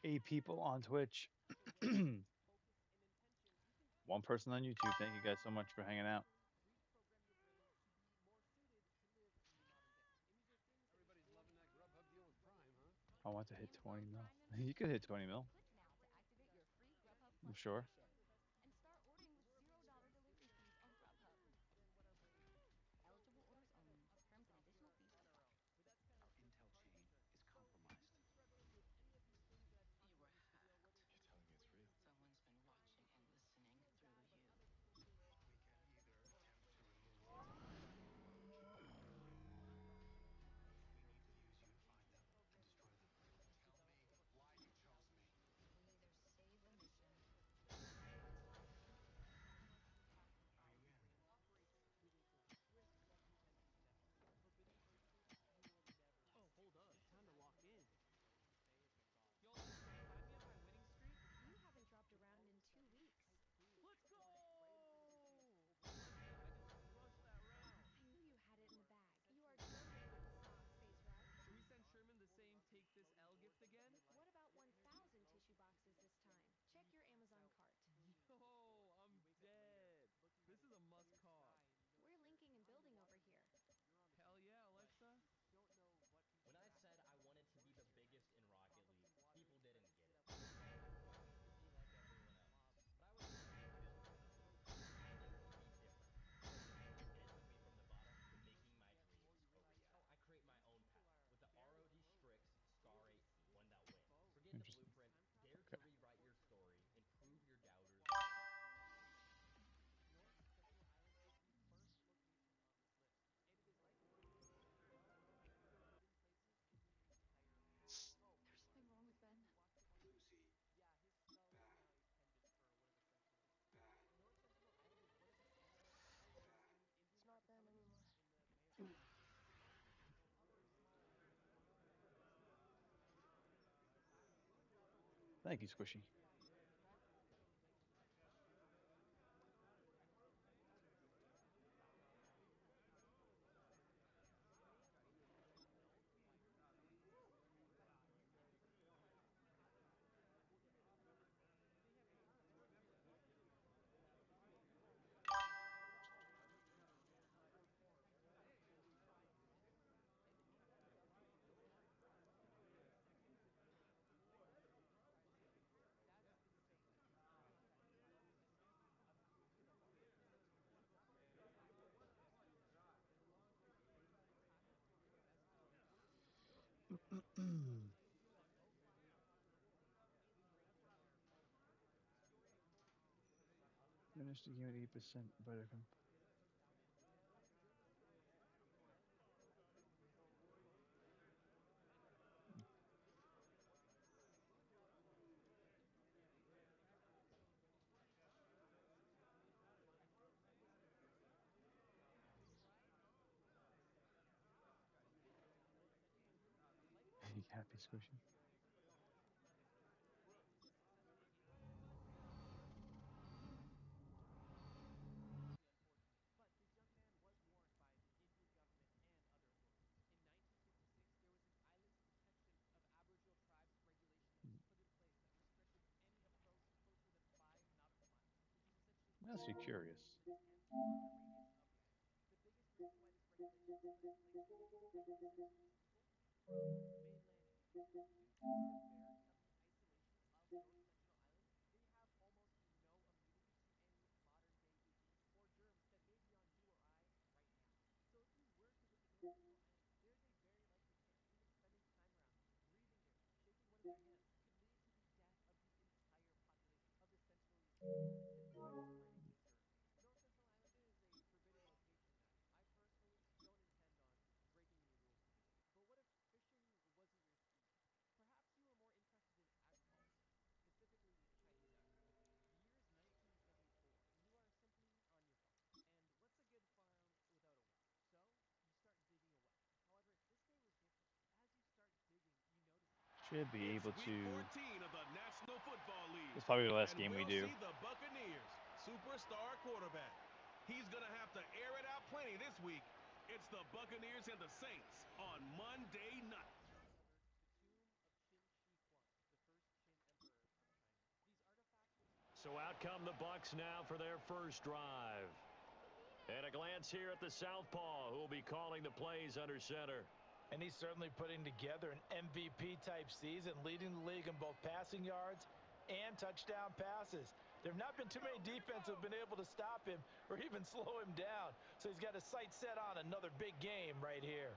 [SPEAKER 1] 8 people on Twitch. One person on YouTube. Thank you guys so much for hanging out. I want to hit 20 mil. You could hit 20 mil. I'm sure.
[SPEAKER 11] When I said I wanted to be the biggest in Rocket League, people didn't get it. They thought I used to be like everyone else. But I was never built for something. I needed to be different, crazy, and it took me from the bottom to making my dreams a reality. I create my own path with the ROD Strix Star 18, one that wins. Forget the
[SPEAKER 1] Interesting.
[SPEAKER 11] blueprint, dare to
[SPEAKER 1] Okay.
[SPEAKER 11] rewrite your story and prove your doubters wrong.
[SPEAKER 1] Thank you, Squishy. Finished the game at 8%. Better come. Happy Squishy. I'm actually curious.
[SPEAKER 11] The biggest reason why this regulation was put in place was to keep essentially people from mainland China. Due to the severity of the isolation of North Sentinel Island, they have almost no immunity to any modern day disease or germs that may be on you or I right now. So if you were to visit North Sentinel Island, there's a very likely chance even spending time around them, breathing near them, shaking one of their hands could lead to the death of the entire population of this centrally typically spreading germ. North Sentinel Island is a forbidden location that I personally don't intend on breaking any rules to visit. But what if fishing wasn't your speed? Perhaps you were more interested in agriculture, specifically Chinese agriculture. The year is 1974, and you are simply on your phone. And what's a good farm without a well? So you start digging a well. However, this day was different. As you start digging, you notice something.
[SPEAKER 1] Should be
[SPEAKER 3] It's
[SPEAKER 1] able
[SPEAKER 3] week
[SPEAKER 1] to.
[SPEAKER 3] 14 of the National Football League.
[SPEAKER 1] It's probably the last
[SPEAKER 3] And
[SPEAKER 1] game we
[SPEAKER 3] we'll
[SPEAKER 1] do.
[SPEAKER 3] see the Buccaneers superstar quarterback. He's going to have to air it out plenty this week. It's the Buccaneers and the Saints on Monday night.
[SPEAKER 11] Discovered the tomb of Qin Shi Huang, the first Qin emperor of China. These artifacts were
[SPEAKER 6] So out come the Bucs now for their first drive. And a glance here at the southpaw, who will be calling the plays under center.
[SPEAKER 7] And he's certainly putting together an MVP-type season, leading the league in both passing yards and touchdown passes. There have not been too many defenses who have been able to stop him or even slow him down. So he's got his sights set on another big game right here.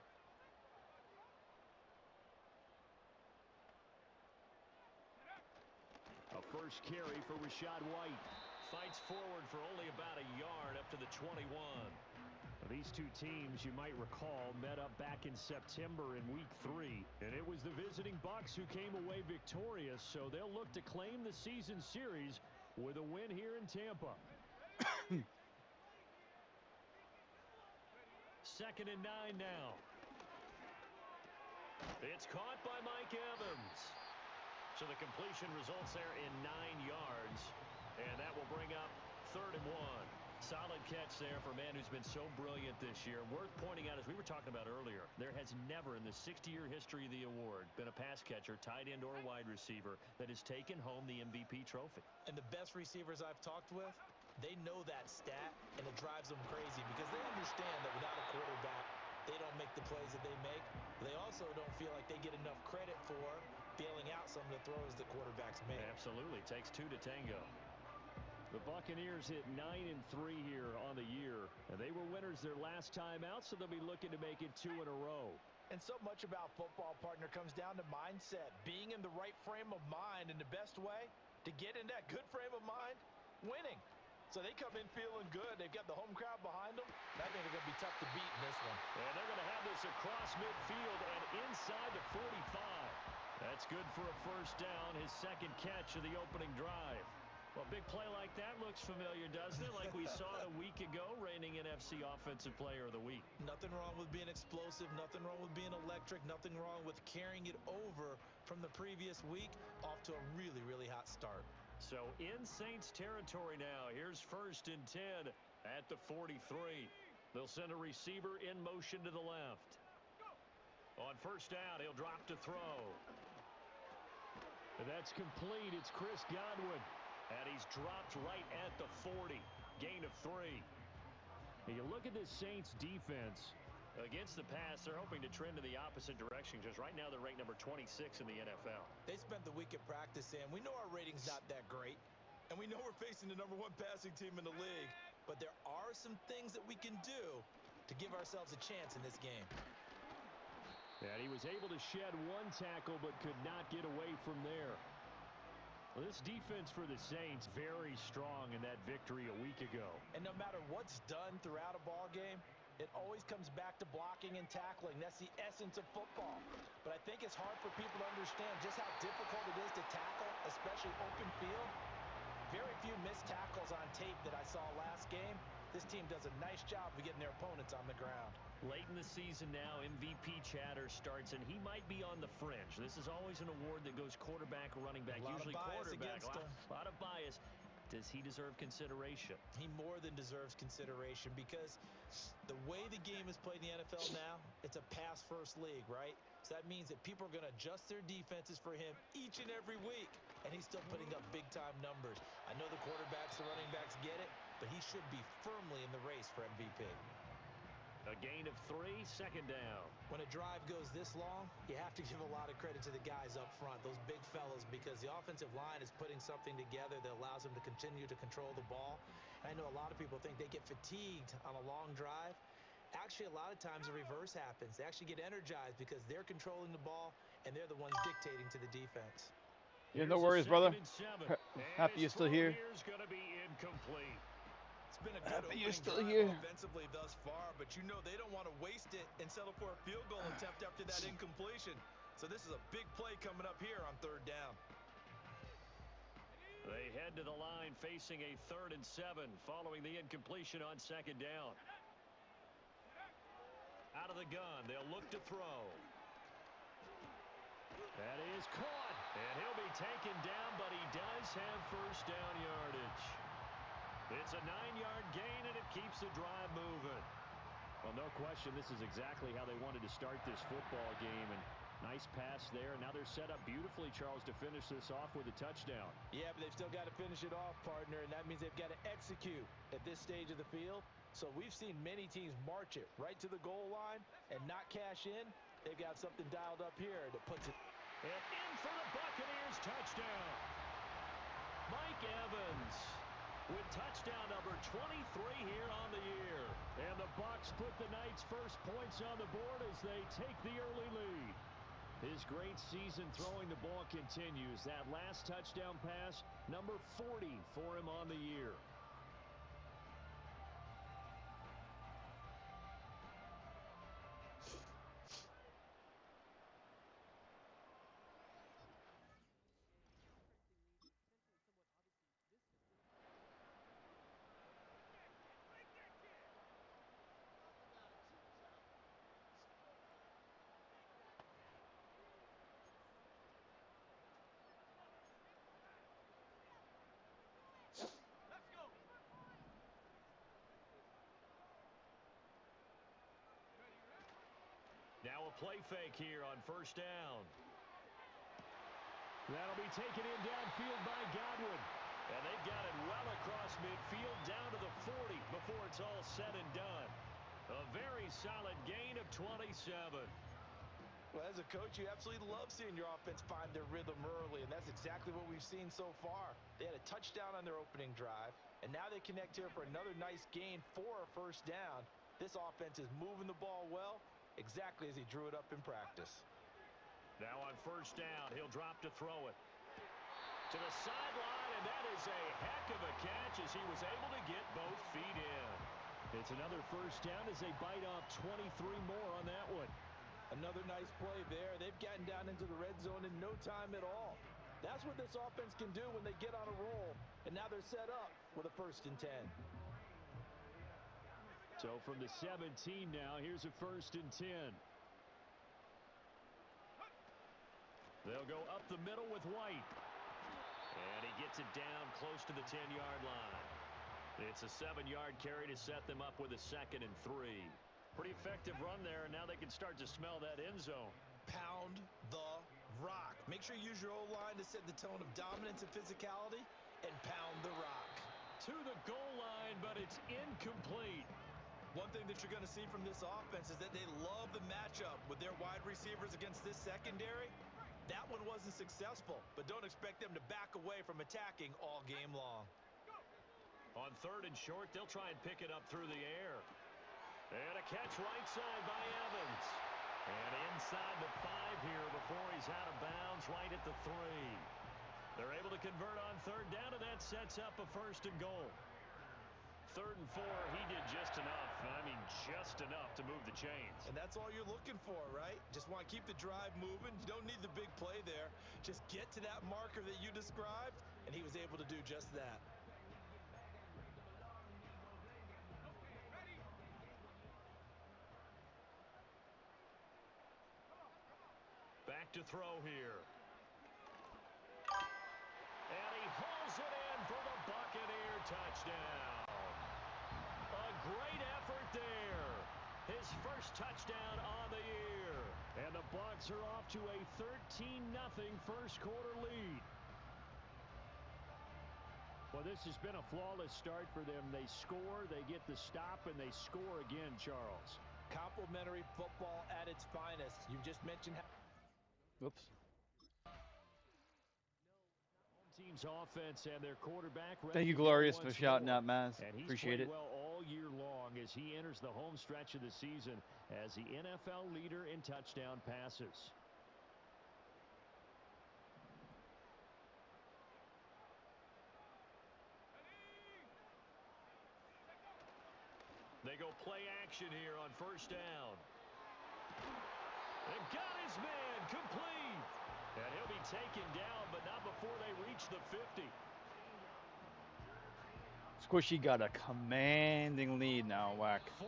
[SPEAKER 6] A first carry for Rachaad White. Fights forward for only about a yard up to the 21. These two teams, you might recall, met up back in September in Week 3. And it was the visiting Bucs who came away victorious, so they'll look to claim the season series with a win here in Tampa. 2nd and 9 now. It's caught by Mike Evans. So the completion results there in 9 yards. And that will bring up 3rd and 1. Solid catch there for a man who's been so brilliant this year. Worth pointing out, as we were talking about earlier, there has never in the 60-year history of the award been a pass catcher, tight end, or wide receiver that has taken home the MVP trophy.
[SPEAKER 7] And the best receivers I've talked with, they know that stat, and it drives them crazy because they understand that without a quarterback, they don't make the plays that they make. They also don't feel like they get enough credit for bailing out some of the throws the quarterbacks make.
[SPEAKER 6] Absolutely. Takes two to tango. The Buccaneers hit 9-3 here on the year, and they were winners their last time out, so they'll be looking to make it 2 in a row.
[SPEAKER 7] And so much about football, partner, comes down to mindset, being in the right frame of mind, and the best way to get in that good frame of mind, winning. So they come in feeling good. They've got the home crowd behind them. I think they're going to be tough to beat in this one.
[SPEAKER 6] And they're going to have this across midfield and inside the 45. That's good for a first down, his second catch of the opening drive. Well, a big play like that looks familiar, doesn't it? Like we saw it a week ago, reigning NFC Offensive Player of the Week.
[SPEAKER 7] Nothing wrong with being explosive, nothing wrong with being electric, nothing wrong with carrying it over from the previous week off to a really, really hot start.
[SPEAKER 6] So in Saints territory now, here's 1st and 10 at the 43. They'll send a receiver in motion to the left. On first down, he'll drop to throw. And that's complete. It's Chris Godwin. And he's dropped right at the 40. Gain of 3. And you look at this Saints defense. Against the pass, they're hoping to trend in the opposite direction because right now they're ranked number 26 in the NFL.
[SPEAKER 7] They spent the week at practice, and we know our rating's not that great. And we know we're facing the #1 passing team in the league. But there are some things that we can do to give ourselves a chance in this game.
[SPEAKER 6] And he was able to shed one tackle but could not get away from there. Well, this defense for the Saints very strong in that victory a week ago.
[SPEAKER 7] And no matter what's done throughout a ball game, it always comes back to blocking and tackling. That's the essence of football. But I think it's hard for people to understand just how difficult it is to tackle, especially open field. Very few missed tackles on tape that I saw last game. This team does a nice job of getting their opponents on the ground.
[SPEAKER 6] Late in the season now, MVP chatter starts, and he might be on the fringe. This is always an award that goes quarterback, running back, usually quarterback. A lot of bias. Does he deserve consideration?
[SPEAKER 7] He more than deserves consideration because the way the game is played in the NFL now, it's a pass-first league, right? So that means that people are going to adjust their defenses for him each and every week, and he's still putting up big-time numbers. I know the quarterbacks, the running backs get it, but he should be firmly in the race for MVP.
[SPEAKER 6] A gain of 3, second down.
[SPEAKER 7] When a drive goes this long, you have to give a lot of credit to the guys up front, those big fellas, because the offensive line is putting something together that allows them to continue to control the ball. And I know a lot of people think they get fatigued on a long drive. Actually, a lot of times the reverse happens. They actually get energized because they're controlling the ball, and they're the ones dictating to the defense.
[SPEAKER 1] Yeah, no worries, brother. Happy you're still here.
[SPEAKER 6] Here's going to be incomplete.
[SPEAKER 7] It's been a good opening drive offensively thus far, but you know they don't want to waste it and settle for a field goal attempt after that incompletion. So this is a big play coming up here on third down.
[SPEAKER 6] They head to the line facing a 3rd and 7 following the incompletion on second down. Out of the gun, they'll look to throw. That is caught, and he'll be taken down, but he does have first down yardage. It's a 9-yard gain, and it keeps the drive moving.
[SPEAKER 12] Well, no question, this is exactly how they wanted to start this football game. And nice pass there. Now they're set up beautifully, Charles, to finish this off with a touchdown.
[SPEAKER 7] Yeah, but they've still got to finish it off, partner, and that means they've got to execute at this stage of the field. So we've seen many teams march it right to the goal line and not cash in. They've got something dialed up here that puts it.
[SPEAKER 6] And in for the Buccaneers, touchdown. Mike Evans with touchdown number 23 here on the year. And the Bucs put the Knights' first points on the board as they take the early lead. His great season throwing the ball continues. That last touchdown pass, number 40 for him on the year. Now a play fake here on first down. That'll be taken in downfield by Godwin. And they've got it well across midfield down to the 40 before it's all said and done. A very solid gain of 27.
[SPEAKER 7] Well, as a coach, you absolutely love seeing your offense find their rhythm early, and that's exactly what we've seen so far. They had a touchdown on their opening drive, and now they connect here for another nice gain for a first down. This offense is moving the ball well, exactly as he drew it up in practice.
[SPEAKER 6] Now on first down, he'll drop to throw it. To the sideline, and that is a heck of a catch as he was able to get both feet in. It's another first down as they bite off 23 more on that one.
[SPEAKER 7] Another nice play there. They've gotten down into the red zone in no time at all. That's what this offense can do when they get on a roll. And now they're set up with a 1st and 10.
[SPEAKER 6] So from the 17 now, here's a 1st and 10. They'll go up the middle with White. And he gets it down close to the 10-yard line. It's a 7-yard carry to set them up with a 2nd and 3. Pretty effective run there, and now they can start to smell that end zone.
[SPEAKER 7] Pound the rock. Make sure you use your O-line to set the tone of dominance and physicality, and pound the rock.
[SPEAKER 6] To the goal line, but it's incomplete.
[SPEAKER 7] One thing that you're going to see from this offense is that they love the matchup with their wide receivers against this secondary. That one wasn't successful, but don't expect them to back away from attacking all game long.
[SPEAKER 6] On 3rd and short, they'll try and pick it up through the air. And a catch right side by Evans. And inside the 5 here before he's out of bounds right at the 3. They're able to convert on 3rd down, and that sets up a 1st and goal. 3rd and 4, he did just enough. I mean, just enough to move the chains.
[SPEAKER 7] And that's all you're looking for, right? Just want to keep the drive moving. You don't need the big play there. Just get to that marker that you described, and he was able to do just that.
[SPEAKER 6] Back to throw here. And he hauls it in for the Buccaneer touchdown. A great effort there. His first touchdown on the year. And the Bucs are off to a 13-0 first quarter lead.
[SPEAKER 12] Well, this has been a flawless start for them. They score, they get the stop, and they score again, Charles.
[SPEAKER 7] Complimentary football at its finest. You just mentioned how...
[SPEAKER 1] Whoops.
[SPEAKER 12] Home team's offense and their quarterback ready
[SPEAKER 1] Thank you,
[SPEAKER 12] to go
[SPEAKER 1] Glorious, for
[SPEAKER 12] once
[SPEAKER 1] shouting
[SPEAKER 12] more.
[SPEAKER 1] out, Maz.
[SPEAKER 12] And he's
[SPEAKER 1] Appreciate
[SPEAKER 12] played
[SPEAKER 1] it.
[SPEAKER 12] well all year long as he enters the home stretch of the season as the NFL leader in touchdown passes. They go play action here on first down. They've got his man complete. And he'll be taken down, but not before they reach the 50.
[SPEAKER 1] Squishy got a commanding lead now, Whack.
[SPEAKER 12] 14-0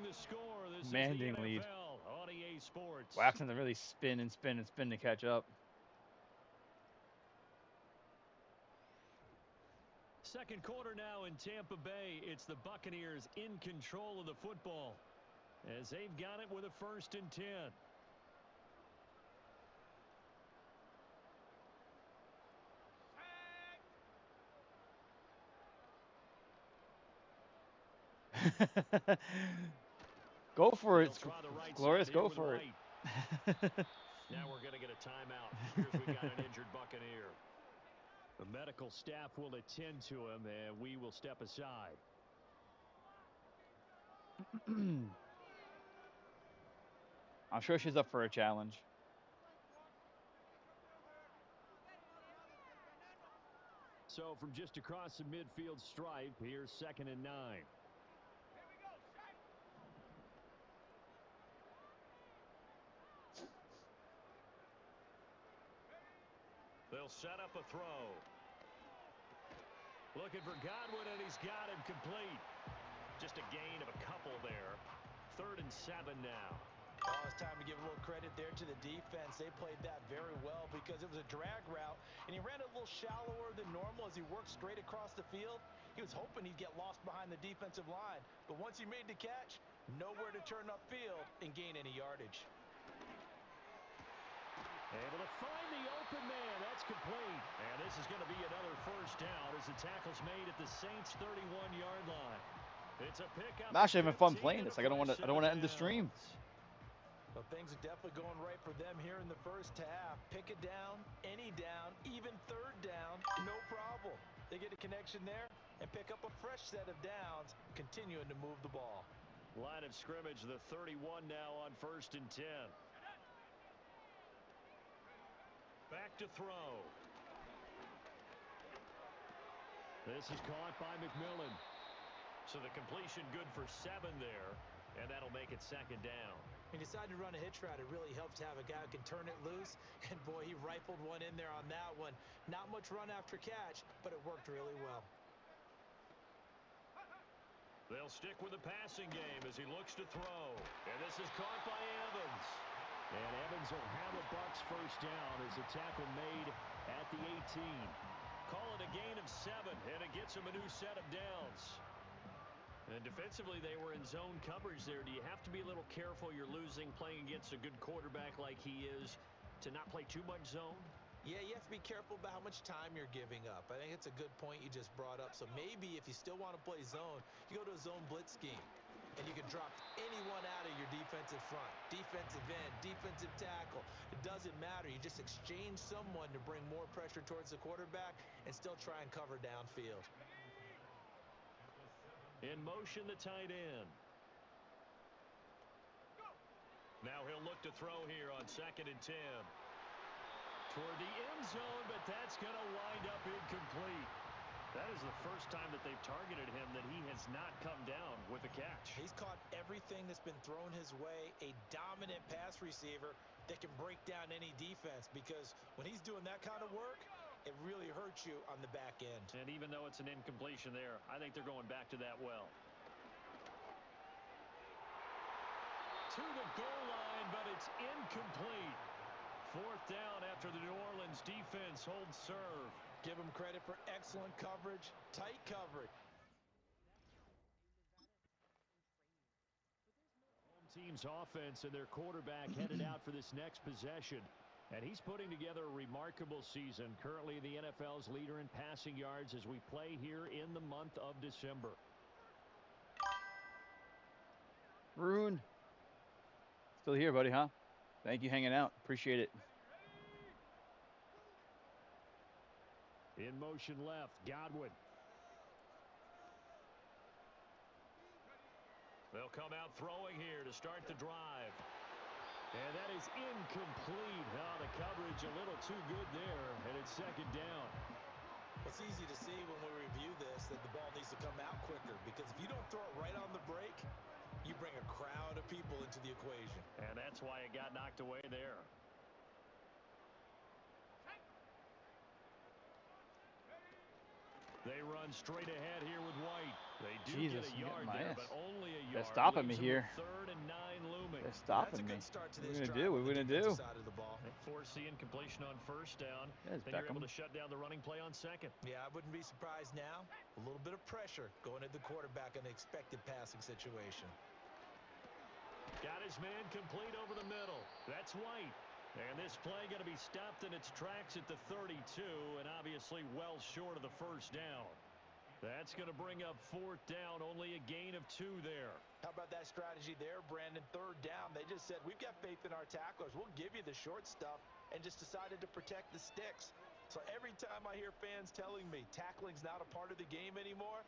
[SPEAKER 12] the score. This
[SPEAKER 1] Commanding
[SPEAKER 12] is the
[SPEAKER 1] lead.
[SPEAKER 12] NFL on EA Sports.
[SPEAKER 1] Whack's having to really spin and spin and spin to catch up.
[SPEAKER 12] Second quarter now in Tampa Bay. It's the Buccaneers in control of the football as they've got it with a 1st and 10.
[SPEAKER 1] Go for it,
[SPEAKER 12] Right
[SPEAKER 1] Glorious. Go for it.
[SPEAKER 12] Now we're going to get a timeout. Here's we got an injured Buccaneer. The medical staff will attend to him, and we will step aside.
[SPEAKER 1] I'm sure she's up for a challenge.
[SPEAKER 12] So from just across the midfield stripe, here's 2nd and 9. They'll set up a throw. Looking for Godwin, and he's got him complete. Just a gain of a couple there. 3rd and 7 now.
[SPEAKER 7] Oh, it's time to give a little credit there to the defense. They played that very well because it was a drag route, and he ran a little shallower than normal as he worked straight across the field. He was hoping he'd get lost behind the defensive line, but once he made the catch, nowhere to turn upfield and gain any yardage.
[SPEAKER 12] Able to find the open man. That's complete. And this is going to be another 1st down as the tackle's made at the Saints' 31-yard line. It's a pickup.
[SPEAKER 1] I'm actually having fun playing this. I don't want to end the stream.
[SPEAKER 7] Well, things are definitely going right for them here in the first half. Pick it down, any down, even 3rd down, no problem. They get a connection there and pick up a fresh set of downs, continuing to move the ball.
[SPEAKER 12] Line of scrimmage, the 31 now on 1st and 10. Back to throw. This is caught by McMillan. So the completion good for 7 there, and that'll make it 2nd down.
[SPEAKER 7] He decided to run a hitch route. It really helps to have a guy who can turn it loose. And, boy, he rifled one in there on that one. Not much run after catch, but it worked really well.
[SPEAKER 12] They'll stick with the passing game as he looks to throw. And this is caught by Evans. And Evans will have a Bucs 1st down as the tackle made at the 18. Call it a gain of 7, and it gets him a new set of downs. And defensively, they were in zone coverage there. Do you have to be a little careful? You're losing, playing against a good quarterback like he is, to not play too much zone?
[SPEAKER 7] Yeah, you have to be careful about how much time you're giving up. I think it's a good point you just brought up. So maybe if you still want to play zone, you go to a zone blitz scheme. And you can drop anyone out of your defensive front, defensive end, defensive tackle. It doesn't matter. You just exchange someone to bring more pressure towards the quarterback and still try and cover downfield.
[SPEAKER 12] In motion, the tight end. Now he'll look to throw here on 2nd and 10. Toward the end zone, but that's going to wind up incomplete. That is the first time that they've targeted him that he has not come down with a catch.
[SPEAKER 7] He's caught everything that's been thrown his way. A dominant pass receiver that can break down any defense, because when he's doing that kind of work, it really hurts you on the back end.
[SPEAKER 12] And even though it's an incompletion there, I think they're going back to that well. To the goal line, but it's incomplete. 4th down after the New Orleans defense holds serve.
[SPEAKER 7] Give him credit for excellent coverage, tight coverage.
[SPEAKER 12] Home team's offense and their quarterback headed out for this next possession. And he's putting together a remarkable season, currently the NFL's leader in passing yards as we play here in the month of December.
[SPEAKER 1] Rune. Still here, buddy, huh? Thank you hanging out. Appreciate it.
[SPEAKER 12] In motion left, Godwin. They'll come out throwing here to start the drive. And that is incomplete. Oh, the coverage a little too good there, and it's second down.
[SPEAKER 7] It's easy to see when we review this that the ball needs to come out quicker, because if you don't throw it right on the break, you bring a crowd of people into the equation.
[SPEAKER 12] And that's why it got knocked away there. They run straight ahead here with White. They do get a yard there, but only a yard.
[SPEAKER 1] They're stopping me here.
[SPEAKER 12] 3rd and 9 looming.
[SPEAKER 1] They're stopping me. What are we going to do? What are we going to do?
[SPEAKER 12] Forcing completion on first down.
[SPEAKER 1] There's
[SPEAKER 12] then you're able
[SPEAKER 1] Beckham.
[SPEAKER 12] to shut down the running play on second.
[SPEAKER 7] Yeah, I wouldn't be surprised now. A little bit of pressure going at the quarterback in an expected passing situation.
[SPEAKER 12] Got his man complete over the middle. That's White. And this play going to be stopped in its tracks at the 32, and obviously well short of the first down. That's going to bring up 4th down, only a gain of 2 there.
[SPEAKER 7] How about that strategy there, Brandon? 3rd down, they just said, we've got faith in our tacklers. We'll give you the short stuff, and just decided to protect the sticks. So every time I hear fans telling me tackling's not a part of the game anymore,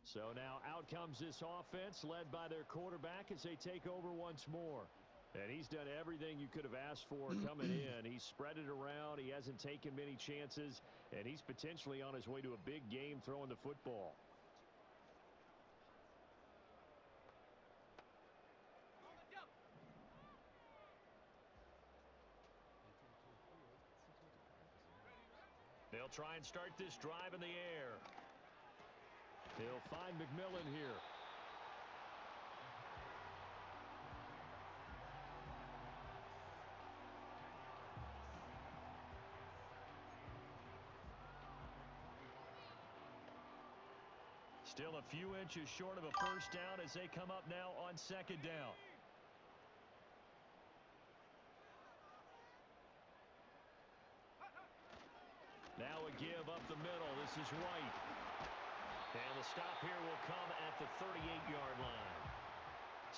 [SPEAKER 12] So now out comes this offense led by their quarterback as they take over once more. And he's done everything you could have asked for coming in. He's spread it around. He hasn't taken many chances. And he's potentially on his way to a big game throwing the football. They'll try and start this drive in the air. They'll find McMillan here. Still a few inches short of a first down as they come up now on 2nd down. Now a give up the middle. This is White. And the stop here will come at the 38-yard line.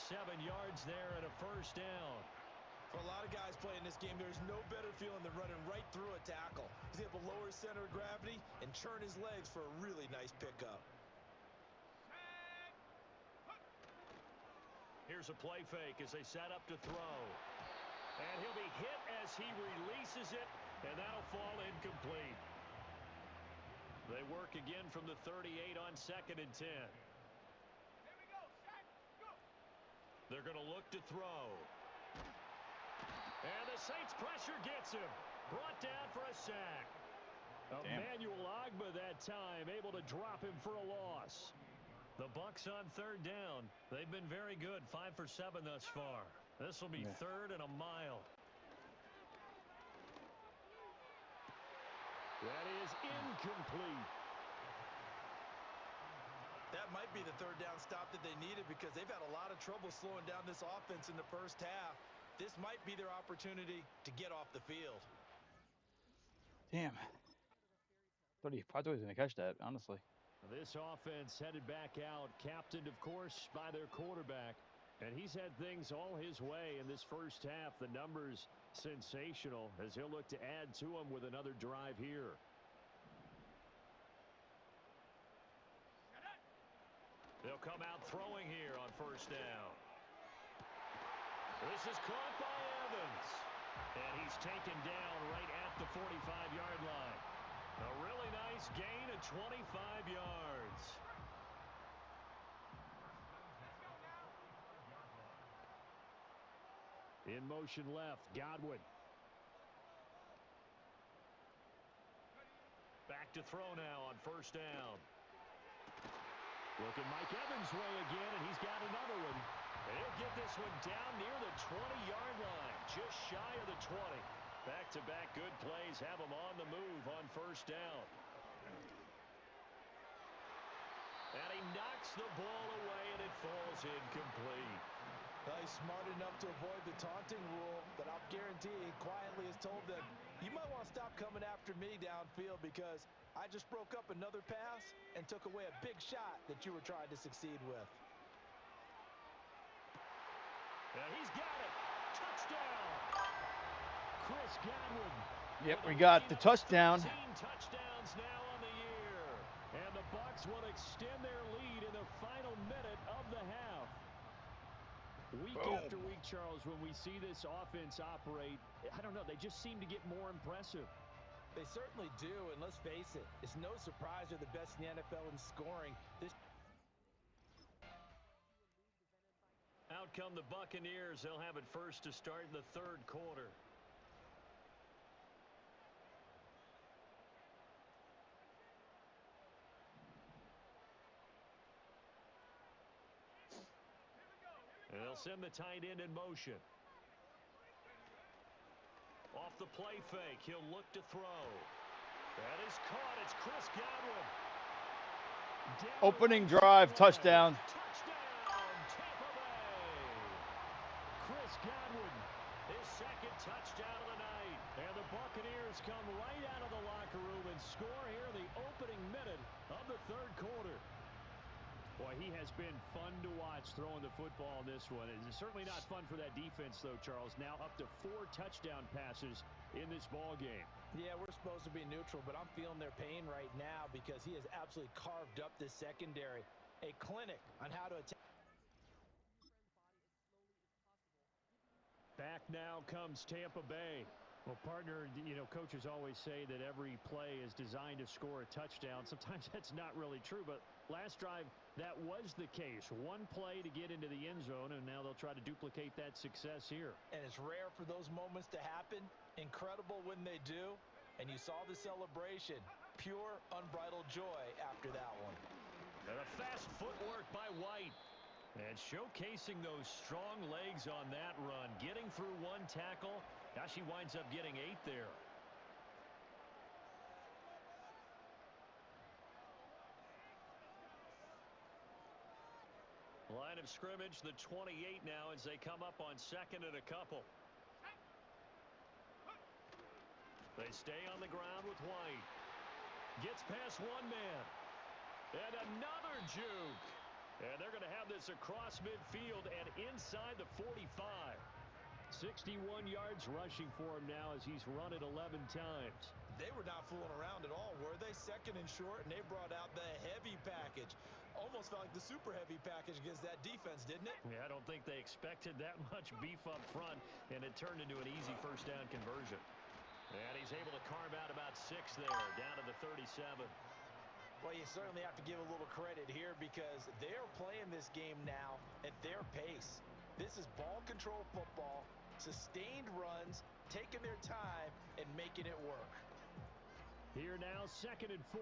[SPEAKER 12] 7 yards there and a first down.
[SPEAKER 7] for a lot of guys playing this game, there's no better feeling than running right through a tackle. He's able to lower his center of gravity and churn his legs for a really nice pickup.
[SPEAKER 12] Here's a play fake as they set up to throw. And he'll be hit as he releases it, and that'll fall incomplete. They work again from the 38 on 2nd and 10. They're going to look to throw. And the Saints pressure gets him. Brought down for a sack. Emmanuel Ogbah that time able to drop him for a loss. The Bucs on 3rd down. They've been very good, 5 for 7 thus far. This will be 3rd and a mile. That is incomplete.
[SPEAKER 7] That might be the 3rd down stop that they needed because they've had a lot of trouble slowing down this offense in the first half. This might be their opportunity to get off the field.
[SPEAKER 1] Damn. I thought he was going to catch that, honestly.
[SPEAKER 12] This offense headed back out, captained, of course, by their quarterback. And he's had things all his way in this first half. The numbers sensational as he'll look to add to them with another drive here. They'll come out throwing here on 1st down. This is caught by Evans. And he's taken down right at the 45-yard line. A really nice gain of 25 yards. In motion left, Godwin. Back to throw now on 1st down. Looking Mike Evans' way again, and he's got another one. And he'll get this one down near the 20-yard line, just shy of the 20. Back-to-back good plays have him on the move on 1st down. And he knocks the ball away, and it falls incomplete.
[SPEAKER 7] He's smart enough to avoid the taunting rule, but I'll guarantee he quietly has told them, you might want to stop coming after me downfield because I just broke up another pass and took away a big shot that you were trying to succeed with.
[SPEAKER 12] And he's got it. Touchdown. Chris Godwin.
[SPEAKER 1] Yep, we got the touchdown.
[SPEAKER 12] 13 touchdowns now on the year. And the Bucs will extend their lead in the final minute of the half. Week after week, Charles, when we see this offense operate, I don't know, they just seem to get more impressive.
[SPEAKER 7] They certainly do, and let's face it, it's no surprise they're the best in the NFL in scoring.
[SPEAKER 12] Out come the Buccaneers. They'll have it first to start in the third quarter. And they'll send the tight end in motion. Off the play fake, he'll look to throw. That is caught. It's Chris Godwin.
[SPEAKER 1] Opening drive, touchdown.
[SPEAKER 12] Touchdown, Tampa Bay. Chris Godwin, his second touchdown of the night. And the Buccaneers come right out of the locker room and score here in the opening minute of the third quarter. Boy, he has been fun to watch throwing the football in this one. It's certainly not fun for that defense, though, Charles. Now up to 4 touchdown passes in this ball game.
[SPEAKER 7] Yeah, we're supposed to be neutral, but I'm feeling their pain right now because he has absolutely carved up this secondary. A clinic on how to attack.
[SPEAKER 12] Back now comes Tampa Bay. Well, partner, coaches always say that every play is designed to score a touchdown. Sometimes that's not really true, but last drive, that was the case. One play to get into the end zone, and now they'll try to duplicate that success here.
[SPEAKER 7] And it's rare for those moments to happen. Incredible when they do. And you saw the celebration. Pure, unbridled joy after that one.
[SPEAKER 12] And a fast footwork by White. And showcasing those strong legs on that run. Getting through one tackle. Gosh, he winds up getting 8 there. Line of scrimmage, the 28 now as they come up on second and a couple. They stay on the ground with White. Gets past one man. And another juke. And they're going to have this across midfield and inside the 45. 61 yards rushing for him now as he's run it 11 times.
[SPEAKER 7] They were not fooling around at all, were they? Second and short, and they brought out the heavy package. Almost felt like the super heavy package against that defense, didn't it?
[SPEAKER 12] Yeah, I don't think they expected that much beef up front, and it turned into an easy first down conversion. And he's able to carve out about 6 there, down to the 37.
[SPEAKER 7] Well, you certainly have to give a little credit here because they're playing this game now at their pace. This is ball control football, sustained runs, taking their time, and making it work.
[SPEAKER 12] Here now, second and 4.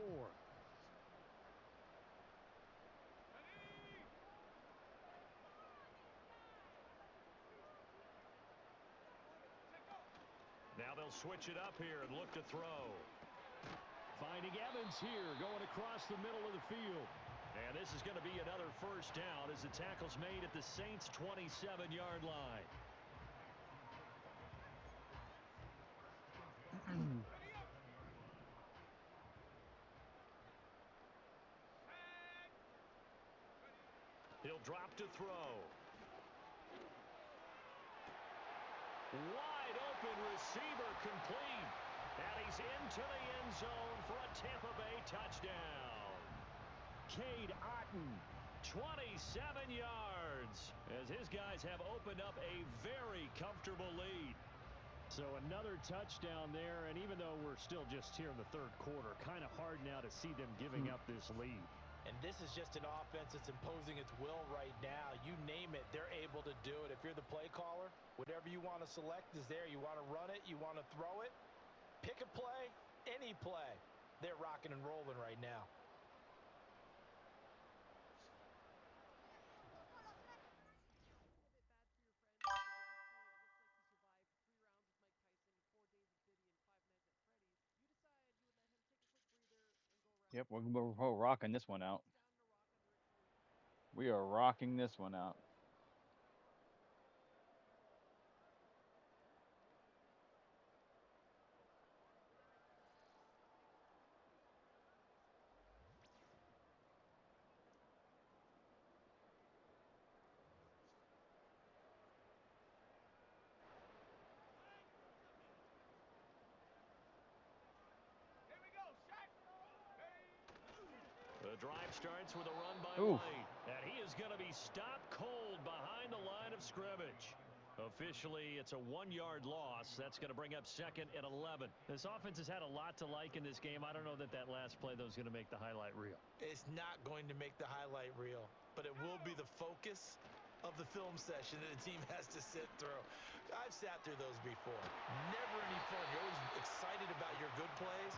[SPEAKER 12] Now they'll switch it up here and look to throw. Finding Evans here, going across the middle of the field. And this is going to be another first down as the tackle's made at the Saints' 27-yard line. He'll drop to throw. Wide open receiver complete. And he's into the end zone for a Tampa Bay touchdown. Cade Otton, 27 yards, as his guys have opened up a very comfortable lead. So another touchdown there, and even though we're still just here in the third quarter, kind of hard now to see them giving up this lead.
[SPEAKER 7] And this is just an offense that's imposing its will right now. You name it, they're able to do it. If you're the play caller, whatever you want to select is there. You want to run it, you want to throw it. Pick a play, any play. They're rocking and rolling right now.
[SPEAKER 1] Yep, we're rocking this one out. We are rocking this one out.
[SPEAKER 12] The drive starts with a run by
[SPEAKER 1] Oof.
[SPEAKER 12] White, and he is going to be stopped cold behind the line of scrimmage. Officially, it's a 1-yard loss. That's going to bring up 2nd and 11. This offense has had a lot to like in this game. I don't know that last play, though, is going to make the highlight reel.
[SPEAKER 7] It's not going to make the highlight reel, but it will be the focus of the film session that the team has to sit through. I've sat through those before. Never any fun. You're always excited about your good plays,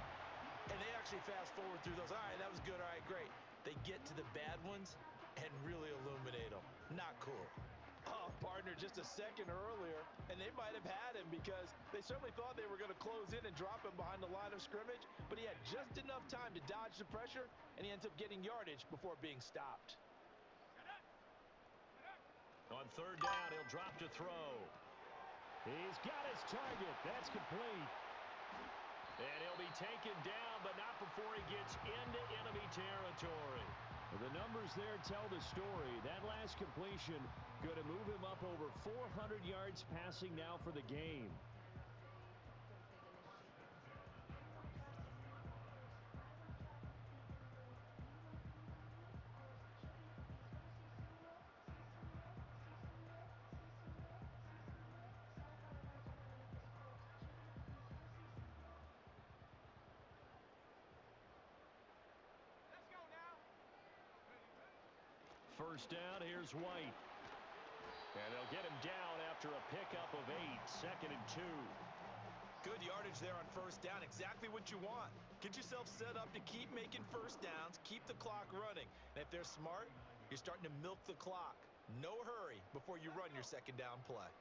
[SPEAKER 7] and they actually fast forward through those. All right, that was good. All right, great. They get to the bad ones and really illuminate them. Not cool. Oh, partner, just a second earlier, and they might have had him because they certainly thought they were going to close in and drop him behind the line of scrimmage, but he had just enough time to dodge the pressure, and he ends up getting yardage before being stopped.
[SPEAKER 12] On 3rd down, he'll drop to throw. He's got his target. That's complete. And he'll be taken down, but not before he gets into enemy territory. The numbers there tell the story. That last completion going to move him up over 400 yards passing now for the game. First down, here's White. And they'll get him down after a pickup of 8, 2nd and 2.
[SPEAKER 7] Good yardage there on first down. Exactly what you want. Get yourself set up to keep making first downs, keep the clock running. And if they're smart, you're starting to milk the clock. No hurry before you run your second down play.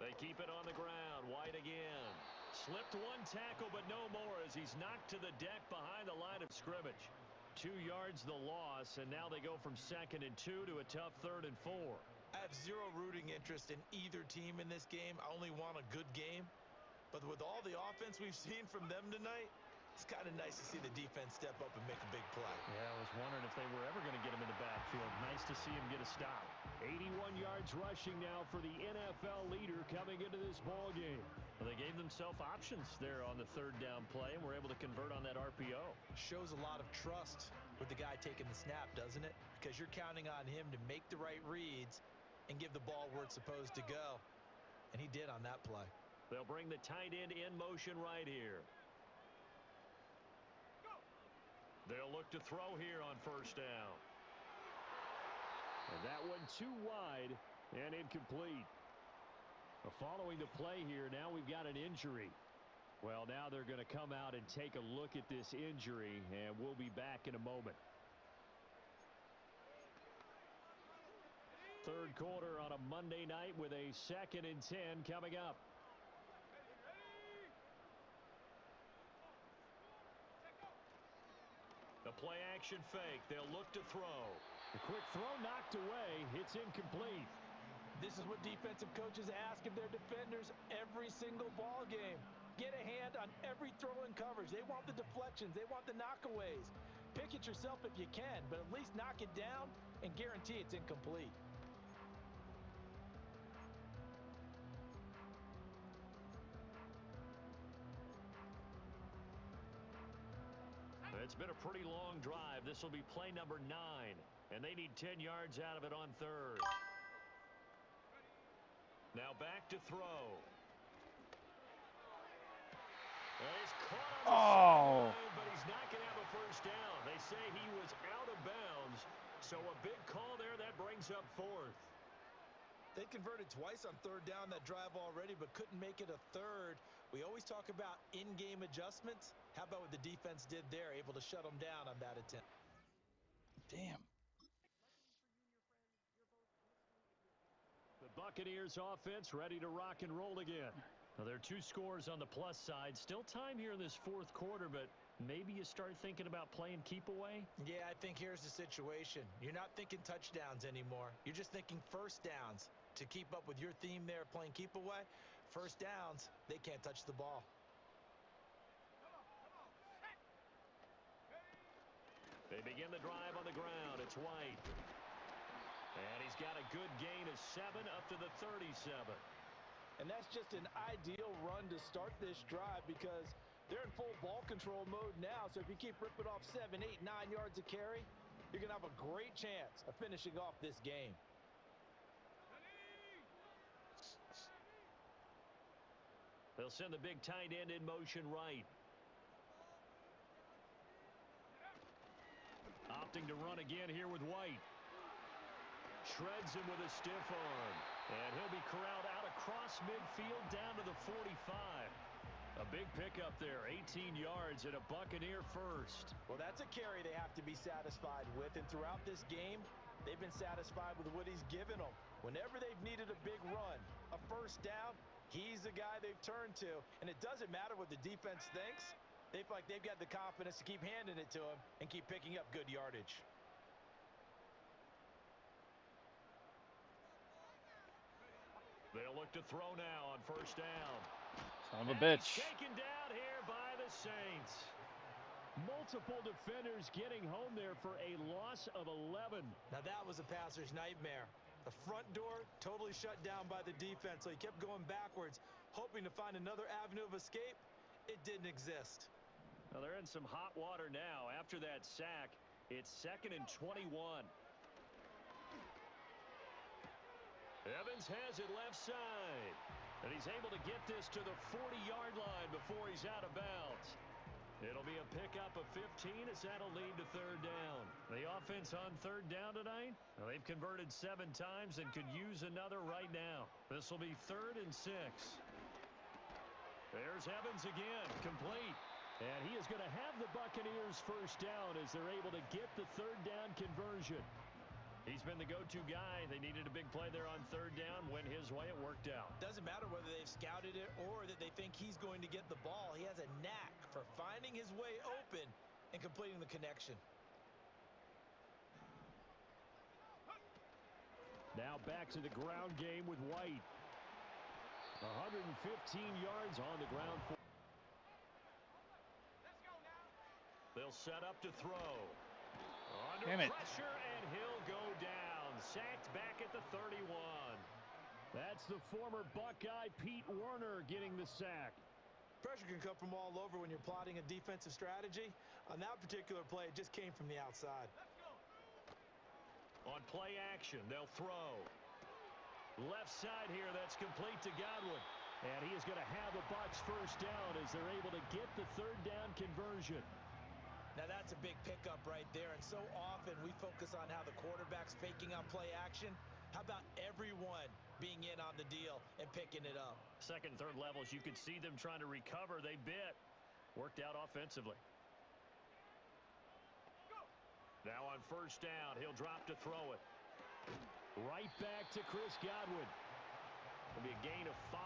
[SPEAKER 12] They keep it on the ground. White again. Slipped one tackle, but no more as he's knocked to the deck behind the line of scrimmage. 2 yards the loss, and now they go from 2nd and 2 to a tough 3rd and 4.
[SPEAKER 7] I have zero rooting interest in either team in this game. I only want a good game. But with all the offense we've seen from them tonight, it's kind of nice to see the defense step up and make a big play.
[SPEAKER 12] Yeah, I was wondering if they were ever going to get him in the backfield. Nice to see him get a stop. 81 yards rushing now for the NFL leader coming into this ball game. Well, they gave themselves options there on the 3rd down play and were able to convert on that RPO.
[SPEAKER 7] Shows a lot of trust with the guy taking the snap, doesn't it? Because you're counting on him to make the right reads and give the ball where it's supposed to go. And he did on that play.
[SPEAKER 12] They'll bring the tight end in motion right here. They'll look to throw here on first down. And that one too wide and incomplete. Following the play here, now we've got an injury. Well, now they're going to come out and take a look at this injury, and we'll be back in a moment. 3rd quarter on a Monday night with a 2nd and 10 coming up. The play action fake. They'll look to throw.
[SPEAKER 7] The quick throw knocked away. It's incomplete. This is what defensive coaches ask of their defenders every single ball game. Get a hand on every throw in coverage. They want the deflections. They want the knockaways. Pick it yourself if you can, but at least knock it down and guarantee it's incomplete.
[SPEAKER 12] It's been a pretty long drive. This will be play number 9, and they need 10 yards out of it on 3rd. Now back to throw. And he's caught on the sideline, but he's not going to have a first down. They say he was out of bounds, so a big call there that brings up 4th.
[SPEAKER 7] They converted twice on 3rd down that drive already, but couldn't make it a 3rd. We always talk about in-game adjustments. How about what the defense did there, able to shut them down on that attempt?
[SPEAKER 1] Damn.
[SPEAKER 12] The Buccaneers offense ready to rock and roll again. Well, there are two scores on the plus side. Still time here in this fourth quarter, but maybe you start thinking about playing keep away?
[SPEAKER 7] Yeah, I think here's the situation. You're not thinking touchdowns anymore. You're just thinking first downs. To keep up with your theme there playing keep away, first downs, they can't touch the ball.
[SPEAKER 12] They begin the drive on the ground. It's White. And he's got a good gain of 7 up to the 37.
[SPEAKER 7] And that's just an ideal run to start this drive because they're in full ball control mode now. So if you keep ripping off 7, 8, 9 yards of carry, you're going to have a great chance of finishing off this game.
[SPEAKER 12] They'll send the big tight end in motion right. Opting to run again here with White. Shreds him with a stiff arm. And he'll be corralled out across midfield down to the 45. A big pickup there, 18 yards and a Buccaneer first.
[SPEAKER 7] Well, that's a carry they have to be satisfied with. And throughout this game, they've been satisfied with what he's given them. Whenever they've needed a big run, a first down, he's the guy they've turned to. And it doesn't matter what the defense thinks. They feel like they've got the confidence to keep handing it to him and keep picking up good yardage.
[SPEAKER 12] They'll look to throw now on first down.
[SPEAKER 1] Son of a bitch.
[SPEAKER 12] Taken down here by the Saints. Multiple defenders getting home there for a loss of 11.
[SPEAKER 7] Now that was a passer's nightmare. The front door totally shut down by the defense, so he kept going backwards, hoping to find another avenue of escape. It didn't exist.
[SPEAKER 12] Well, they're in some hot water now. After that sack, it's 2nd and 21. Evans has it left side. And he's able to get this to the 40-yard line before he's out of bounds. It'll be a pickup of 15 as that'll lead to third down. The offense on third down tonight, well, they've converted 7 times and could use another right now. This will be 3rd and 6. There's Evans again, complete. And he is going to have the Buccaneers first down as they're able to get the third down conversion. He's been the go-to guy. They needed a big play there on third down. Went his way. It worked out.
[SPEAKER 7] Doesn't matter whether they've scouted it or that they think he's going to get the ball. He has a knack for finding his way open and completing the connection.
[SPEAKER 12] Now back to the ground game with White. 115 yards on the ground. They'll set up to throw. Under pressure, and he'll go down. Sacked back at the 31. That's the former Buckeye Pete Werner getting the sack.
[SPEAKER 7] Pressure can come from all over when you're plotting a defensive strategy. On that particular play, it just came from the outside.
[SPEAKER 12] On play action, they'll throw. Left side here, that's complete to Godwin. And he is going to have the Bucs first down as they're able to get the third down conversion.
[SPEAKER 7] Now that's a big pickup right there, and so often we focus on how the quarterback's faking out play action. How about everyone being in on the deal and picking it up?
[SPEAKER 12] Second and third levels, you could see them trying to recover. They bit. Worked out offensively. Now on first down, he'll drop to throw it. Right back to Chris Godwin. It'll be a gain of 5,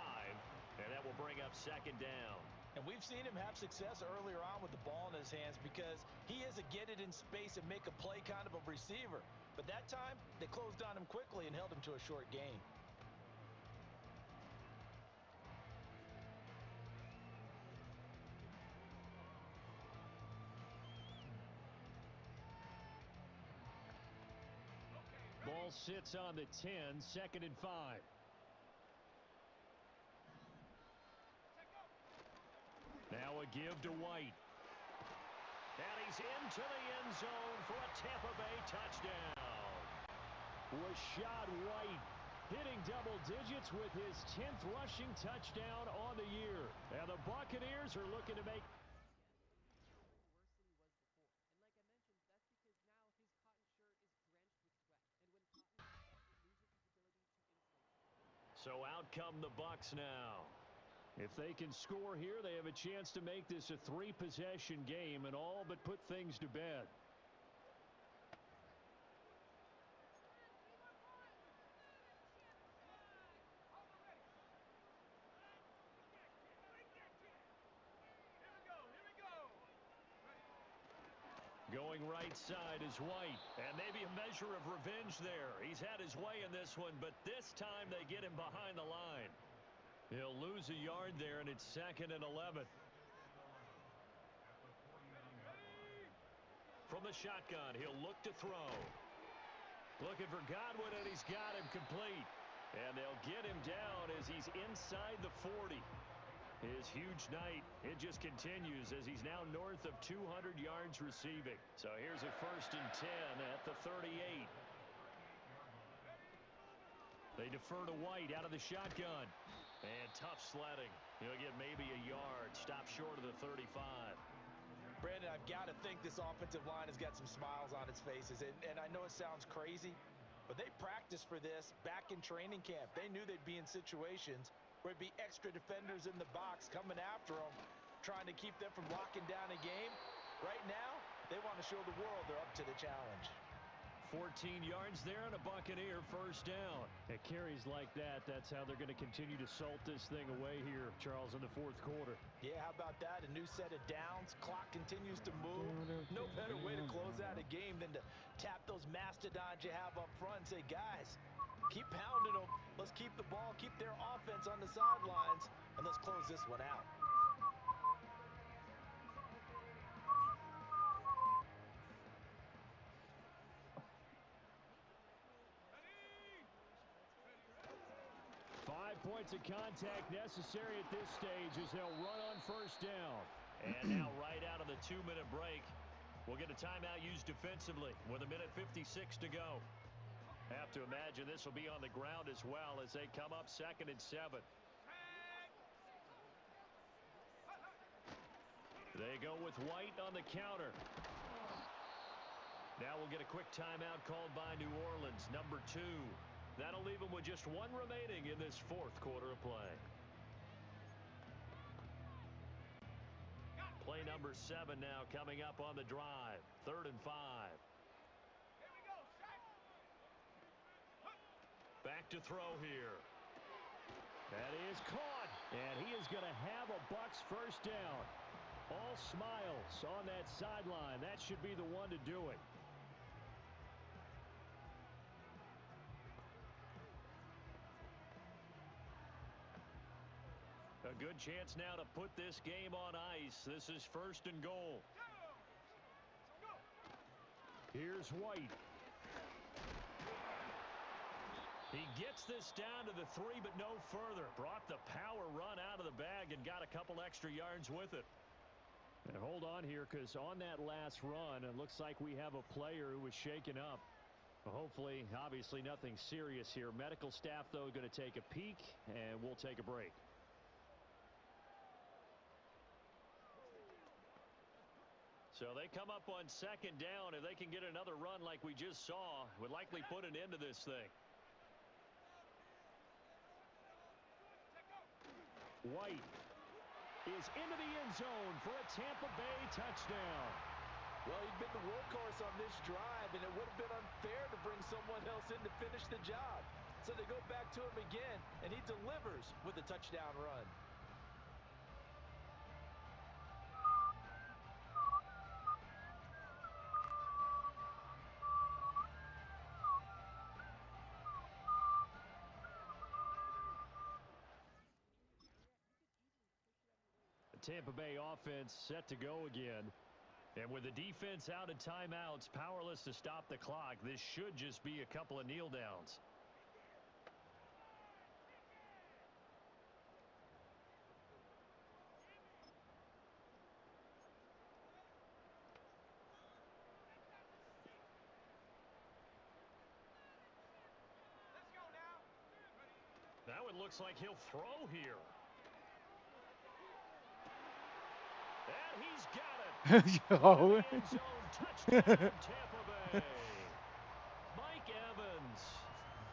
[SPEAKER 12] and that will bring up second down.
[SPEAKER 7] And we've seen him have success earlier on with the ball in his hands because he is a get it in space and make a play kind of a receiver. But that time, they closed on him quickly and held him to a short gain.
[SPEAKER 12] Ball sits on the 10, 2nd and 5. Now a give to White. And he's into the end zone for a Tampa Bay touchdown. Rashad White hitting double digits with his 10th rushing touchdown on the year. And the Buccaneers are looking to make... So out come the Bucs now. If they can score here, they have a chance to make this a 3-possession game and all but put things to bed. Going right side is White. And maybe a measure of revenge there. He's had his way in this one, but this time they get him behind the line. He'll lose a yard there, and it's 2nd and 11. From the shotgun, he'll look to throw. Looking for Godwin, and he's got him complete. And they'll get him down as he's inside the 40. His huge night, it just continues as he's now north of 200 yards receiving. So here's a 1st and 10 at the 38. They defer to White out of the shotgun. And tough sledding. He'll get maybe a yard. Stop short of the 35.
[SPEAKER 7] Brandon, I've got to think this offensive line has got some smiles on its faces. And I know it sounds crazy, but they practiced for this back in training camp. They knew they'd be in situations where it'd be extra defenders in the box coming after them, trying to keep them from locking down a game. Right now, they want to show the world they're up to the challenge.
[SPEAKER 12] 14 yards there and a Buccaneer 1st down. At carries like that, that's how they're going to continue to salt this thing away here, Charles, in the 4th quarter.
[SPEAKER 7] Yeah, how about that? A new set of downs. Clock continues to move. No better way to close out a game than to tap those mastodons you have up front and say, guys, keep pounding them. Let's keep the ball, keep their offense on the sidelines, and let's close this one out.
[SPEAKER 12] Points of contact necessary at this stage as they'll run on 1st down. And now right out of the 2-minute break, we'll get a timeout used defensively with 1:56 to go. Have to imagine this will be on the ground as well as they come up 2nd and 7. They go with White on the counter. Now we'll get a quick timeout called by New Orleans, number 2. That'll leave them with just 1 remaining in this 4th quarter of play. Play number 7 now coming up on the drive. 3rd and 5. Back to throw here. That is caught. And he is going to have a Bucs 1st down. All smiles on that sideline. That should be the one to do it. A good chance now to put this game on ice. This is 1st and goal. Here's White. He gets this down to the 3, but no further. Brought the power run out of the bag and got a couple extra yards with it. And hold on here, because on that last run, it looks like we have a player who was shaken up. Hopefully, obviously nothing serious here. Medical staff, though, going to take a peek, and we'll take a break. So they come up on 2nd down. If they can get another run like we just saw, would likely put an end to this thing. White is into the end zone for a Tampa Bay touchdown.
[SPEAKER 7] Well, he'd been the workhorse on this drive, and it would have been unfair to bring someone else in to finish the job. So they go back to him again, and he delivers with a touchdown run.
[SPEAKER 12] Tampa Bay offense set to go again. And with the defense out of timeouts, powerless to stop the clock, this should just be a couple of kneel downs. Now it looks like he'll throw here. And he's got it.
[SPEAKER 1] Yo.
[SPEAKER 12] End zone touchdown, Tampa Bay. Mike Evans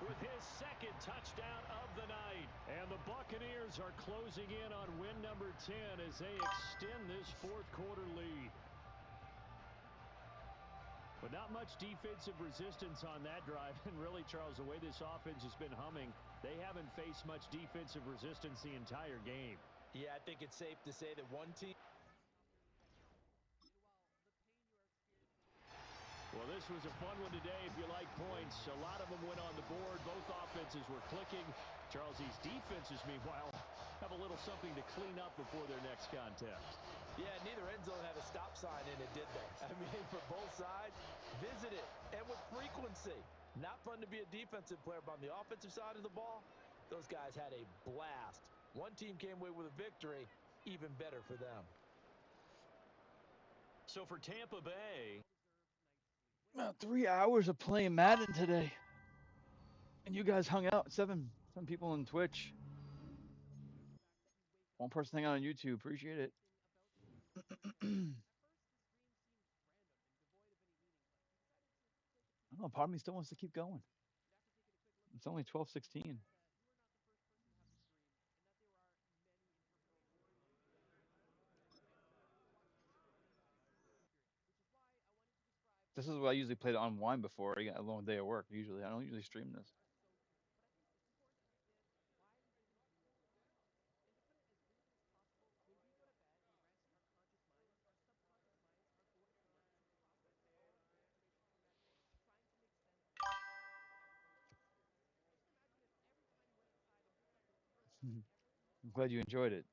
[SPEAKER 12] with his 2nd touchdown of the night. And the Buccaneers are closing in on win number 10 as they extend this 4th quarter lead. But not much defensive resistance on that drive. And really, Charles, the way this offense has been humming, they haven't faced much defensive resistance the entire game.
[SPEAKER 7] Yeah, I think it's safe to say that one team
[SPEAKER 6] this was a fun one today if you like points. A lot of them went on the board. Both offenses were clicking. Charles, these defenses, meanwhile, have a little something to clean up before their next contest.
[SPEAKER 7] Yeah, neither end zone had a stop sign in it, did they? I mean, for both sides, visit it, and with frequency. Not fun to be a defensive player, but on the offensive side of the ball, those guys had a blast. One team came away with a victory, even better for them.
[SPEAKER 6] So for Tampa Bay,
[SPEAKER 1] about 3 hours of playing Madden today, and you guys hung out. Seven people on Twitch. One person hang out on YouTube. Appreciate it. I don't know. Part of me still wants to keep going. It's only 12:16. This is what I usually play to unwind before I get a long day of work. Usually, I don't usually stream this. I'm glad you enjoyed it.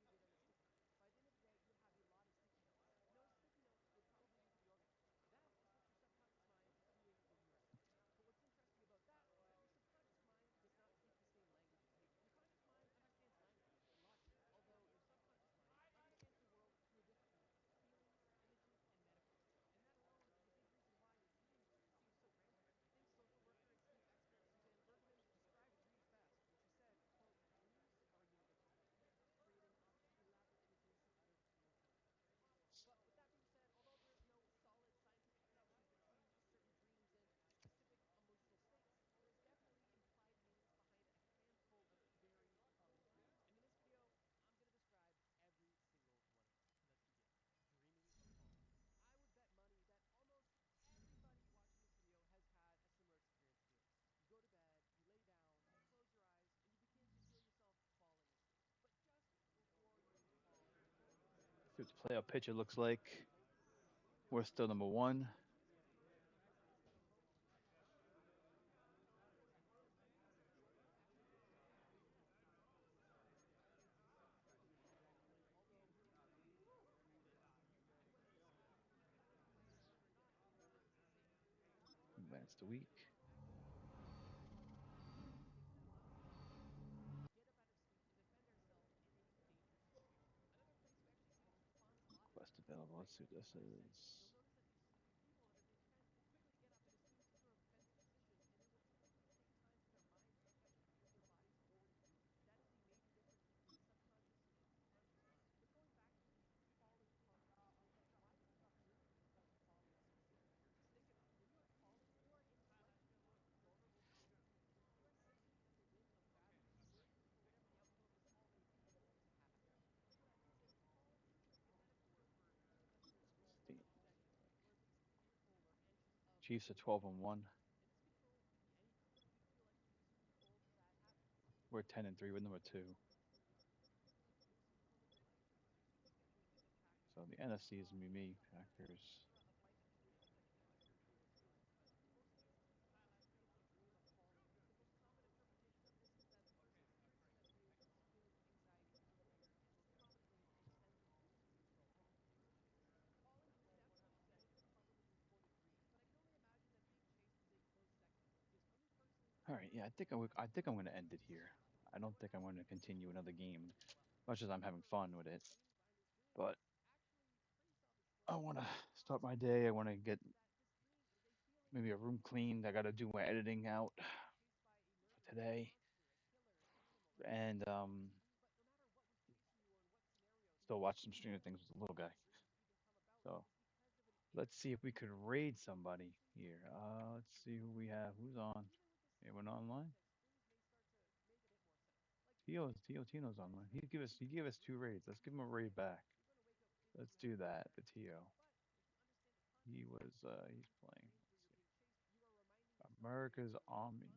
[SPEAKER 1] See what the playoff picture looks like. We're still number one. Advanced a week. Quest available. Let's see what this is. Chiefs are 12-1. We're 10-3. We're number two. So the NFC is me, Packers. All right, yeah, I think I'm going to end it here. I don't think I'm going to continue another game, much as I'm having fun with it. But I want to start my day. I want to get maybe a room cleaned. I got to do my editing out for today, and still watch some Stranger Things with the little guy. So let's see if we could raid somebody here. Let's see who we have. Who's on? Anyone online? Tino's online. He gave us two raids. Let's give him a raid back. Let's do that. The Tio. He's playing. Let's see. America's Army.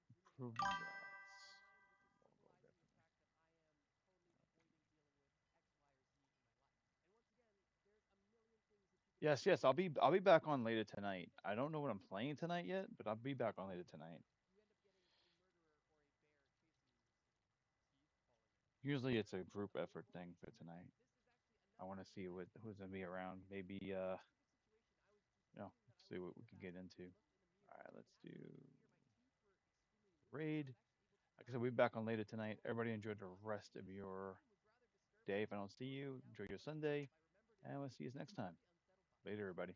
[SPEAKER 1] He's playing. Proving grounds. We'll go there for me. Yes. I'll be back on later tonight. I don't know what I'm playing tonight yet, but I'll be back on later tonight. Usually it's a group effort thing for tonight. I want to see who's gonna be around. Maybe see what we can get into. All right, let's do raid. Like I said, we'll be back on later tonight. Everybody enjoy the rest of your day. If I don't see you, enjoy your Sunday, and we'll see you next time. Later, everybody.